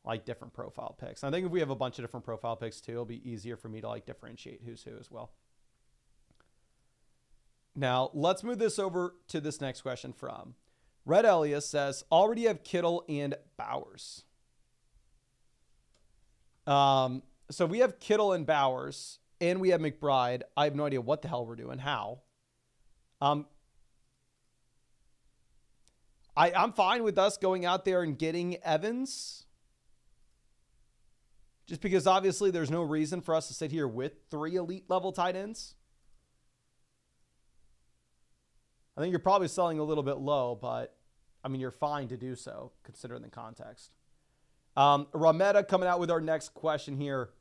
like different profile pics. I think if we have a bunch of different profile pics too, it'll be easier for me to like differentiate who's who as well. Now, let's move this over to this next question from Red Elias says, already have Kittle and Bowers. So we have Kittle and Bowers, and we have McBride. I have no idea what the hell we're doing. How? I'm fine with us going out there and getting Evans. Just because obviously there's no reason for us to sit here with 3 elite level tight ends. I think you're probably selling a little bit low, but I mean, you're fine to do so considering the context. Rametta coming out with our next question here.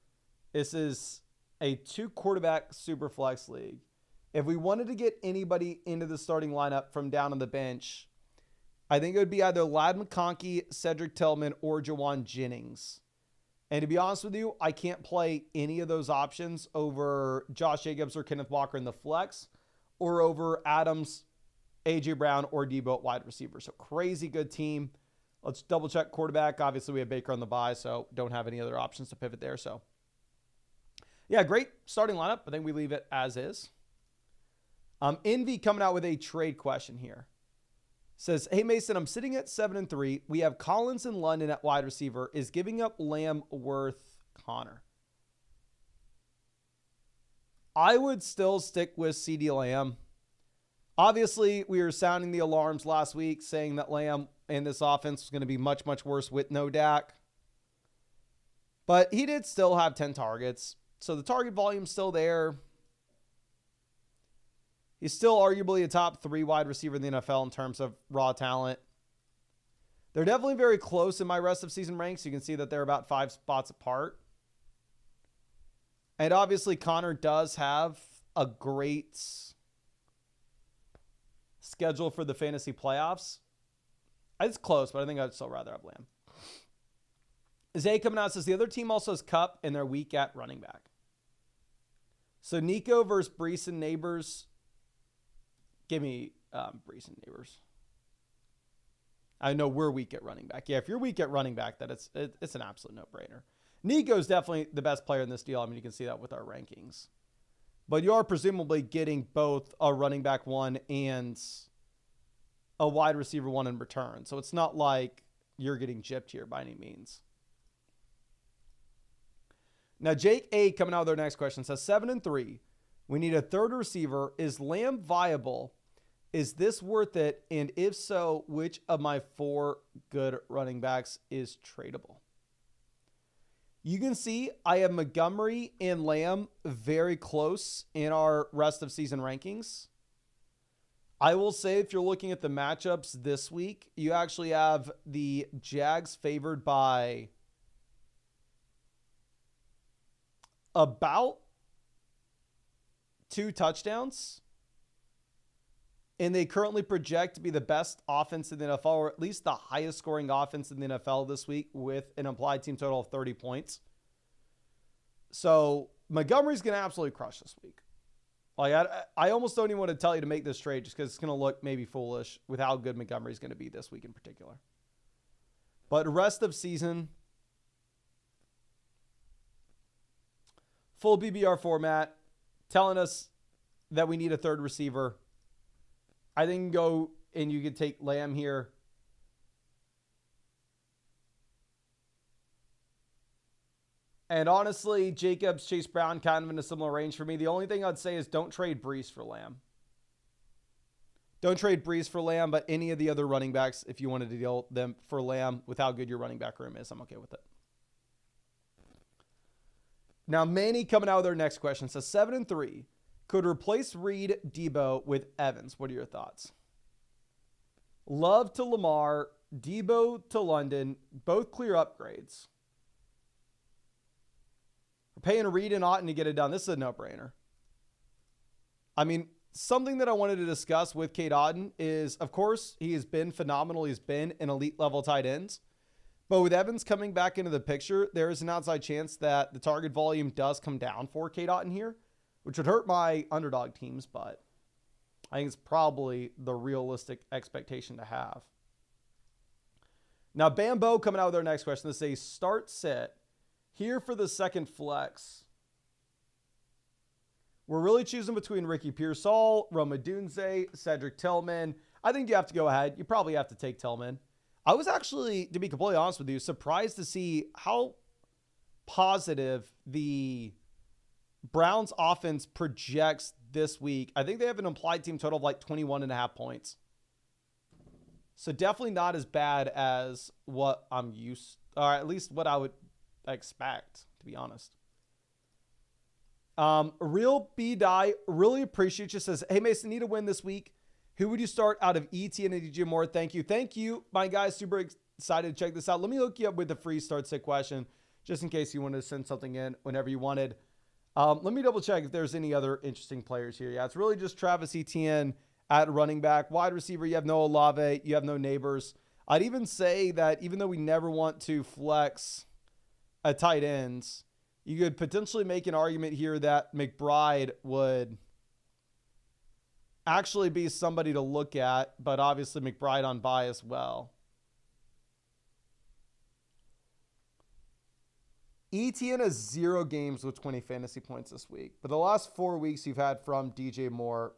This is a 2-quarterback super flex league. If we wanted to get anybody into the starting lineup from down on the bench, I think it would be either Ladd McConkey, Cedric Tillman, or Jawan Jennings. And to be honest with you, I can't play any of those options over Josh Jacobs or Kenneth Walker in the flex, or over Adams, A.J. Brown, or Debo at wide receiver. So crazy good team. Let's double check quarterback. Obviously, we have Baker on the bye, so don't have any other options to pivot there. So, yeah, great starting lineup. I think we leave it as is. Envy coming out with a trade question here. Says, hey, Mason, I'm sitting at 7-3. We have Collins and London at wide receiver. Is giving up Lamb worth Connor? I would still stick with CeeDee Lamb. Obviously, we were sounding the alarms last week saying that Lamb and this offense was going to be much, much worse with no Dak. But he did still have 10 targets. So the target volume's still there. He's still arguably a top 3 wide receiver in the NFL in terms of raw talent. They're definitely very close in my rest of season ranks. You can see that they're about 5 spots apart. And obviously, Connor does have a great schedule for the fantasy playoffs. It's close, but I think I'd still rather have Lamb. Zay coming out says the other team also has Kupp and they're weak at running back. So Nico versus Brees and Neighbors. Give me Brees and Neighbors. I know we're weak at running back. Yeah, if you're weak at running back, that it's an absolute no-brainer. Nico's definitely the best player in this deal. I mean, you can see that with our rankings. But you are presumably getting both a running back 1 and a wide receiver 1 in return. So it's not like you're getting gypped here by any means. Now, Jake A coming out with our next question says 7-3. We need a third receiver. Is Lamb viable? Is this worth it? And if so, which of my 4 good running backs is tradable? You can see I have Montgomery and Lamb very close in our rest of season rankings. I will say if you're looking at the matchups this week, you actually have the Jags favored by about 2 touchdowns. And they currently project to be the best offense in the NFL, or at least the highest scoring offense in the NFL this week with an implied team total of 30 points. So Montgomery's going to absolutely crush this week. Like I almost don't even want to tell you to make this trade just because it's going to look maybe foolish with how good Montgomery's going to be this week in particular. But rest of season, full BBR format, telling us that we need a third receiver. I think you can go and you can take Lamb here. And honestly, Jacobs, Chase Brown, kind of in a similar range for me. The only thing I'd say is don't trade Brees for Lamb. Don't trade Brees for Lamb, but any of the other running backs, if you wanted to deal them for Lamb with how good your running back room is, I'm okay with it. Now, Manny coming out with their next question says 7-3 could replace Reed, Debo with Evans. What are your thoughts? Love to Lamar, Debo to London, both clear upgrades. We're paying Reed and Otten to get it done. This is a no-brainer. I mean, something that I wanted to discuss with Cade Otton is, of course, he has been phenomenal. He's been an elite-level tight end. But with Evans coming back into the picture, there is an outside chance that the target volume does come down for Cade Otton here, which would hurt my underdog teams, but I think it's probably the realistic expectation to have. Now, Bambo coming out with their next question. They say, start sit. Here for the second flex. We're really choosing between Ricky Pearsall, Roma Dunze, Cedric Tillman. I think you have to go ahead. You probably have to take Tillman. I was actually, to be completely honest with you, surprised to see how positive the Browns offense projects this week. I think they have an implied team total of like 21.5 points. So definitely not as bad as what I'm used, or at least what I would expect, to be honest. Real B-Die, really appreciate you, says, hey Mason, need a win this week. Who would you start out of ETN and DJ Moore? Thank you. Thank you, my guys. Super excited to check this out. Let me hook you up with the free start sit question, just in case you wanted to send something in whenever you wanted. Let me double check if there's any other interesting players here. Yeah, it's really just Travis Etienne at running back. Wide receiver, you have no Olave, you have no Neighbors. I'd even say that even though we never want to flex a tight ends, you could potentially make an argument here that McBride would actually be somebody to look at, but obviously McBride on bye as well. ETN has 0 games with 20 fantasy points this week, but the last 4 weeks you've had from DJ Moore,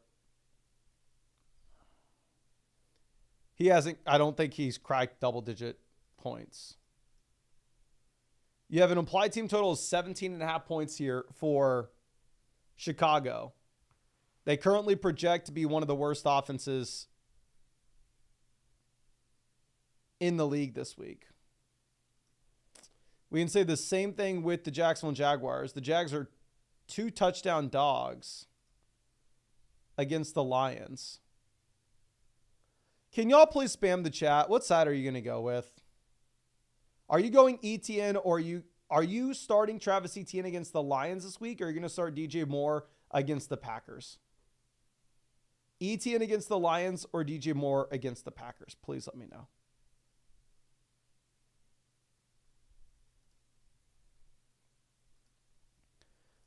he hasn't, I don't think he's cracked double-digit points. You have an implied team total of 17.5 points here for Chicago. They currently project to be one of the worst offenses in the league this week. We can say the same thing with the Jacksonville Jaguars. The Jags are 2 touchdown dogs against the Lions. Can y'all please spam the chat? What side are you going to go with? Are you going ETN, or are you starting Travis Etienne against the Lions this week, or are you going to start DJ Moore against the Packers? ETN against the Lions or DJ Moore against the Packers? Please let me know.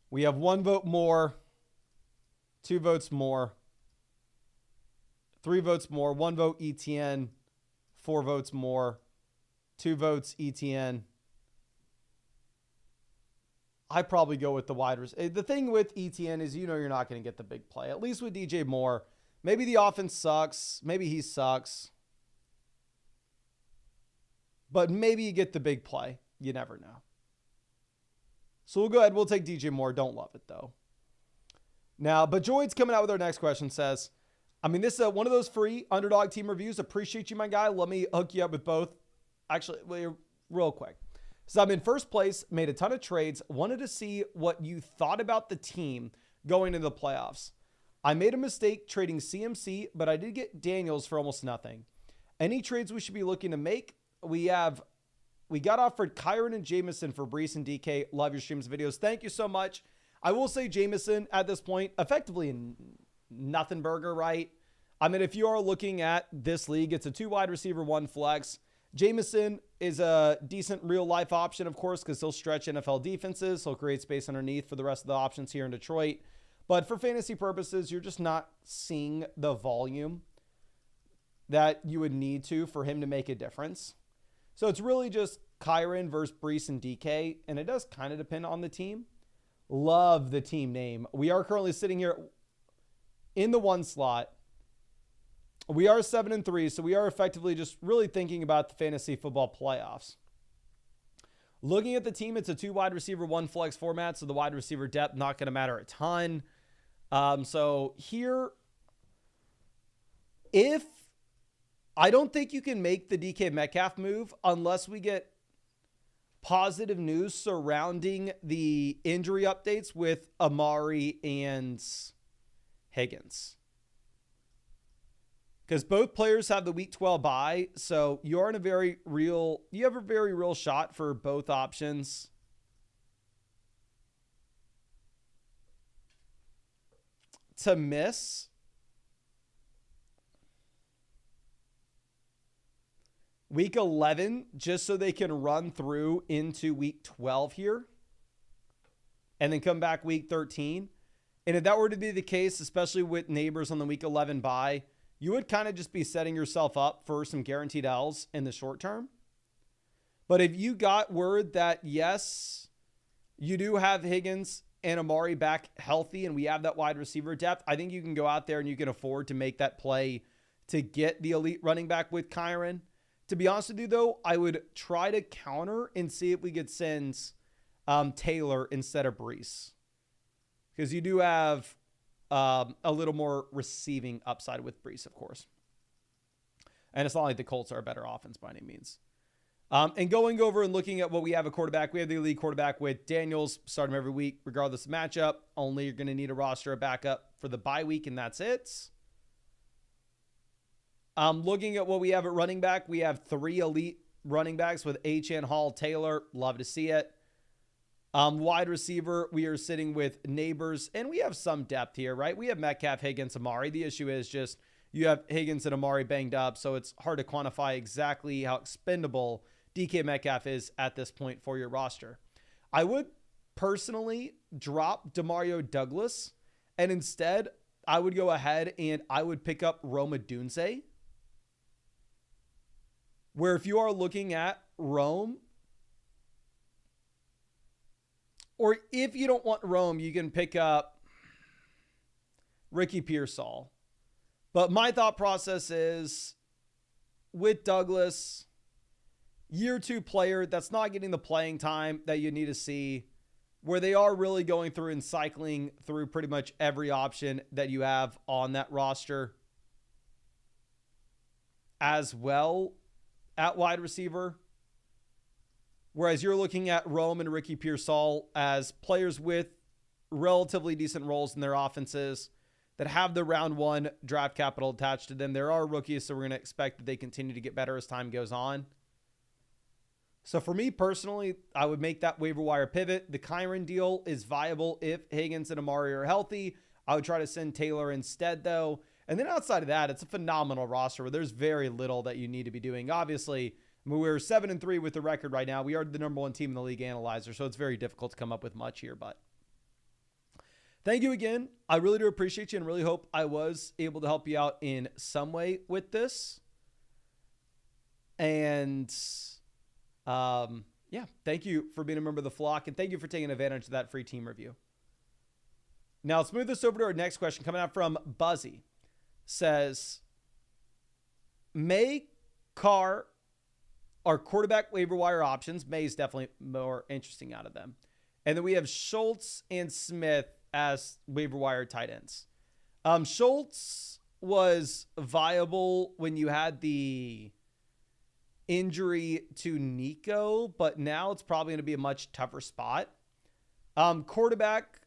We have 1 vote more, 2 votes more, 3 votes more, 1 vote ETN, 4 votes more, 2 votes ETN. I probably go with the wide receiver. The thing with ETN is you're not going to get the big play. At least with DJ Moore. Maybe the offense sucks. Maybe he sucks. But maybe you get the big play. You never know. So we'll go ahead. We'll take DJ Moore. Don't love it, though. Now, but Joyd's coming out with our next question. Says, I mean, this is one of those free underdog team reviews. Appreciate you, my guy. Let me hook you up with both. Actually, real quick. So I'm in first place, made a ton of trades, wanted to see what you thought about the team going into the playoffs. I made a mistake trading CMC, but I did get Daniels for almost nothing. Any trades we should be looking to make? We got offered Kyron and Jameson for Brees and DK. Love your streams and videos. Thank you so much. I will say Jameson at this point, effectively nothing burger, right? I mean, if you are looking at this league, it's a 2 wide receiver, 1 flex. Jameson is a decent real life option, of course, because he'll stretch NFL defenses. He'll create space underneath for the rest of the options here in Detroit. But for fantasy purposes, you're just not seeing the volume that you would need to for him to make a difference. So it's really just Kyron versus Brees and DK, and it does kind of depend on the team. Love the team name. We are currently sitting here in the 1 slot. We are 7-3, so we are effectively just really thinking about the fantasy football playoffs. Looking at the team, it's a 2 wide receiver, 1 flex format, so the wide receiver depth not going to matter a ton. So here, I don't think you can make the DK Metcalf move unless we get positive news surrounding the injury updates with Amari and Higgins. Because both players have the week 12 bye, so you have a very real shot for both options. To miss week 11 just so they can run through into week 12 here and then come back week 13. And if that were to be the case, especially with neighbors on the week 11 bye, you would kind of just be setting yourself up for some guaranteed L's in the short term. But if you got word that, yes, you do have Higgins and Amari back healthy and we have that wide receiver depth, I think you can go out there and you can afford to make that play to get the elite running back with Kyron. To be honest with you, though, I would try to counter and see if we could send Taylor instead of Brees. Because you do have a little more receiving upside with Brees, of course. And it's not like the Colts are a better offense by any means. And going over and looking at what we have a quarterback, we have the elite quarterback with Daniels. Start him every week, regardless of matchup. Only you're going to need a roster of backup for the bye week, and that's it. Looking at what we have at running back, we have 3 elite running backs with Achane, Hall, Taylor. Love to see it. Wide receiver, we are sitting with Neighbors, and we have some depth here, right? We have Metcalf, Higgins, Amari. The issue is just you have Higgins and Amari banged up, so it's hard to quantify exactly how expendable DK Metcalf is at this point for your roster. I would personally drop Demario Douglas, and instead I would go ahead and I would pick up Rome Odunze, where if you are looking at Rome, or if you don't want Rome, you can pick up Ricky Pearsall. But my thought process is with Douglas, year 2 player that's not getting the playing time that you need to see, where they are really going through and cycling through pretty much every option that you have on that roster as well at wide receiver. Whereas you're looking at Rome and Ricky Pearsall as players with relatively decent roles in their offenses that have the round 1 draft capital attached to them. There are rookies, so we're going to expect that they continue to get better as time goes on. So for me personally, I would make that waiver wire pivot. The Kyron deal is viable if Higgins and Amari are healthy. I would try to send Taylor instead, though. And then outside of that, it's a phenomenal roster where there's very little that you need to be doing. Obviously, we're 7-3 with the record right now. We are the number 1 team in the league analyzer, so it's very difficult to come up with much here. But thank you again. I really do appreciate you and really hope I was able to help you out in some way with this. And yeah, thank you for being a member of the flock, and thank you for taking advantage of that free team review. Now let's move this over to our next question coming out from Buzzy. Says, May, Carr are quarterback waiver wire options. May is definitely more interesting out of them. And then we have Schultz and Smith as waiver wire tight ends. Schultz was viable when you had the injury to Nico, but now it's probably going to be a much tougher spot. Quarterback,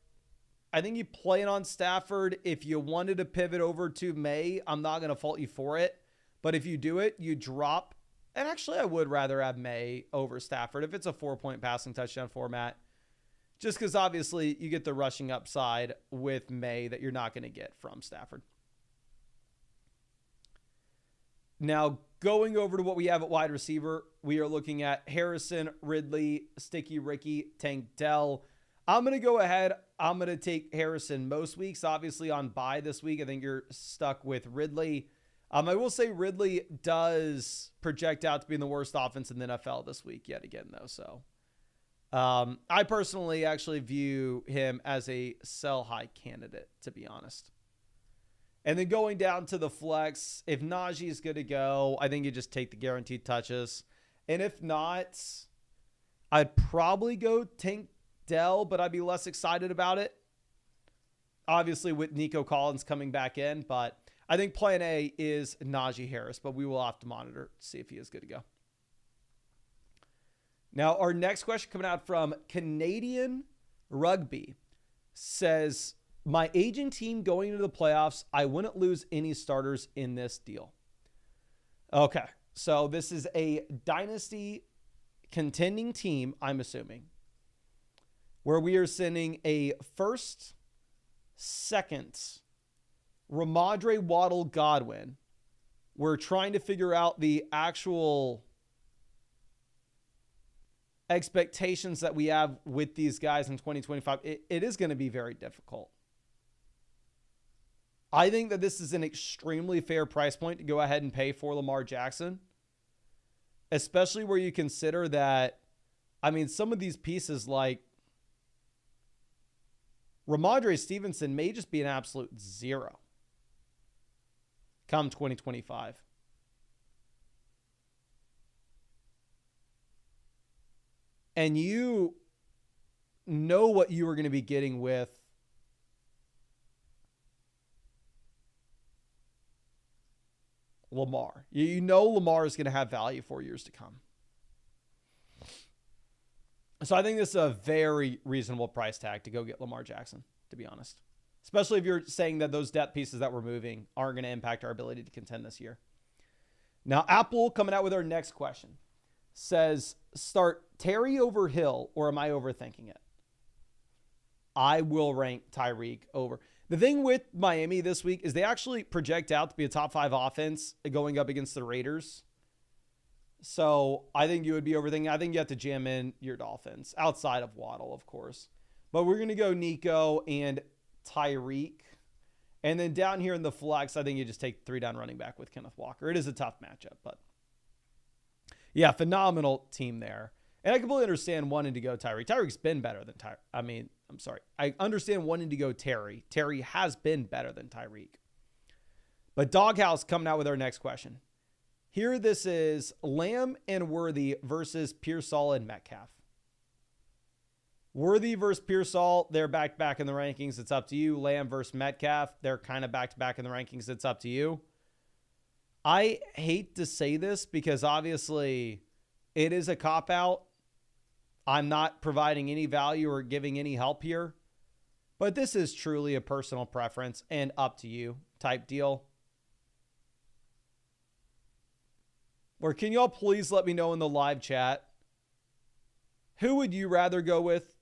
I think you play it on Stafford. If you wanted to pivot over to May, I'm not going to fault you for it. But if you do it, you drop. And actually, I would rather have May over Stafford if it's a 4-point passing touchdown format. Just because obviously you get the rushing upside with May that you're not going to get from Stafford. Now, going over to what we have at wide receiver, we are looking at Harrison, Ridley, Sticky Ricky, Tank Dell. I'm going to go ahead. I'm going to take Harrison most weeks. Obviously, on bye this week, I think you're stuck with Ridley. I will say Ridley does project out to be in the worst offense in the NFL this week yet again, though. So I personally actually view him as a sell-high candidate, to be honest. And then going down to the flex, if Najee is good to go, I think you just take the guaranteed touches. And if not, I'd probably go Tank Dell, but I'd be less excited about it. Obviously, with Nico Collins coming back in, but I think plan A is Najee Harris, but we will have to monitor to see if he is good to go. Now, our next question coming out from Canadian Rugby says, my aging team going into the playoffs, I wouldn't lose any starters in this deal. Okay, so this is a Dynasty contending team, I'm assuming, where we are sending a first, second, Ramadre, Waddle, Godwin. We're trying to figure out the actual expectations that we have with these guys in 2025. It is going to be very difficult. I think that this is an extremely fair price point to go ahead and pay for Lamar Jackson, especially where you consider that, I mean, some of these pieces like Ramondre Stevenson may just be an absolute zero come 2025. And you know what you are going to be getting with Lamar. You know Lamar is going to have value for years to come. So I think this is a very reasonable price tag to go get Lamar Jackson, to be honest. Especially if you're saying that those depth pieces that we're moving aren't going to impact our ability to contend this year. Now, Apple coming out with our next question says, start Terry over Hill, or am I overthinking it? I will rank Tyreek over. The thing with Miami this week is they actually project out to be a top 5 offense going up against the Raiders. So I think you would be overthinking. I think you have to jam in your Dolphins outside of Waddle, of course. But we're going to go Nico and Tyreek. And then down here in the flex, I think you just take 3-down running back with Kenneth Walker. It is a tough matchup, but yeah, phenomenal team there. And I completely understand wanting to go Tyreek. Tyreek's been better than I understand wanting to go Terry. Terry has been better than Tyreek. But Doghouse coming out with our next question. Here this is Lamb and Worthy versus Pearsall and Metcalf. Worthy versus Pearsall, they're back in the rankings. It's up to you. Lamb versus Metcalf, they're kind of back in the rankings. It's up to you. I hate to say this because obviously it is a cop-out. I'm not providing any value or giving any help here. But this is truly a personal preference and up to you type deal. Or can y'all please let me know in the live chat, who would you rather go with?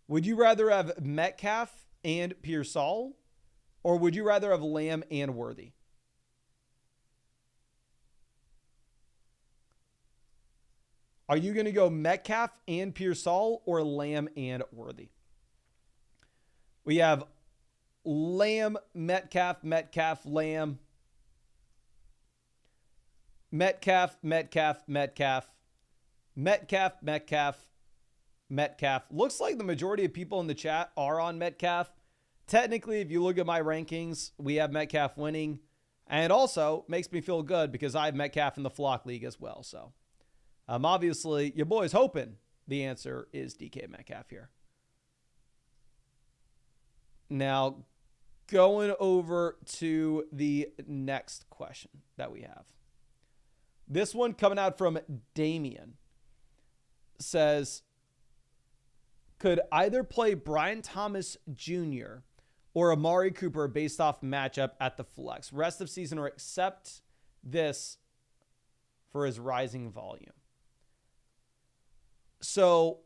Would you rather have Metcalf and Pearsall? Or would you rather have Lamb and Worthy? Are you going to go Metcalf and Pearsall or Lamb and Worthy? We have Lamb, Metcalf, Lamb. Metcalf. Looks like the majority of people in the chat are on Metcalf. Technically, if you look at my rankings, we have Metcalf winning. And it also makes me feel good because I have Metcalf in the Flock League as well. So, obviously, your boy's hoping the answer is DK Metcalf here. Now, going over to the next question that we have. This one coming out from Damien says, could either play Brian Thomas Jr. or Amari Cooper based off matchup at the flex, rest of season, or accept this for his rising volume. So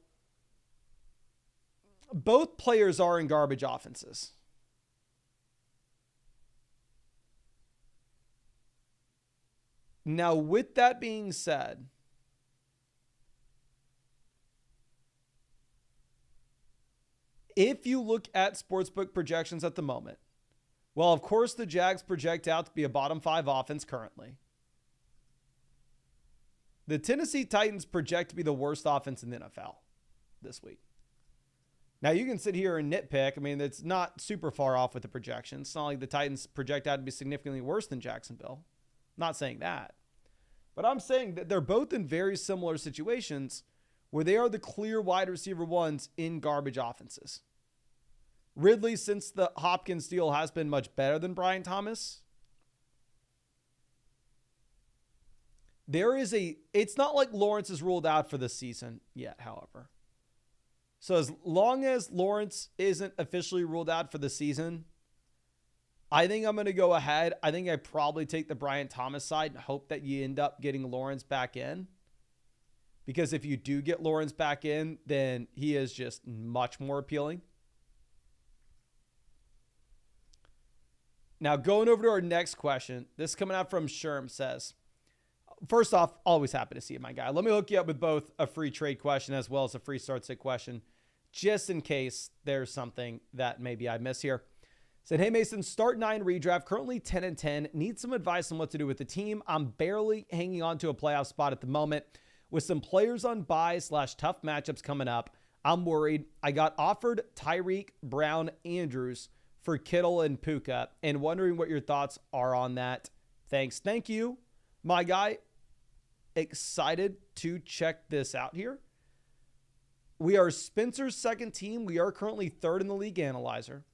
both players are in garbage offenses. Now, with that being said, if you look at sportsbook projections at the moment, well, of course, the Jags project out to be a bottom 5 offense currently. The Tennessee Titans project to be the worst offense in the NFL this week. Now, you can sit here and nitpick. I mean, it's not super far off with the projections. It's not like the Titans project out to be significantly worse than Jacksonville. I'm not saying that. But I'm saying that they're both in very similar situations where they are the clear wide receiver ones in garbage offenses. Ridley, since the Hopkins deal, has been much better than Brian Thomas. It's not like Lawrence is ruled out for the season yet, however. So as long as Lawrence isn't officially ruled out for the season, I think I'm going to go ahead. I think I probably take the Brian Thomas side and hope that you end up getting Lawrence back in. Because if you do get Lawrence back in, then he is just much more appealing. Now, going over to our next question. This coming out from Sherm says, first off, always happy to see you, my guy. Let me hook you up with both a free trade question as well as a free start sit question, just in case there's something that maybe I miss here. Said, hey, Mason, start 9 redraft, currently 10-10. Need some advice on what to do with the team. I'm barely hanging on to a playoff spot at the moment. With some players on bye/tough matchups coming up, I'm worried. I got offered Tyreek, Brown, Andrews for Kittle and Puka, and wondering what your thoughts are on that. Thanks. Thank you, my guy. Excited to check this out here. We are Spencer's second team. We are currently 3rd in the league analyzer.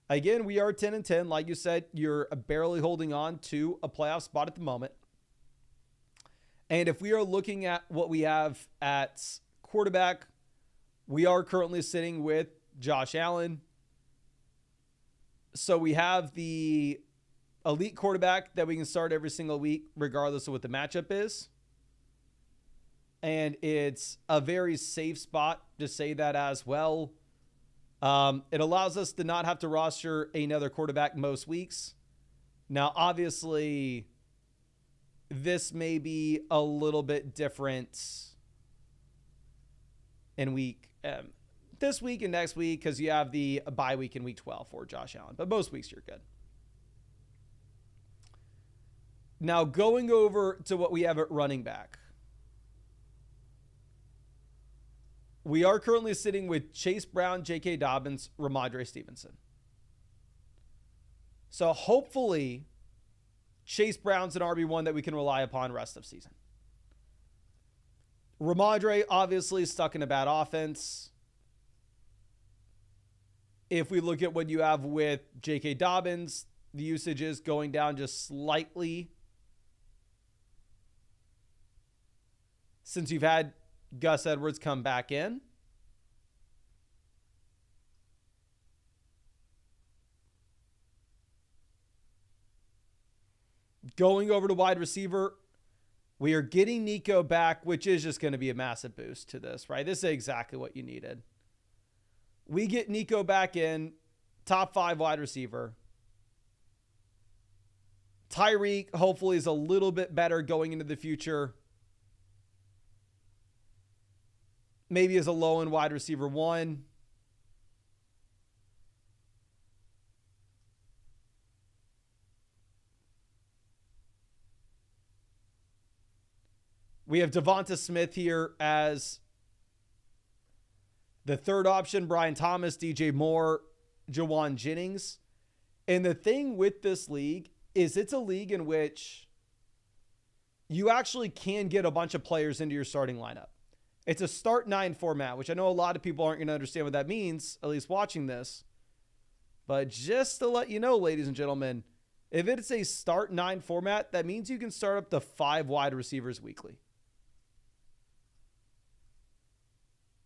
Again, we are 10-10. Like you said, you're barely holding on to a playoff spot at the moment. And if we are looking at what we have at quarterback, we are currently sitting with Josh Allen. So we have the elite quarterback that we can start every single week, regardless of what the matchup is. And it's a very safe spot to say that as well. It allows us to not have to roster another quarterback most weeks. Now, obviously, this may be a little bit different in this week and next week because you have the bye week in week 12 for Josh Allen. But most weeks you're good. Now, going over to what we have at running back. We are currently sitting with Chase Brown, J.K. Dobbins, Ramondre Stevenson. So hopefully Chase Brown's an RB1 that we can rely upon rest of season. Ramondre obviously stuck in a bad offense. If we look at what you have with J.K. Dobbins, the usage is going down just slightly since you've had Gus Edwards come back in. Going over to wide receiver, we are getting Nico back, which is just going to be a massive boost to this, right? This is exactly what you needed. We get Nico back in, top 5 wide receiver. Tyreek hopefully is a little bit better going into the future. Maybe as a low-end wide receiver 1. We have Devonta Smith here as the 3rd option. Brian Thomas, DJ Moore, Jawan Jennings. And the thing with this league is it's a league in which you actually can get a bunch of players into your starting lineup. It's a start 9 format, which I know a lot of people aren't going to understand what that means, at least watching this. But just to let you know, ladies and gentlemen, if it's a start 9 format, that means you can start up to 5 wide receivers weekly.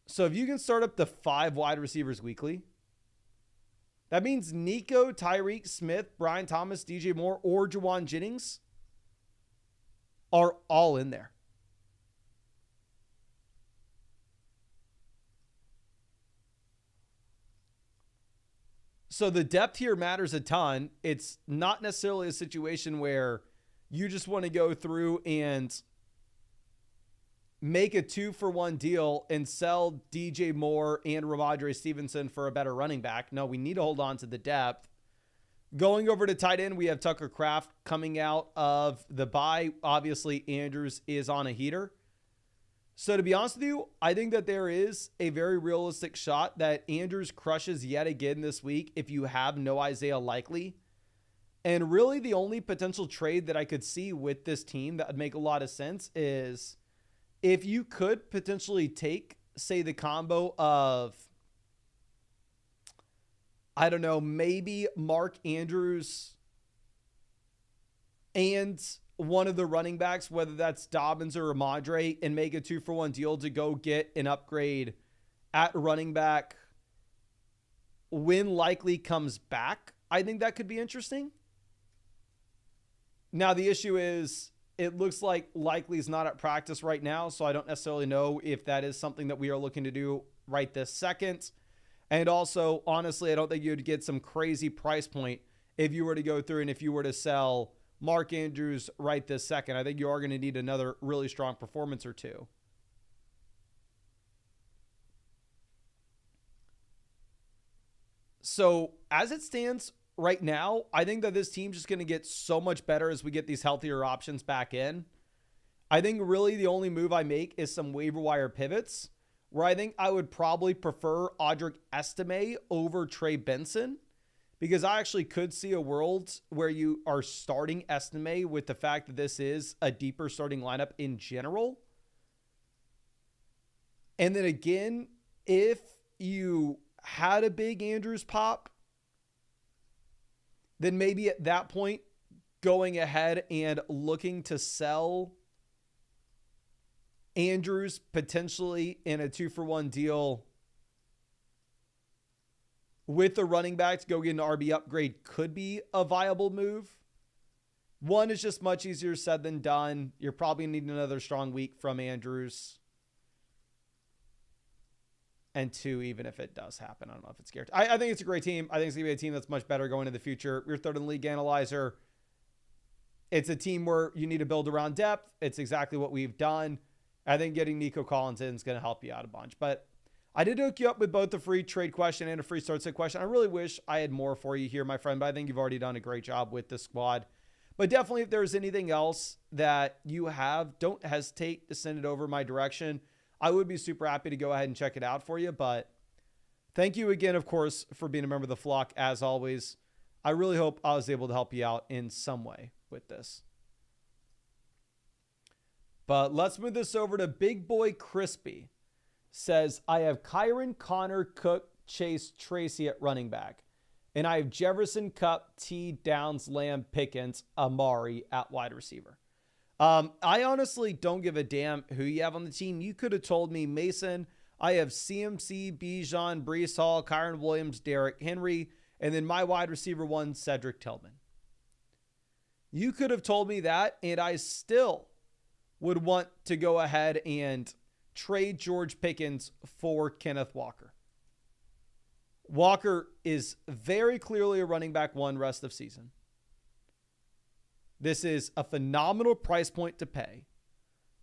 So if you can start up to 5 wide receivers weekly, that means Nico, Tyreek, Smith, Brian Thomas, DJ Moore, or Juwan Jennings are all in there. So the depth here matters a ton. It's not necessarily a situation where you just want to go through and make a 2-for-1 deal and sell DJ Moore and Ramondre Stevenson for a better running back. No, we need to hold on to the depth. Going over to tight end, we have Tucker Kraft coming out of the bye. Obviously, Andrews is on a heater. So to be honest with you, I think that there is a very realistic shot that Andrews crushes yet again this week if you have no Isaiah Likely. And really the only potential trade that I could see with this team that would make a lot of sense is if you could potentially take, say, the combo of, I don't know, maybe Mark Andrews and one of the running backs, whether that's Dobbins or Ramondre, and make a 2-for-1 deal to go get an upgrade at running back when Likely comes back. I think that could be interesting. Now, the issue is it looks like Likely's not at practice right now, so I don't necessarily know if that is something that we are looking to do right this second. And also, honestly, I don't think you'd get some crazy price point if you were to go through and if you were to sell Mark Andrews right this second. I think you are going to need another really strong performance or two. So as it stands right now, I think that this team's just going to get so much better as we get these healthier options back in. I think really the only move I make is some waiver wire pivots, where I think I would probably prefer Audric Estime over Trey Benson, because I actually could see a world where you are starting Estime with the fact that this is a deeper starting lineup in general. And then again, if you had a big Andrews pop, then maybe at that point, going ahead and looking to sell Andrews potentially in a 2-for-1 deal with the running back to go get an RB upgrade could be a viable move. One is just much easier said than done. You're probably going to need another strong week from Andrews. And 2, even if it does happen, I don't know if it's scary. I think it's a great team. I think it's going to be a team that's much better going into the future. You're third in the league analyzer. It's a team where you need to build around depth. It's exactly what we've done. I think getting Nico Collins in is going to help you out a bunch. But I did hook you up with both a free trade question and a free start sit question. I really wish I had more for you here, my friend, but I think you've already done a great job with the squad. But definitely, if there's anything else that you have, don't hesitate to send it over my direction. I would be super happy to go ahead and check it out for you. But thank you again, of course, for being a member of the flock, as always. I really hope I was able to help you out in some way with this. But let's move this over to Big Boy Crispy. Says, I have Kyron, Connor, Cook, Chase, Tracy at running back. And I have Jefferson, Kupp, T, Downs, Lamb, Pickens, Amari at wide receiver. I honestly don't give a damn who you have on the team. You could have told me Mason. I have CMC, Bijan, Breece Hall, Kyron Williams, Derrick Henry, and then my wide receiver 1, Cedric Tillman. You could have told me that, and I still would want to go ahead and trade George Pickens for Kenneth Walker. Walker is very clearly a running back 1 rest of season. This is a phenomenal price point to pay.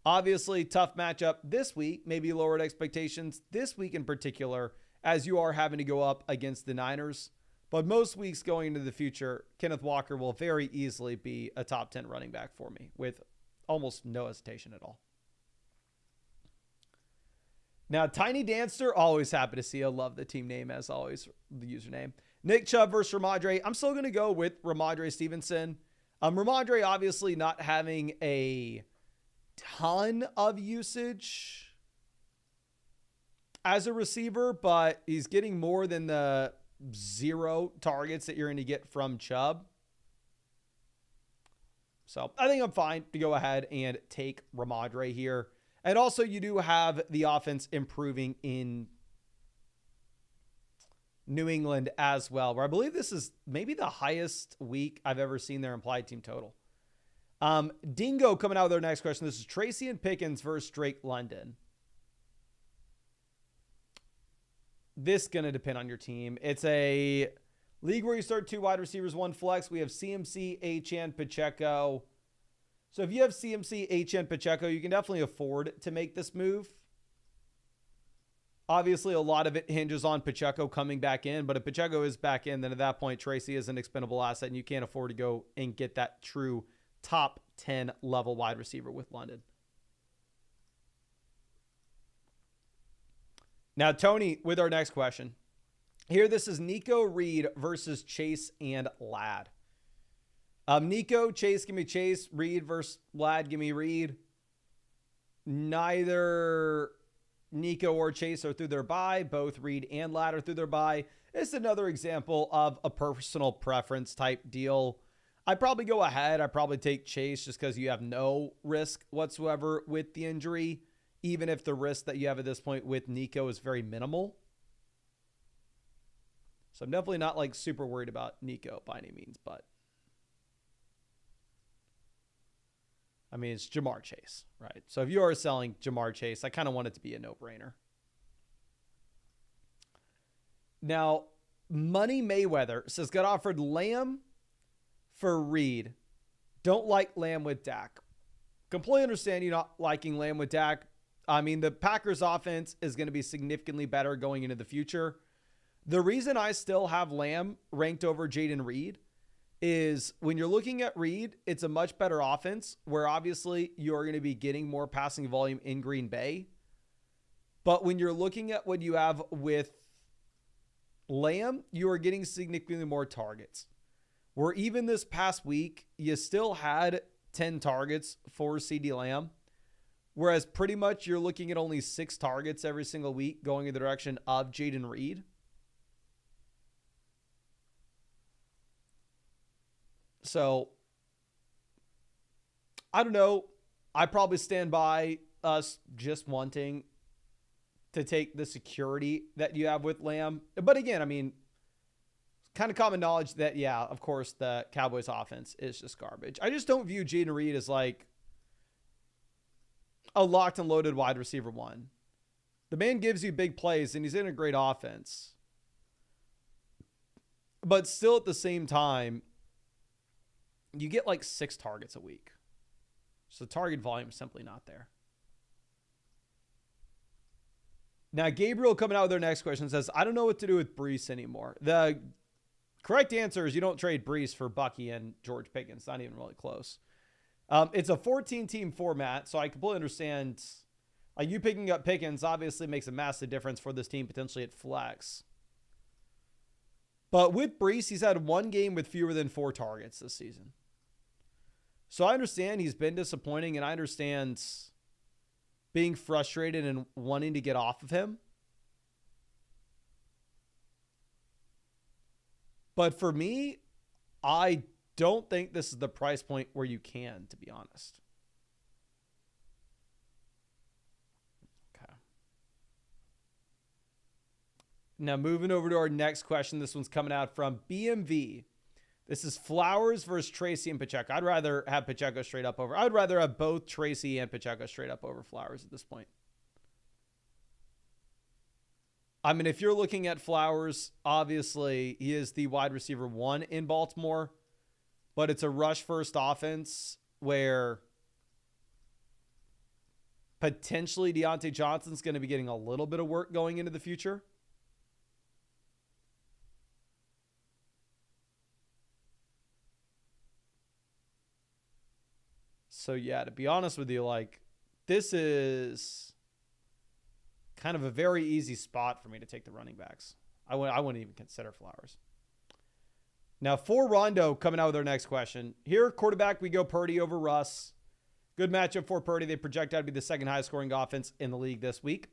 Obviously, tough matchup this week, maybe lowered expectations this week in particular, as you are having to go up against the Niners. But most weeks going into the future, Kenneth Walker will very easily be a top 10 running back for me with almost no hesitation at all. Now, Tiny Dancer, always happy to see you. Love the team name, as always, the username. Nick Chubb versus Ramondre. I'm still going to go with Ramondre Stevenson. Ramondre obviously not having a ton of usage as a receiver, but he's getting more than the 0 targets that you're going to get from Chubb. So I think I'm fine to go ahead and take Ramondre here And also, you do have the offense improving in New England as well, where I believe this is maybe the highest week I've ever seen their implied team total. Dingo coming out with our next question. This is Tracy and Pickens versus Drake London. This is going to depend on your team. It's a league where you start 2 wide receivers, 1 flex. We have CMC, Achane, Pacheco. So if you have CMC, Achane, Pacheco, you can definitely afford to make this move. Obviously, a lot of it hinges on Pacheco coming back in, but if Pacheco is back in, then at that point, Tracy is an expendable asset, and you can't afford to go and get that true top 10 level wide receiver with London. Now, Tony, with our next question. Here, this is Nico Reed versus Chase and Ladd. Nico, Chase, give me Chase. Reed versus Ladd, give me Reed. Neither Nico or Chase are through their bye. Both Reed and Ladd are through their bye. It's another example of a personal preference type deal. I'd probably go ahead. I'd probably take Chase just because you have no risk whatsoever with the injury, even if the risk that you have at this point with Nico is very minimal. So I'm definitely not like super worried about Nico by any means, but I mean, it's Jamar Chase, right? So if you are selling Jamar Chase, I kind of want it to be a no-brainer. Now, Money Mayweather says, got offered Lamb for Reed. Don't like Lamb with Dak. Completely understand you not liking Lamb with Dak. I mean, the Packers offense is going to be significantly better going into the future. The reason I still have Lamb ranked over Jaden Reed is when you're looking at Reed, it's a much better offense where obviously you're going to be getting more passing volume in Green Bay. But when you're looking at what you have with Lamb, you are getting significantly more targets. Where even this past week, you still had 10 targets for CeeDee Lamb. Whereas pretty much you're looking at only 6 targets every single week going in the direction of Jaden Reed. So, I don't know. I probably stand by us just wanting to take the security that you have with Lamb. But again, I mean, kind of common knowledge that, yeah, of course, the Cowboys offense is just garbage. I just don't view Jaden Reed as like a locked and loaded wide receiver 1. The man gives you big plays and he's in a great offense. But still at the same time, you get like 6 targets a week. So target volume is simply not there. Now, Gabriel coming out with their next question says, I don't know what to do with Brees anymore. The correct answer is you don't trade Brees for Bucky and George Pickens. Not even really close. It's a 14-team format, so I completely understand. Like you picking up Pickens obviously makes a massive difference for this team potentially at flex. But with Brees, he's had 1 game with fewer than 4 targets this season. So I understand he's been disappointing, and I understand being frustrated and wanting to get off of him. But for me, I don't think this is the price point where you can, to be honest. Okay. Now moving over to our next question. This one's coming out from BMV. This is Flowers versus Tracy and Pacheco. I'd rather have Pacheco straight up over. I'd rather have both Tracy and Pacheco straight up over Flowers at this point. I mean, if you're looking at Flowers, obviously he is the wide receiver 1 in Baltimore, but it's a rush first offense where potentially Deontay Johnson's going to be getting a little bit of work going into the future. So yeah, to be honest with you, like this is kind of a very easy spot for me to take the running backs. I wouldn't even consider Flowers. Now for Rondo coming out with our next question. Here, quarterback, we go Purdy over Russ. Good matchup for Purdy. They project out to be the 2nd highest scoring offense in the league this week.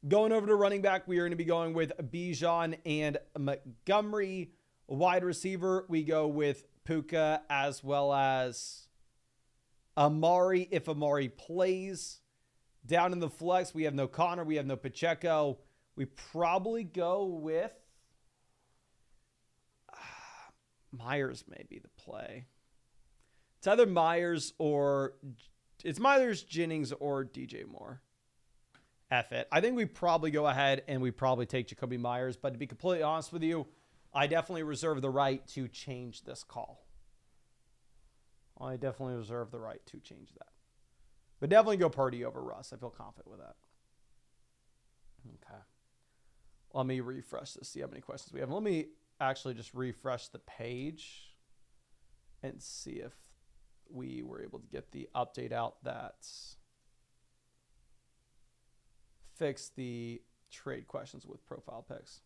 Going over to running back, we are going to be going with Bijan and Montgomery. Wide receiver, we go with Puka as well as Amari, if Amari plays. Down in the flex, we have no Connor. We have no Pacheco. We probably go with Myers may be the play. It's either Myers, Jennings, or DJ Moore. F it. I think we probably go ahead and we probably take Jacoby Myers. But to be completely honest with you, I definitely reserve the right to change this call. I definitely reserve the right to change that. But definitely go Purdy over Russ. I feel confident with that. Okay. Let me refresh this, see how many questions we have. Let me actually just refresh the page and see if we were able to get the update out that fixed the trade questions with profile picks.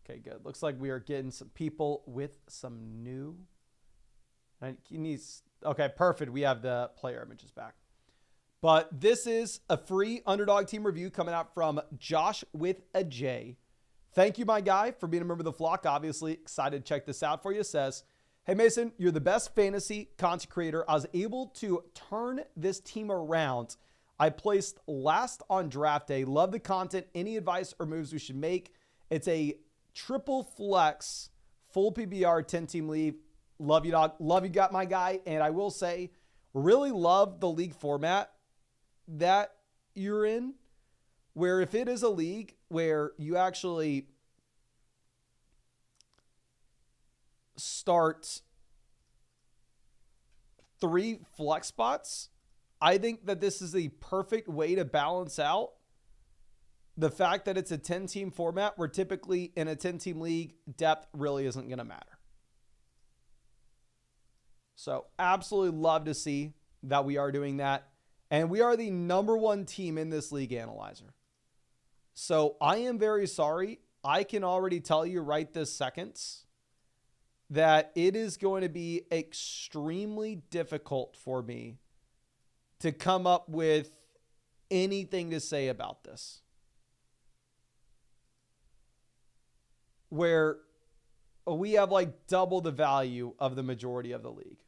Okay, good. Looks like we are getting some people with some new. Okay, perfect. We have the player images back. But this is a free Underdog team review coming out from Josh with a J. Thank you, my guy, for being a member of the flock. Obviously, excited to check this out for you. Says, hey, Mason, you're the best fantasy content creator. I was able to turn this team around. I placed last on draft day. Love the content. Any advice or moves we should make? It's a triple flex, full PBR, 10-team league. Love you, dog. Love you, got my guy. And I will say, really love the league format that you're in, where if it is a league where you actually start 3 flex spots, I think that this is the perfect way to balance out the fact that it's a 10-team format where typically in a 10-team league, depth really isn't going to matter. So absolutely love to see that we are doing that. And we are the #1 team in this league analyzer. So I am very sorry. I can already tell you right this second that it is going to be extremely difficult for me to come up with anything to say about this. Where we have like double the value of the majority of the league.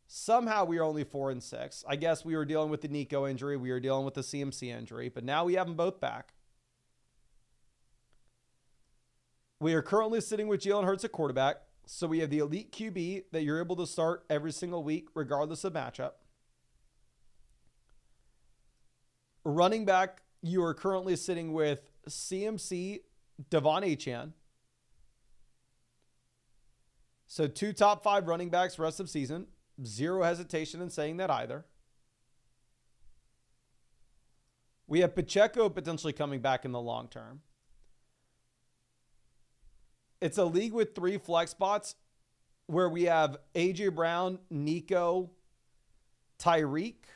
Somehow we are only 4-6. I guess we were dealing with the Nico injury. We were dealing with the CMC injury, but now we have them both back. We are currently sitting with Jalen Hurts at quarterback. So we have the elite QB that you're able to start every single week, regardless of matchup. Running back, you are currently sitting with CMC, Devon Achane. So 2 top 5 running backs rest of season. Zero hesitation in saying that either. We have Pacheco potentially coming back in the long term. It's a league with 3 flex spots where we have A.J. Brown, Nico, Tyreek,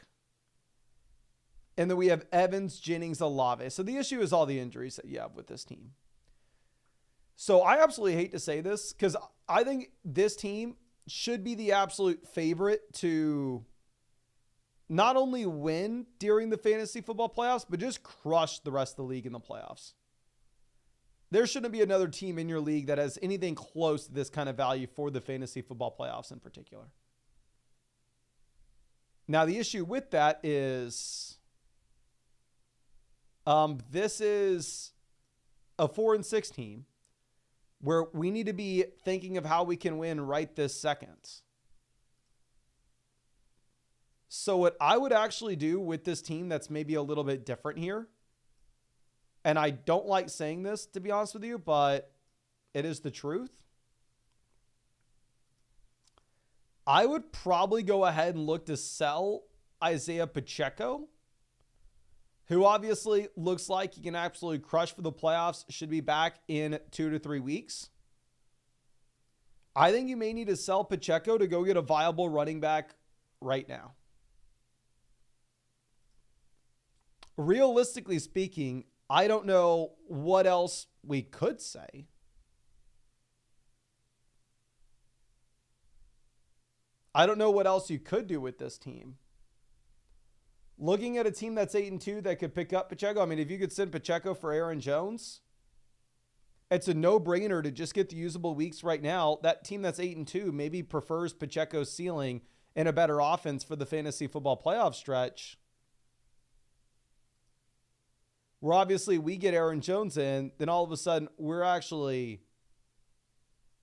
and then we have Evans, Jennings, Olave. So the issue is all the injuries that you have with this team. So I absolutely hate to say this because I think this team should be the absolute favorite to not only win during the fantasy football playoffs, but just crush the rest of the league in the playoffs. There shouldn't be another team in your league that has anything close to this kind of value for the fantasy football playoffs in particular. Now, the issue with that is this is a 4-6 team where we need to be thinking of how we can win right this second. So what I would actually do with this team that's maybe a little bit different here, and I don't like saying this, to be honest with you, but it is the truth. I would probably go ahead and look to sell Isaiah Pacheco, who obviously looks like he can absolutely crush for the playoffs, should be back in 2 to 3 weeks. I think you may need to sell Pacheco to go get a viable running back right now. Realistically speaking, I don't know what else we could say. I don't know what else you could do with this team. Looking at a team that's 8-2 that could pick up Pacheco, I mean, if you could send Pacheco for Aaron Jones, it's a no-brainer to just get the usable weeks right now. That team that's 8-2 maybe prefers Pacheco's ceiling and a better offense for the fantasy football playoff stretch, where obviously we get Aaron Jones in, then all of a sudden we're actually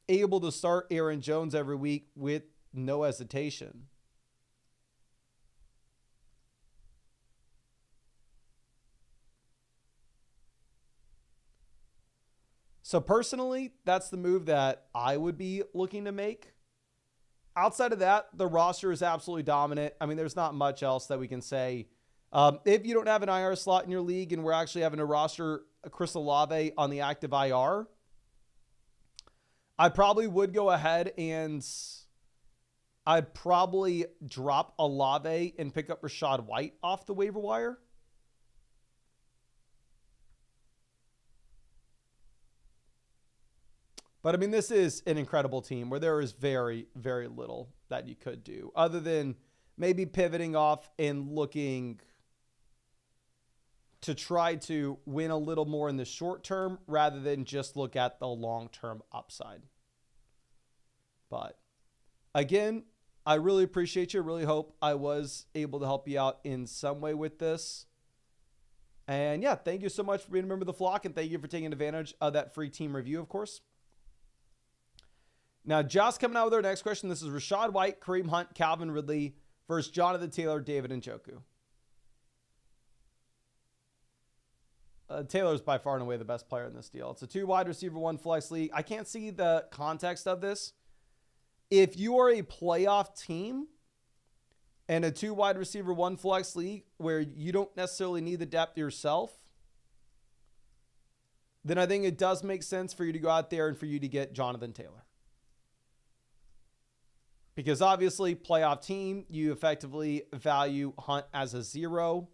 able to start Aaron Jones every week with no hesitation. So personally, that's the move that I would be looking to make. Outside of that, the roster is absolutely dominant. I mean, there's not much else that we can say. If you don't have an IR slot in your league and we're actually having to roster Chris Olave on the active IR, I probably would go ahead and I'd probably drop Olave and pick up Rachaad White off the waiver wire. But I mean, this is an incredible team where there is very, very little that you could do other than maybe pivoting off and looking to try to win a little more in the short term rather than just look at the long-term upside. But again, I really appreciate you. Really hope I was able to help you out in some way with this. And yeah, thank you so much for being a member of the flock, and thank you for taking advantage of that free team review, of course. Now, Josh coming out with our next question. This is Rachaad White, Kareem Hunt, Calvin Ridley versus Jonathan Taylor, David Njoku. Taylor's by far and away the best player in this deal. It's a 2 wide receiver, 1 flex league. I can't see the context of this. If you are a playoff team and a 2 wide receiver, 1 flex league where you don't necessarily need the depth yourself, then I think it does make sense for you to go out there and for you to get Jonathan Taylor. Because obviously, playoff team, you effectively value Hunt as a 0.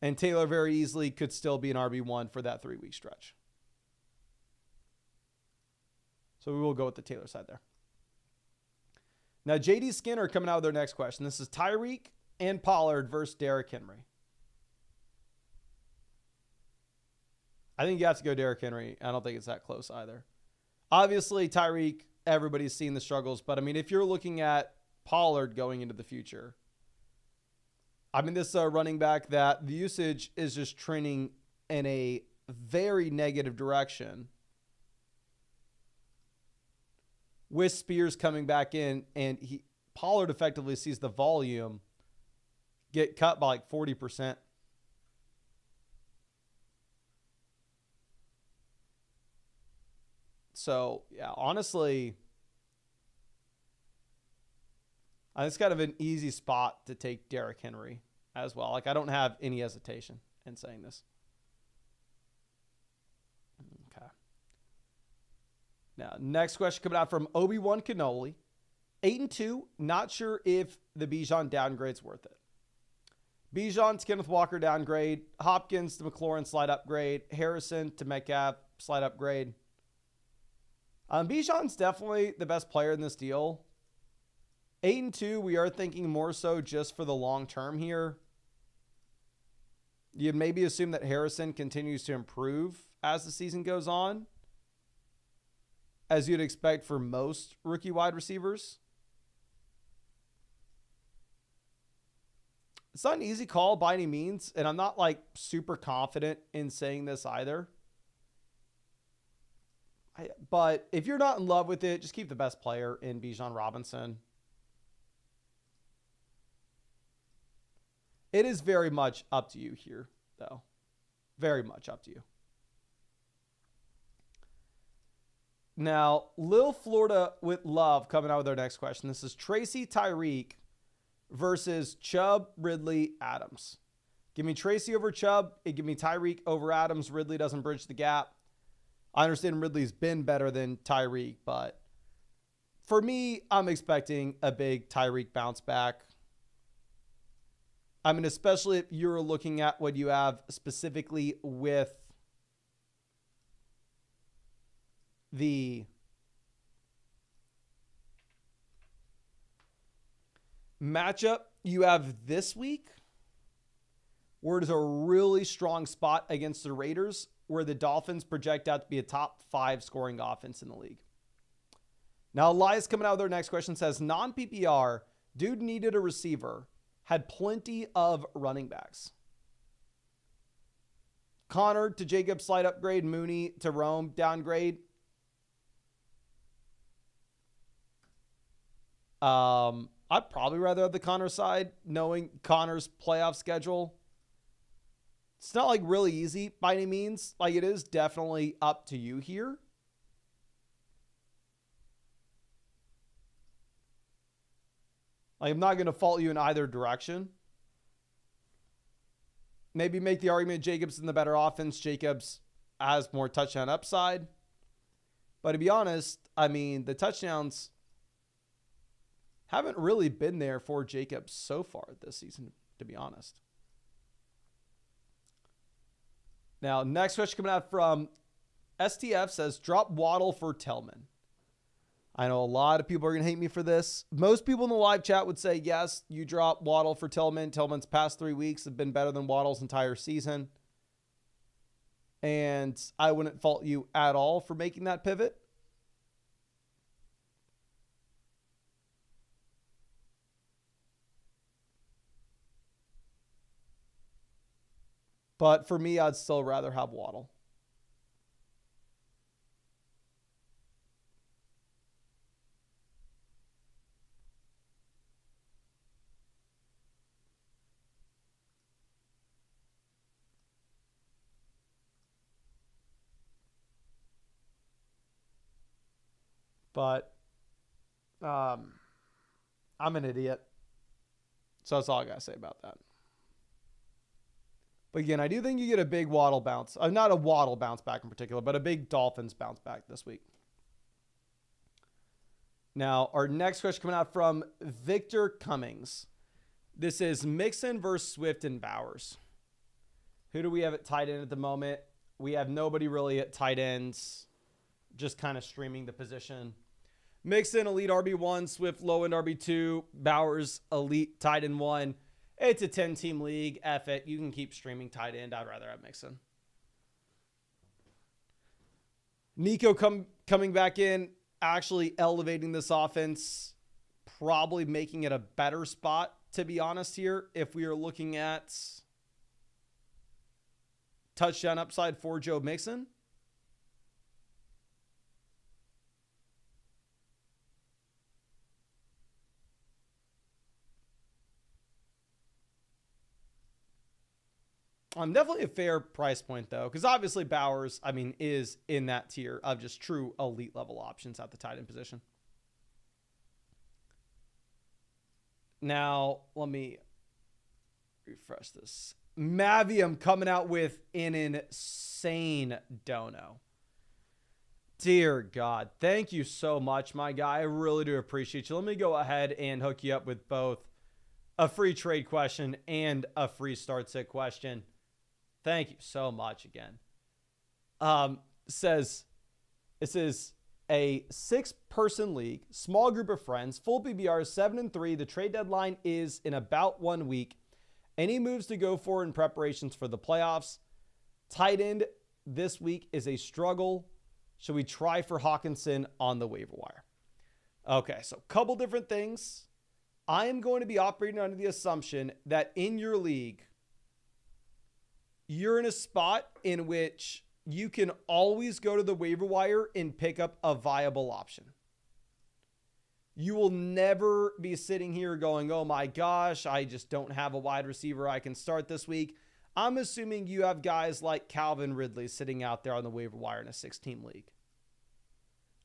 And Taylor very easily could still be an RB1 for that 3-week stretch. So we will go with the Taylor side there. Now, JD Skinner coming out with their next question. This is Tyreek and Pollard versus Derrick Henry. I think you have to go Derrick Henry. I don't think it's that close either. Obviously, Tyreek, everybody's seen the struggles. But, I mean, if you're looking at Pollard going into the future, I mean, this is a running back that the usage is just trending in a very negative direction. With Spears coming back in, and Pollard effectively sees the volume get cut by like 40%. So, yeah, honestly, it's kind of an easy spot to take Derrick Henry as well. Like, I don't have any hesitation in saying this. Okay. Now, next question coming out from Obi-Wan Cannoli. 8-2, not sure if the Bijan downgrade's worth it. Bijan to Kenneth Walker downgrade. Hopkins to McLaurin slight upgrade. Harrison to Metcalf slight upgrade. Bijan's definitely the best player in this deal. 8-2, we are thinking more so just for the long term here. You'd maybe assume that Harrison continues to improve as the season goes on, as you'd expect for most rookie wide receivers. It's not an easy call by any means, and I'm not like super confident in saying this either. But if you're not in love with it, just keep the best player in Bijan Robinson. It is very much up to you here, though. Very much up to you. Now, Lil Florida with Love coming out with our next question. This is Tracy Tyreek versus Chubb, Ridley, Adams. Give me Tracy over Chubb. Give me Tyreek over Adams. Ridley doesn't bridge the gap. I understand Ridley's been better than Tyreek, but for me, I'm expecting a big Tyreek bounce back. I mean, especially if you're looking at what you have specifically with the matchup you have this week, where it is a really strong spot against the Raiders, where the Dolphins project out to be a top 5 scoring offense in the league. Now, Elias coming out with our next question says, non-PPR, dude needed a receiver, had plenty of running backs. Connor to Jacob, slight upgrade. Mooney to Rome, downgrade. I'd probably rather have the Connor side, knowing Connor's playoff schedule. It's not like really easy by any means. Like, it is definitely up to you here. Like, I'm not going to fault you in either direction. Maybe make the argument Jacobs in the better offense. Jacobs has more touchdown upside. But to be honest, I mean, the touchdowns haven't really been there for Jacobs so far this season, to be honest. Now, next question coming out from STF says, drop Waddle for Tillman. I know a lot of people are going to hate me for this. Most people in the live chat would say, yes, you drop Waddle for Tillman. Tillman's past 3 weeks have been better than Waddle's entire season. And I wouldn't fault you at all for making that pivot. But for me, I'd still rather have Waddle. But I'm an idiot. So that's all I got to say about that. But again, I do think you get a big Waddle bounce. Not a Waddle bounce back in particular, but a big Dolphins bounce back this week. Now, our next question coming out from Victor Cummings. This is Mixon versus Swift and Bowers. Who do we have at tight end at the moment? We have nobody really at tight ends. Just kind of streaming the position. Mixon, elite RB1. Swift, low end RB2. Bowers, elite tight end 1. It's a 10-team league. F it. You can keep streaming tight end. I'd rather have Mixon. Nico coming back in, actually elevating this offense, probably making it a better spot, to be honest here, if we are looking at touchdown upside for Joe Mixon. Definitely a fair price point, though, because obviously Bowers, I mean, is in that tier of just true elite level options at the tight end position. Now, let me refresh this. Mavium coming out with an insane dono. Dear God, thank you so much, my guy. I really do appreciate you. Let me go ahead and hook you up with both a free trade question and a free start sit question. Thank you so much again. It says a 6-person league, small group of friends, full PBR, 7-3. The trade deadline is in about 1 week. Any moves to go for in preparations for the playoffs? Tight end this week is a struggle. Should we try for Hawkinson on the waiver wire? Okay, so a couple different things. I am going to be operating under the assumption that in your league, you're in a spot in which you can always go to the waiver wire and pick up a viable option. You will never be sitting here going, oh my gosh, I just don't have a wide receiver I can start this week. I'm assuming you have guys like Calvin Ridley sitting out there on the waiver wire in a 6-team league.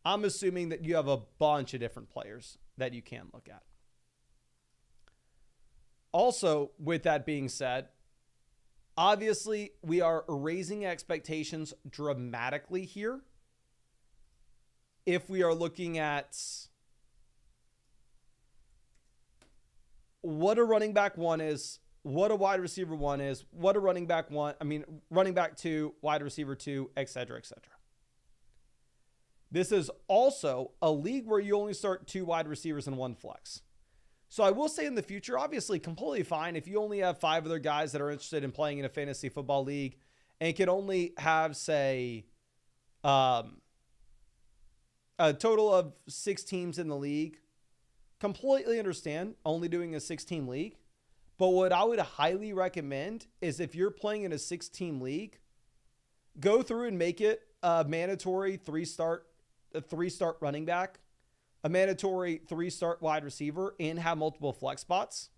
I'm assuming that you have a bunch of different players that you can look at. Also, with that being said, obviously, we are raising expectations dramatically here. If we are looking at what a running back 1 is, what a wide receiver 1 is, what a running back 2, wide receiver 2, etc., etc. This is also a league where you only start 2 wide receivers and 1 flex. So I will say in the future, obviously completely fine if you only have 5 other guys that are interested in playing in a fantasy football league and can only have, say, a total of 6 teams in the league. Completely understand only doing a 6-team league. But what I would highly recommend is if you're playing in a 6-team league, go through and make it a mandatory 3-start running back, a mandatory 3-start wide receiver, and have multiple flex spots.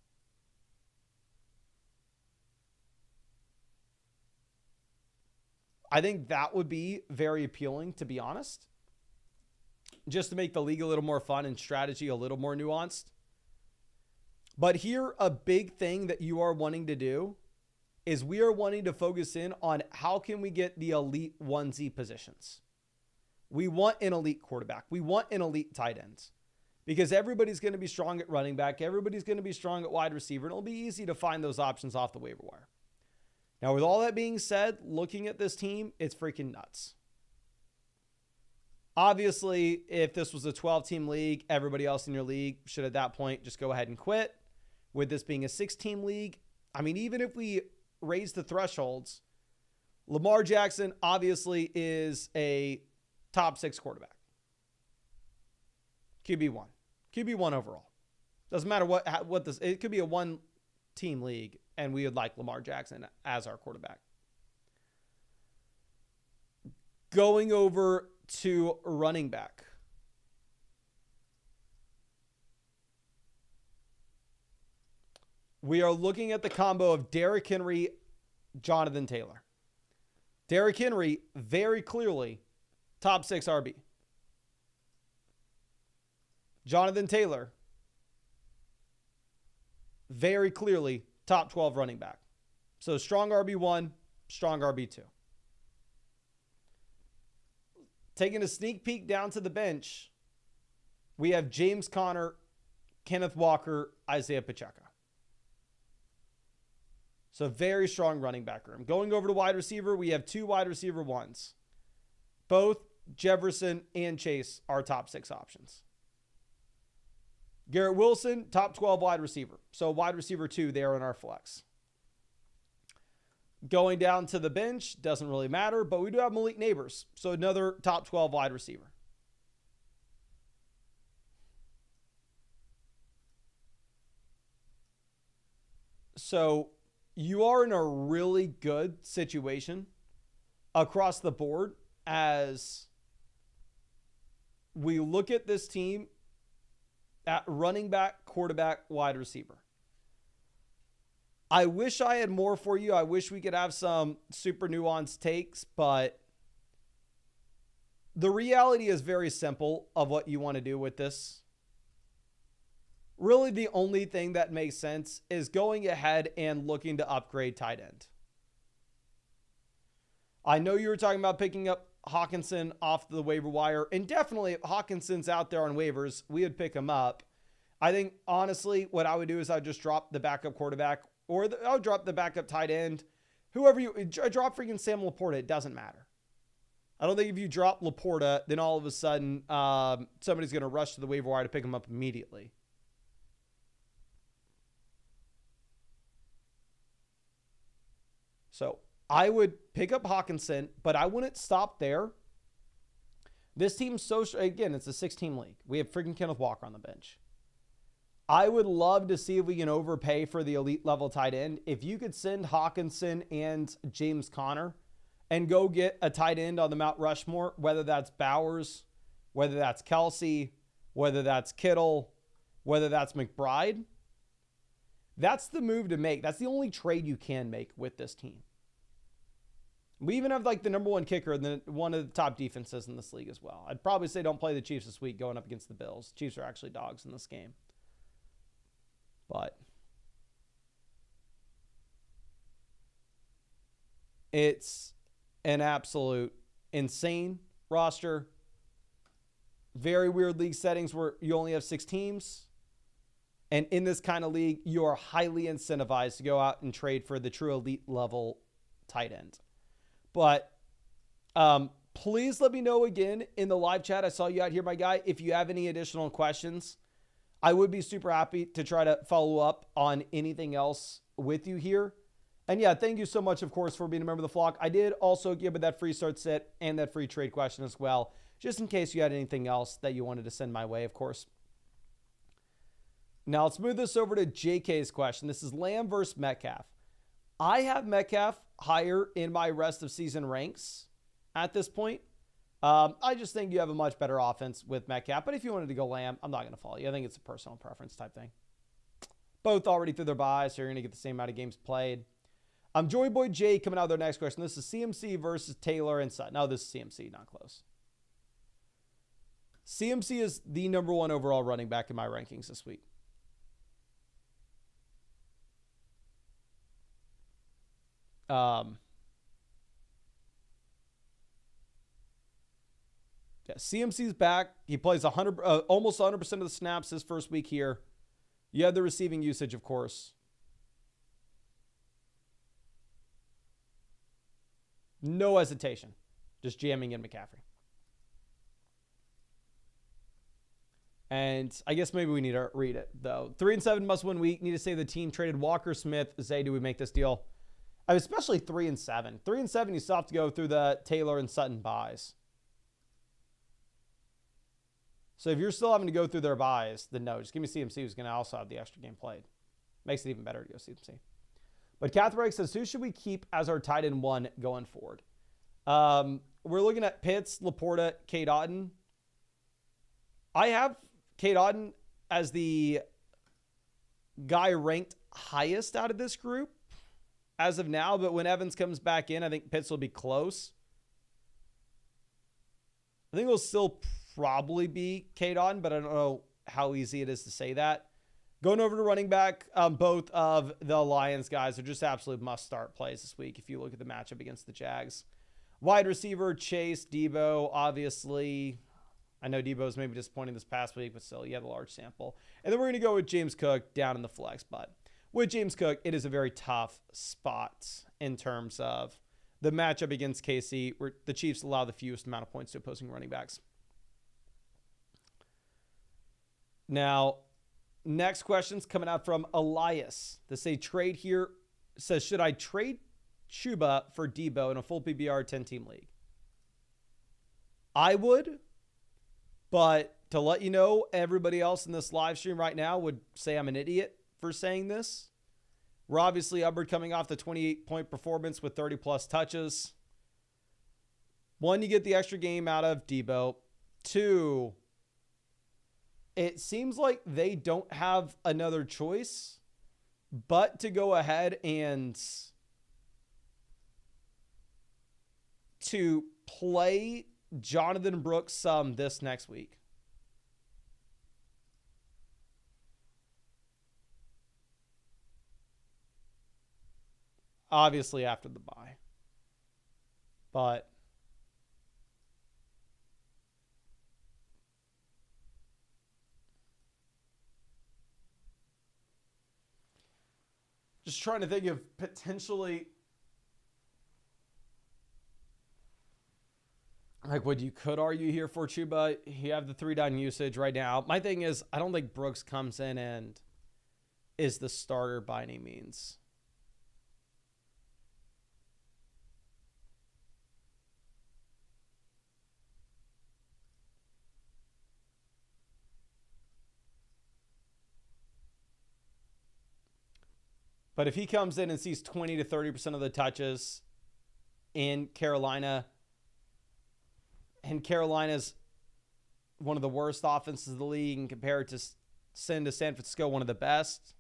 I think that would be very appealing, to be honest. Just to make the league a little more fun and strategy a little more nuanced. But here, a big thing that you are wanting to do is we are wanting to focus in on how can we get the elite onesie positions. We want an elite quarterback. We want an elite tight end. Because everybody's going to be strong at running back. Everybody's going to be strong at wide receiver. And it'll be easy to find those options off the waiver wire. Now, with all that being said, looking at this team, it's freaking nuts. Obviously, if this was a 12-team league, everybody else in your league should at that point just go ahead and quit. With this being a 6-team league, I mean, even if we raise the thresholds, Lamar Jackson obviously is a top 6 quarterback. QB1. QB1 overall. Doesn't matter what this, it could be a 1-team league, and we would like Lamar Jackson as our quarterback. Going over to running back. We are looking at the combo of Derrick Henry, Jonathan Taylor. Derrick Henry, very clearly, top 6 RB. Jonathan Taylor, very clearly, top 12 running back. So strong RB1, strong RB2. Taking a sneak peek down to the bench, we have James Conner, Kenneth Walker, Isaiah Pacheco. So very strong running back room. Going over to wide receiver, we have 2 wide receiver 1s. Both Jefferson and Chase are top 6 options. Garrett Wilson, top 12 wide receiver. So wide receiver 2 there in our flex. Going down to the bench, doesn't really matter, but we do have Malik Neighbors. So another top 12 wide receiver. So you are in a really good situation across the board as we look at this team at running back, quarterback, wide receiver. I wish I had more for you. I wish we could have some super nuanced takes, but the reality is very simple of what you want to do with this. Really, the only thing that makes sense is going ahead and looking to upgrade tight end. I know you were talking about picking up Hawkinson off the waiver wire, and definitely if Hawkinson's out there on waivers, we would pick him up. I think, honestly, what I would do is I'd just drop the backup quarterback, or I would drop the backup tight end. Whoever you drop, freaking Sam Laporta, it doesn't matter. I don't think if you drop Laporta, then all of a sudden somebody's going to rush to the waiver wire to pick him up immediately. So I would pick up Hawkinson, but I wouldn't stop there. This team's so, again, it's a 6-team league. We have freaking Kenneth Walker on the bench. I would love to see if we can overpay for the elite level tight end. If you could send Hawkinson and James Conner and go get a tight end on the Mount Rushmore, whether that's Bowers, whether that's Kelsey, whether that's Kittle, whether that's McBride, that's the move to make. That's the only trade you can make with this team. We even have like the number 1 kicker and one of the top defenses in this league as well. I'd probably say don't play the Chiefs this week going up against the Bills. Chiefs are actually dogs in this game. But it's an absolute insane roster. Very weird league settings where you only have 6 teams. And in this kind of league, you are highly incentivized to go out and trade for the true elite level tight end. But please let me know again in the live chat. I saw you out here, my guy. If you have any additional questions, I would be super happy to try to follow up on anything else with you here. And yeah, thank you so much, of course, for being a member of the flock. I did also give it that free start set and that free trade question as well. just in case you had anything else that you wanted to send my way, of course. Now let's move this over to JK's question. This is Lamb versus Metcalf. I have Metcalf higher in my rest of season ranks at this point. I just think you have a much better offense with Metcalf. But if you wanted to go Lamb, I'm not going to follow you. I think it's a personal preference type thing. Both already through their buys, so you're going to get the same amount of games played. Joy Boy J coming out with their next question. This is CMC versus Taylor and Sutton. No, this is CMC, not close. CMC is the number 1 overall running back in my rankings this week. Yeah, CMC's back. He plays almost 100% of the snaps his first week here. You have the receiving usage, of course. No hesitation. Just jamming in McCaffrey. And I guess maybe we need to read it, though. 3-7 must-win week. Need to say the team traded Walker Smith. Zay, do we make this deal? I mean, especially 3-7. 3-7, you still have to go through the Taylor and Sutton buys. So if you're still having to go through their buys, then no. Just give me CMC, who's going to also have the extra game played. Makes it even better to go CMC. But Catherick says, who should we keep as our tight end 1 going forward? We're looking at Pitts, Laporta, Cade Otton. I have Cade Otton as the guy ranked highest out of this group as of now. But when Evans comes back in, I think Pitts will be close. I think it'll still probably be Cade Otton, but I don't know how easy it is to say that. Going over to running back, both of the Lions guys are just absolute must-start plays this week if you look at the matchup against the Jags. Wide receiver, Chase, Debo, obviously. I know Debo's maybe disappointing this past week, but still, you have a large sample. And then we're going to go with James Cook down in the flex. But with James Cook, it is a very tough spot in terms of the matchup against KC, where the Chiefs allow the fewest amount of points to opposing running backs. Now, next question's coming out from Elias. They say trade here. Says, should I trade Chuba for Debo in a full PBR 10-team league? I would, but to let you know, everybody else in this live stream right now would say I'm an idiot for saying this. We're obviously Hubbard coming off the 28-point performance with 30-plus touches. 1, you get the extra game out of Debo. 2, it seems like they don't have another choice but to go ahead and to play Jonathan Brooks some this next week. Obviously after the bye. But just trying to think of potentially like what you could argue here for Chuba. You have the 3-down usage right now. My thing is, I don't think Brooks comes in and is the starter by any means. But if he comes in and sees 20 to 30% of the touches in Carolina, and Carolina's one of the worst offenses of the league, and compared to San Francisco, one of the best,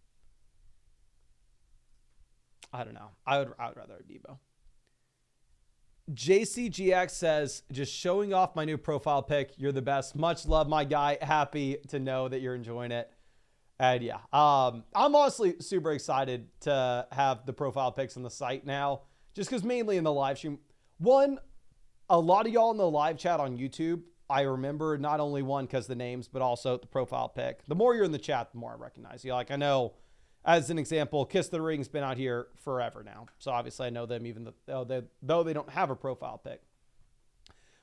I don't know. I would rather Debo. JCGX says, just showing off my new profile pic. You're the best. Much love, my guy. Happy to know that you're enjoying it. And yeah, I'm honestly super excited to have the profile pics on the site now, just because mainly in the live stream. One, a lot of y'all in the live chat on YouTube, I remember not only one because the names, but also the profile pic. The more you're in the chat, the more I recognize you. Like I know, as an example, Kiss the Ring's been out here forever now. So obviously I know them even though they don't have a profile pic.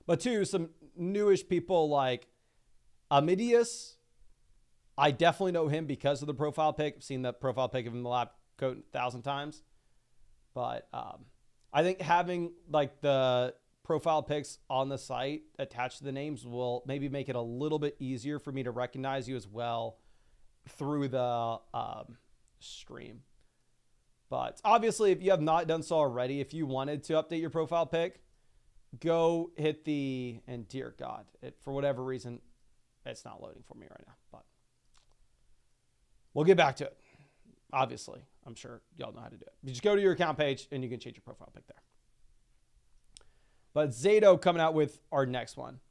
But 2, some newish people like Amidius. I definitely know him because of the profile pic. I've seen the profile pic of him in the lab coat 1,000 times. But I think having like the profile pics on the site attached to the names will maybe make it a little bit easier for me to recognize you as well through the stream. But obviously, if you have not done so already, if you wanted to update your profile pic, go hit the, and dear God, for whatever reason, it's not loading for me right now, but we'll get back to it. Obviously, I'm sure y'all know how to do it. You just go to your account page and you can change your profile pic there. But Zato coming out with our next one.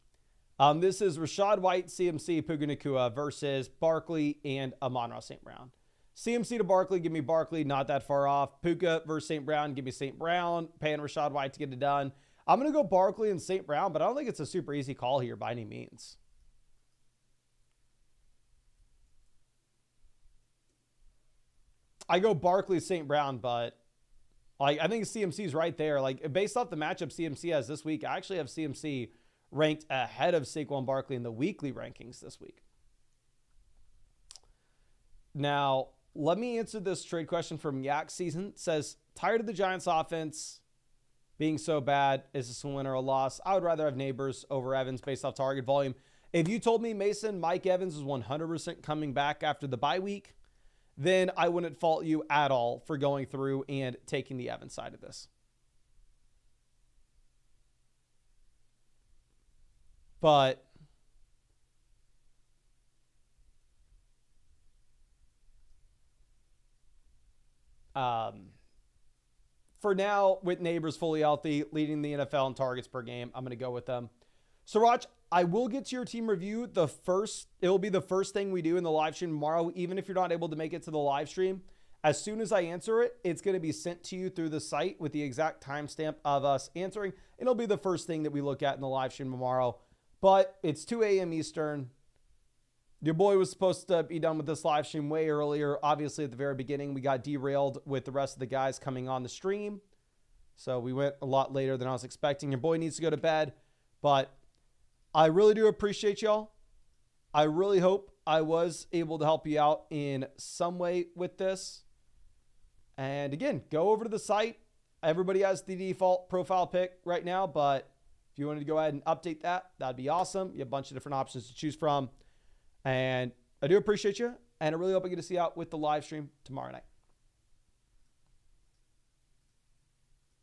This is Rachaad White, CMC, Puka Nacua versus Barkley and Amon-Ra St. Brown. CMC to Barkley, give me Barkley, not that far off. Puka versus St. Brown, give me St. Brown. Paying Rachaad White to get it done. I'm going to go Barkley and St. Brown, but I don't think it's a super easy call here by any means. I go Barkley, St. Brown, but I think CMC's right there. Like, based off the matchup CMC has this week, I actually have CMC ranked ahead of Saquon Barkley in the weekly rankings this week. Now, let me answer this trade question from Yak Season. It says, tired of the Giants offense being so bad. Is this a win or a loss? I would rather have Neighbors over Evans based off target volume. If you told me, Mason, Mike Evans is 100% coming back after the bye week, then I wouldn't fault you at all for going through and taking the Evans side of this. But for now, with Neighbors fully healthy, leading the NFL in targets per game, I'm going to go with them. So, Raj, I will get to your team review. It'll be the first thing we do in the live stream tomorrow, even if you're not able to make it to the live stream. As soon as I answer it, it's going to be sent to you through the site with the exact timestamp of us answering. It'll be the first thing that we look at in the live stream tomorrow. But it's 2 a.m. Eastern. Your boy was supposed to be done with this live stream way earlier. Obviously, at the very beginning, we got derailed with the rest of the guys coming on the stream. So we went a lot later than I was expecting. Your boy needs to go to bed. But I really do appreciate y'all. I really hope I was able to help you out in some way with this. And again, go over to the site. Everybody has the default profile pic right now, but if you wanted to go ahead and update that, that'd be awesome. You have a bunch of different options to choose from. And I do appreciate you. And I really hope I get to see you out with the live stream tomorrow night.